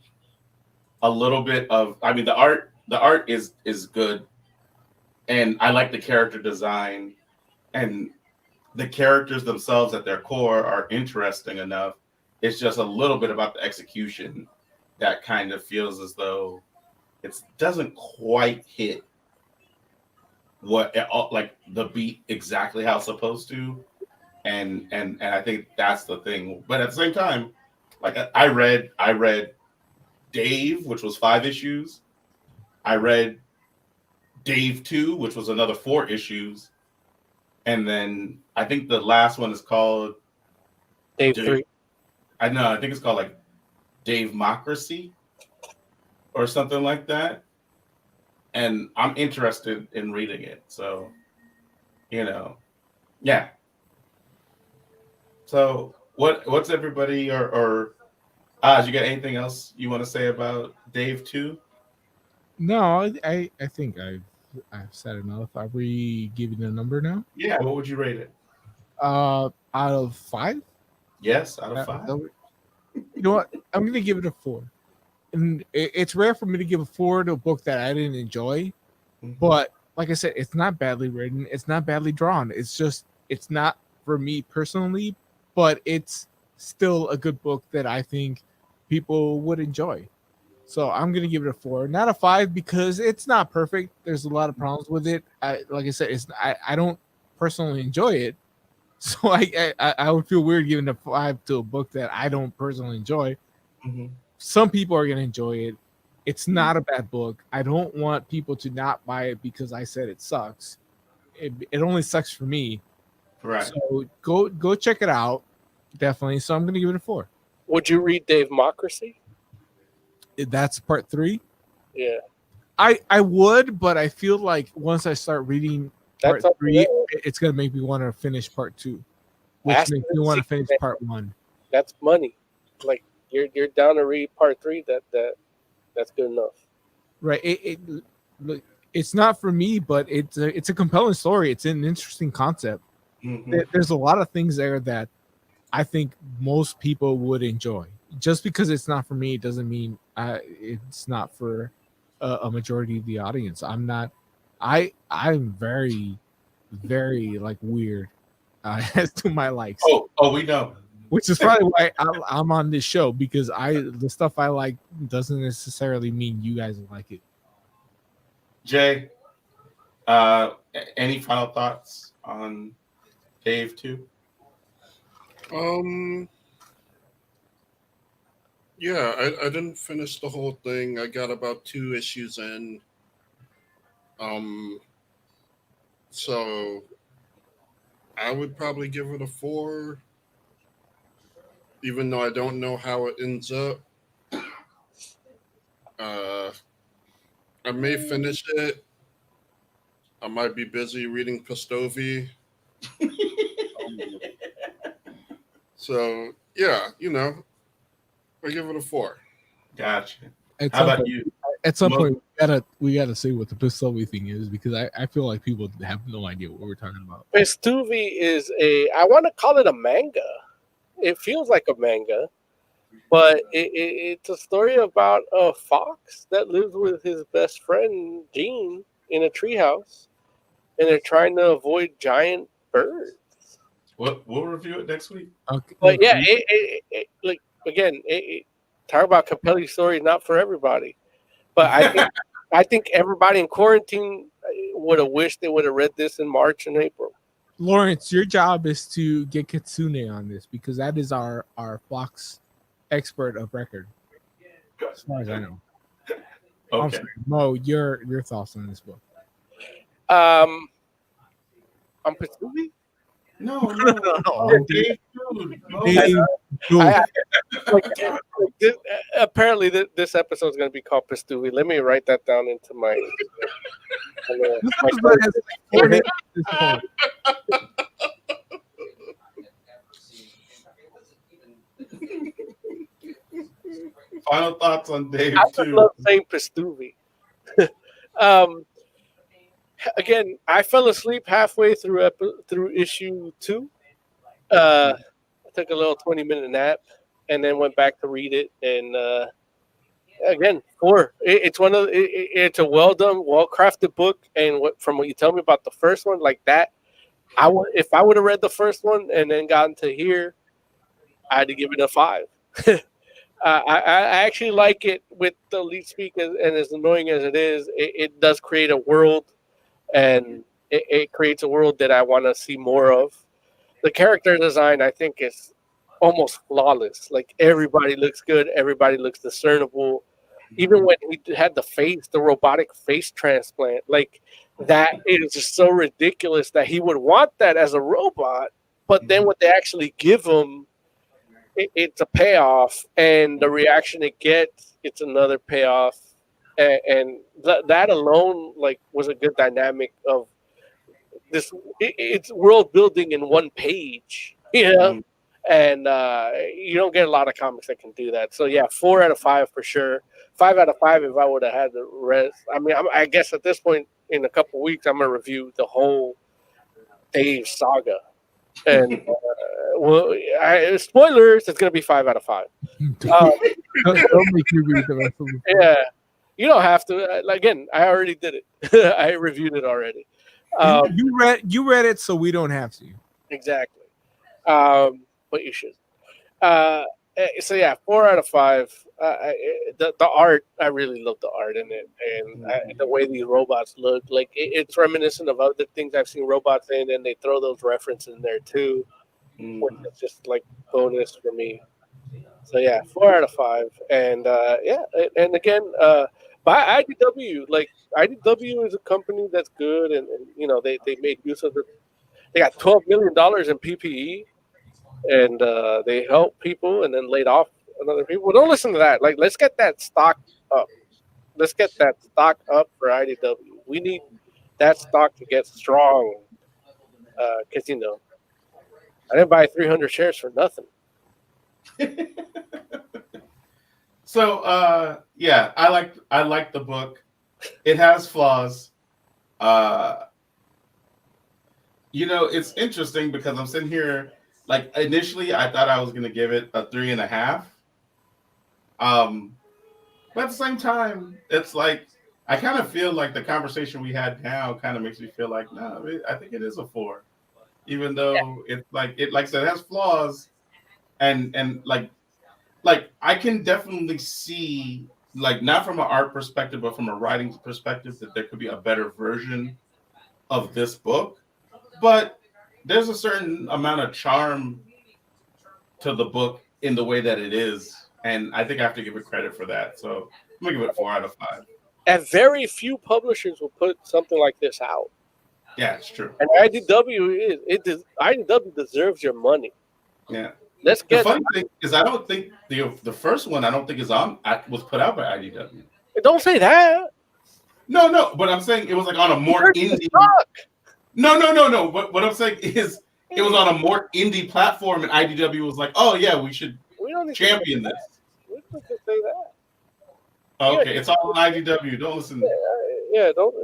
a little bit of, I mean, the art is good, and I like the character design, and the characters themselves at their core are interesting enough. It's just a little bit about the execution that kind of feels as though it doesn't quite hit like the beat exactly how it's supposed to. And I think that's the thing. But at the same time, like I read Dave, which was 5 issues. I read Dave 2, which was another 4 issues. And then I think the last one is called Dave 3. I think it's called like Dave-mocracy or something like that. And I'm interested in reading it. So, yeah. So what's everybody or you got anything else you want to say about Dave 2? No, I think I've said enough. Are we giving a number now? Yeah, what would you rate it? Out of 5? Yes, out of 5. You know what? I'm gonna give it a 4. And it's rare for me to give a 4 to a book that I didn't enjoy. But like I said, it's not badly written, it's not badly drawn. It's just it's not for me personally, but it's still a good book that I think people would enjoy. So I'm gonna give it a 4, not a 5, because it's not perfect. There's a lot of problems with it. Like I said, I don't personally enjoy it, So I would feel weird giving a 5 to a book that I don't personally enjoy. Mm-hmm. Some people are gonna enjoy it. It's not a bad book. I don't want people to not buy it because I said it sucks. It only sucks for me. Right. So go check it out. Definitely. So I'm gonna give it a 4. Would you read Democracy? That's part 3. Yeah, I would, but I feel like once I start reading part that's up to 3, them. it's gonna make me want to finish part 2, which Ask makes them me to want to see finish that. part 1. That's money. Like you're down to read part 3. That's good enough. Right. Look, it's not for me, but it's a compelling story. It's an interesting concept. Mm-hmm. There's a lot of things there that I think most people would enjoy. Just because it's not for me, it doesn't mean it's not for a majority of the audience. I'm very, very like weird as to my likes. Oh, we know. Which is probably why I'm on this show, because the stuff I like doesn't necessarily mean you guys will like it. Jay, any final thoughts on Dave 2? Yeah, I didn't finish the whole thing. I got about 2 issues in. So I would probably give it a 4, even though I don't know how it ends up. I may finish it. I might be busy reading Pistovi. So yeah, I give it a 4. Gotcha. At How some about point, you? At some Mo? point, we gotta say what the Pistovi thing is, because I feel like people have no idea what we're talking about. Pistuvi is I want to call it a manga. It feels like a manga, but it's a story about a fox that lives with his best friend Gene in a treehouse, and they're trying to avoid giant birds. We'll review it next week. Okay. But yeah, like again, talk about compelling story, not for everybody. But I think everybody in quarantine would have wished they would have read this in March and April. Lawrence, your job is to get Kitsune on this, because that is our Fox expert of record, as far as I know. I'm Okay. sorry. Mo, your thoughts on this book? On Pistuvi? No. Dave, Dave, dude, Apparently, this episode is going to be called Pistuvi. Let me write that down into my. this episode has like 4 names at this point. Final thoughts on Dave I just 2. love saying Pistuvi. Again, I fell asleep halfway through issue 2. I took a little 20-minute nap and then went back to read it. And again, 4. It's one of it's a well done, well crafted book. And from what you tell me about the first one, like that, if I would have read the first one and then gotten to here, I had to give it a 5. I actually like it with the lead speak, and as annoying as it is, it does create a world, and it creates a world that I want to see more of. The character design, I think, is almost flawless. Like, everybody looks good, everybody looks discernible. Even when he had the robotic face transplant, like that, it is just so ridiculous that he would want that as a robot, but then what they actually give him, it's a payoff, and the reaction it gets, it's another payoff, and that alone, like, was a good dynamic of this. It's world building in one page, and you don't get a lot of comics that can do that. So yeah, 4 out of 5 for sure. 5 out of 5 if I would have had the rest. I mean, I guess at this point in a couple weeks, I'm gonna review the whole Dave saga. And spoilers, it's gonna be 5 out of 5. Don't make me read the rest of the Yeah, you don't have to. Again, I already did it. I reviewed it already. You read it, so we don't have to. Exactly. But you should. So yeah, 4 out of 5. The art, I really love the art in it, and the way these robots look, like it's reminiscent of other things I've seen robots in, and they throw those references in there too, which is just like bonus for me. So yeah, 4 out of 5, and and again, by IDW, like IDW is a company that's good, and they made use of it. They got $12 million in PPE, and they help people, and then laid off another people. Well, don't listen to that. Like, let's get that stock up. Let's get that stock up for IDW. We need that stock to get strong, because I didn't buy 300 shares for nothing. So yeah, I like the book. It has flaws. It's interesting because I'm sitting here, like, initially I thought I was gonna give it a 3.5. But at the same time, it's like I kind of feel like the conversation we had now kind of makes me feel like, no, I think it is a 4. Even though it's like I said, it has flaws, and like I can definitely see, like, not from an art perspective, but from a writing perspective, that there could be a better version of this book. But there's a certain amount of charm to the book in the way that it is, and I think I have to give it credit for that. So I'm gonna give it 4 out of 5. And very few publishers will put something like this out. Yeah, it's true. And IDW deserves your money. Yeah. Let's The get. funny thing is, I don't think the first one was put out by IDW. Don't say that. No, but I'm saying it was like on a more indie. No. What I'm saying is, it was on a more indie platform, and IDW was like, "Oh yeah, we should champion this." We don't need to say that. Okay, it's all on IDW. Don't listen. Yeah, don't.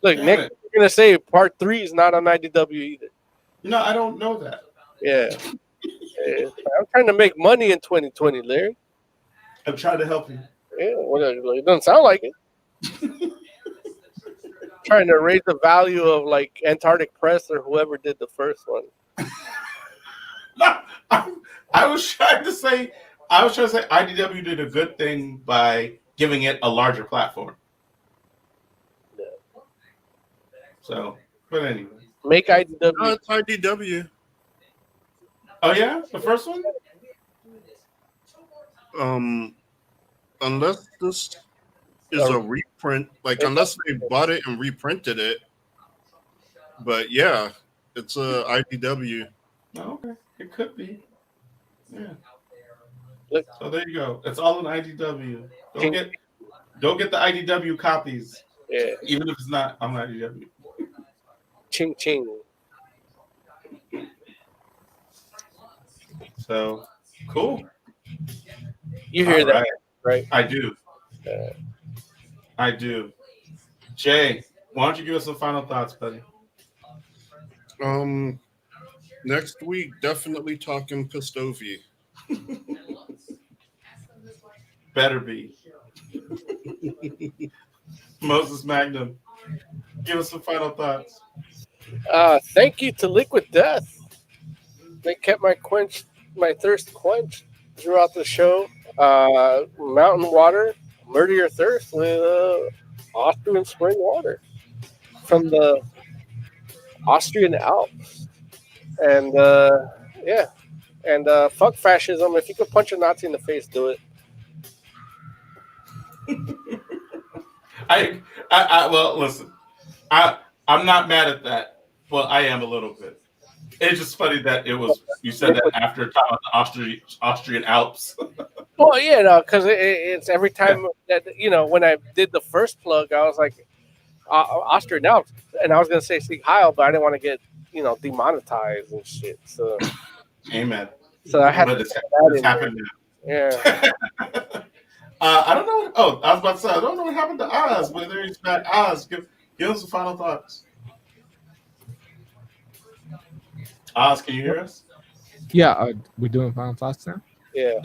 Look, Nick, you're gonna say part 3 is not on IDW either. No, I don't know that. Yeah. I'm trying to make money in 2020, Larry. I'm trying to help you. Yeah, well, it doesn't sound like it. Trying to raise the value of, like, Antarctic Press or whoever did the first one. No, I was trying to say IDW did a good thing by giving it a larger platform. Yeah. So, but anyway, make IDW. No, it's IDW. Oh yeah, the first one. Unless this is a reprint, like, unless they bought it and reprinted it. But yeah, it's a IDW. Oh, okay, it could be. Yeah. Look. So there you go. It's all in IDW. Don't get the IDW copies. Yeah. Even if it's not on IDW. Ching ching. So cool. You hear All that, right? I do. I do. Jay, why don't you give us some final thoughts, buddy? Next week, definitely talking Pistovi. Better be. Moses Magnum, give us some final thoughts. Thank you to Liquid Death. They kept my thirst quenched throughout the show. Mountain Water, Murder Your Thirst with Austrian spring water from the Austrian Alps. And fuck fascism. If you could punch a Nazi in the face, do it. Well, listen, I'm not mad at that, but I am a little bit. It's just funny that you said that after talking about the Austrian Alps. Well, yeah, no, because it's every time that, when I did the first plug, I was like, Austrian Alps, and I was gonna say Sieg Heil, but I didn't want to get demonetized and shit. So, amen. So I had but to it's happened now. Yeah. I don't know. Oh, I was about to say I don't know what happened to Oz, but there he's back. Oz, give us some final thoughts. Oz, can you hear us? Yeah, we're doing final thoughts now. Yeah.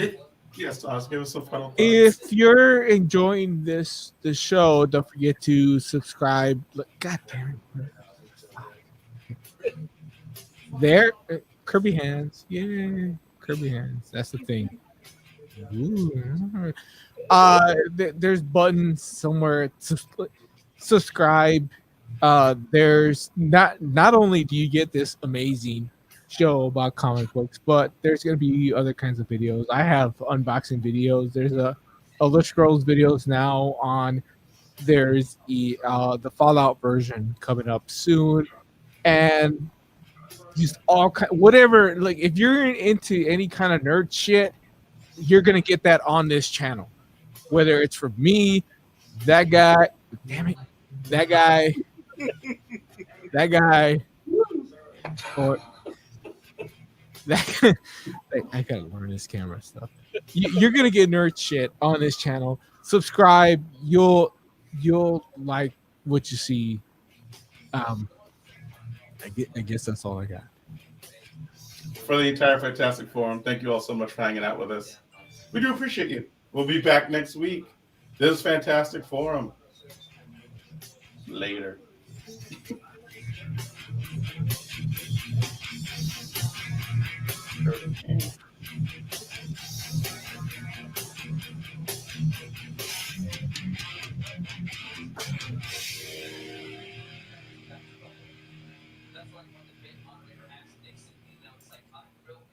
Yes, Oz, give us some final thoughts. If you're enjoying the show, don't forget to subscribe. God damn it. There, Kirby hands. Yay. Kirby hands. That's the thing. Ooh. There's buttons somewhere to subscribe. There's not only do you get this amazing show about comic books, but there's gonna be other kinds of videos. I have unboxing videos. There's a Elder Scrolls videos now on. There's the Fallout version coming up soon, and just whatever. Like if you're into any kind of nerd shit, you're gonna get that on this channel. Whether it's from me, that guy, damn it, that guy, or that. I gotta learn this camera stuff. You're gonna get nerd shit on this channel. Subscribe. You'll like what you see. I guess that's all I got. For the entire Fantastic Forum, thank you all so much for hanging out with us. We do appreciate you. We'll be back next week. This is Fantastic Forum. Later.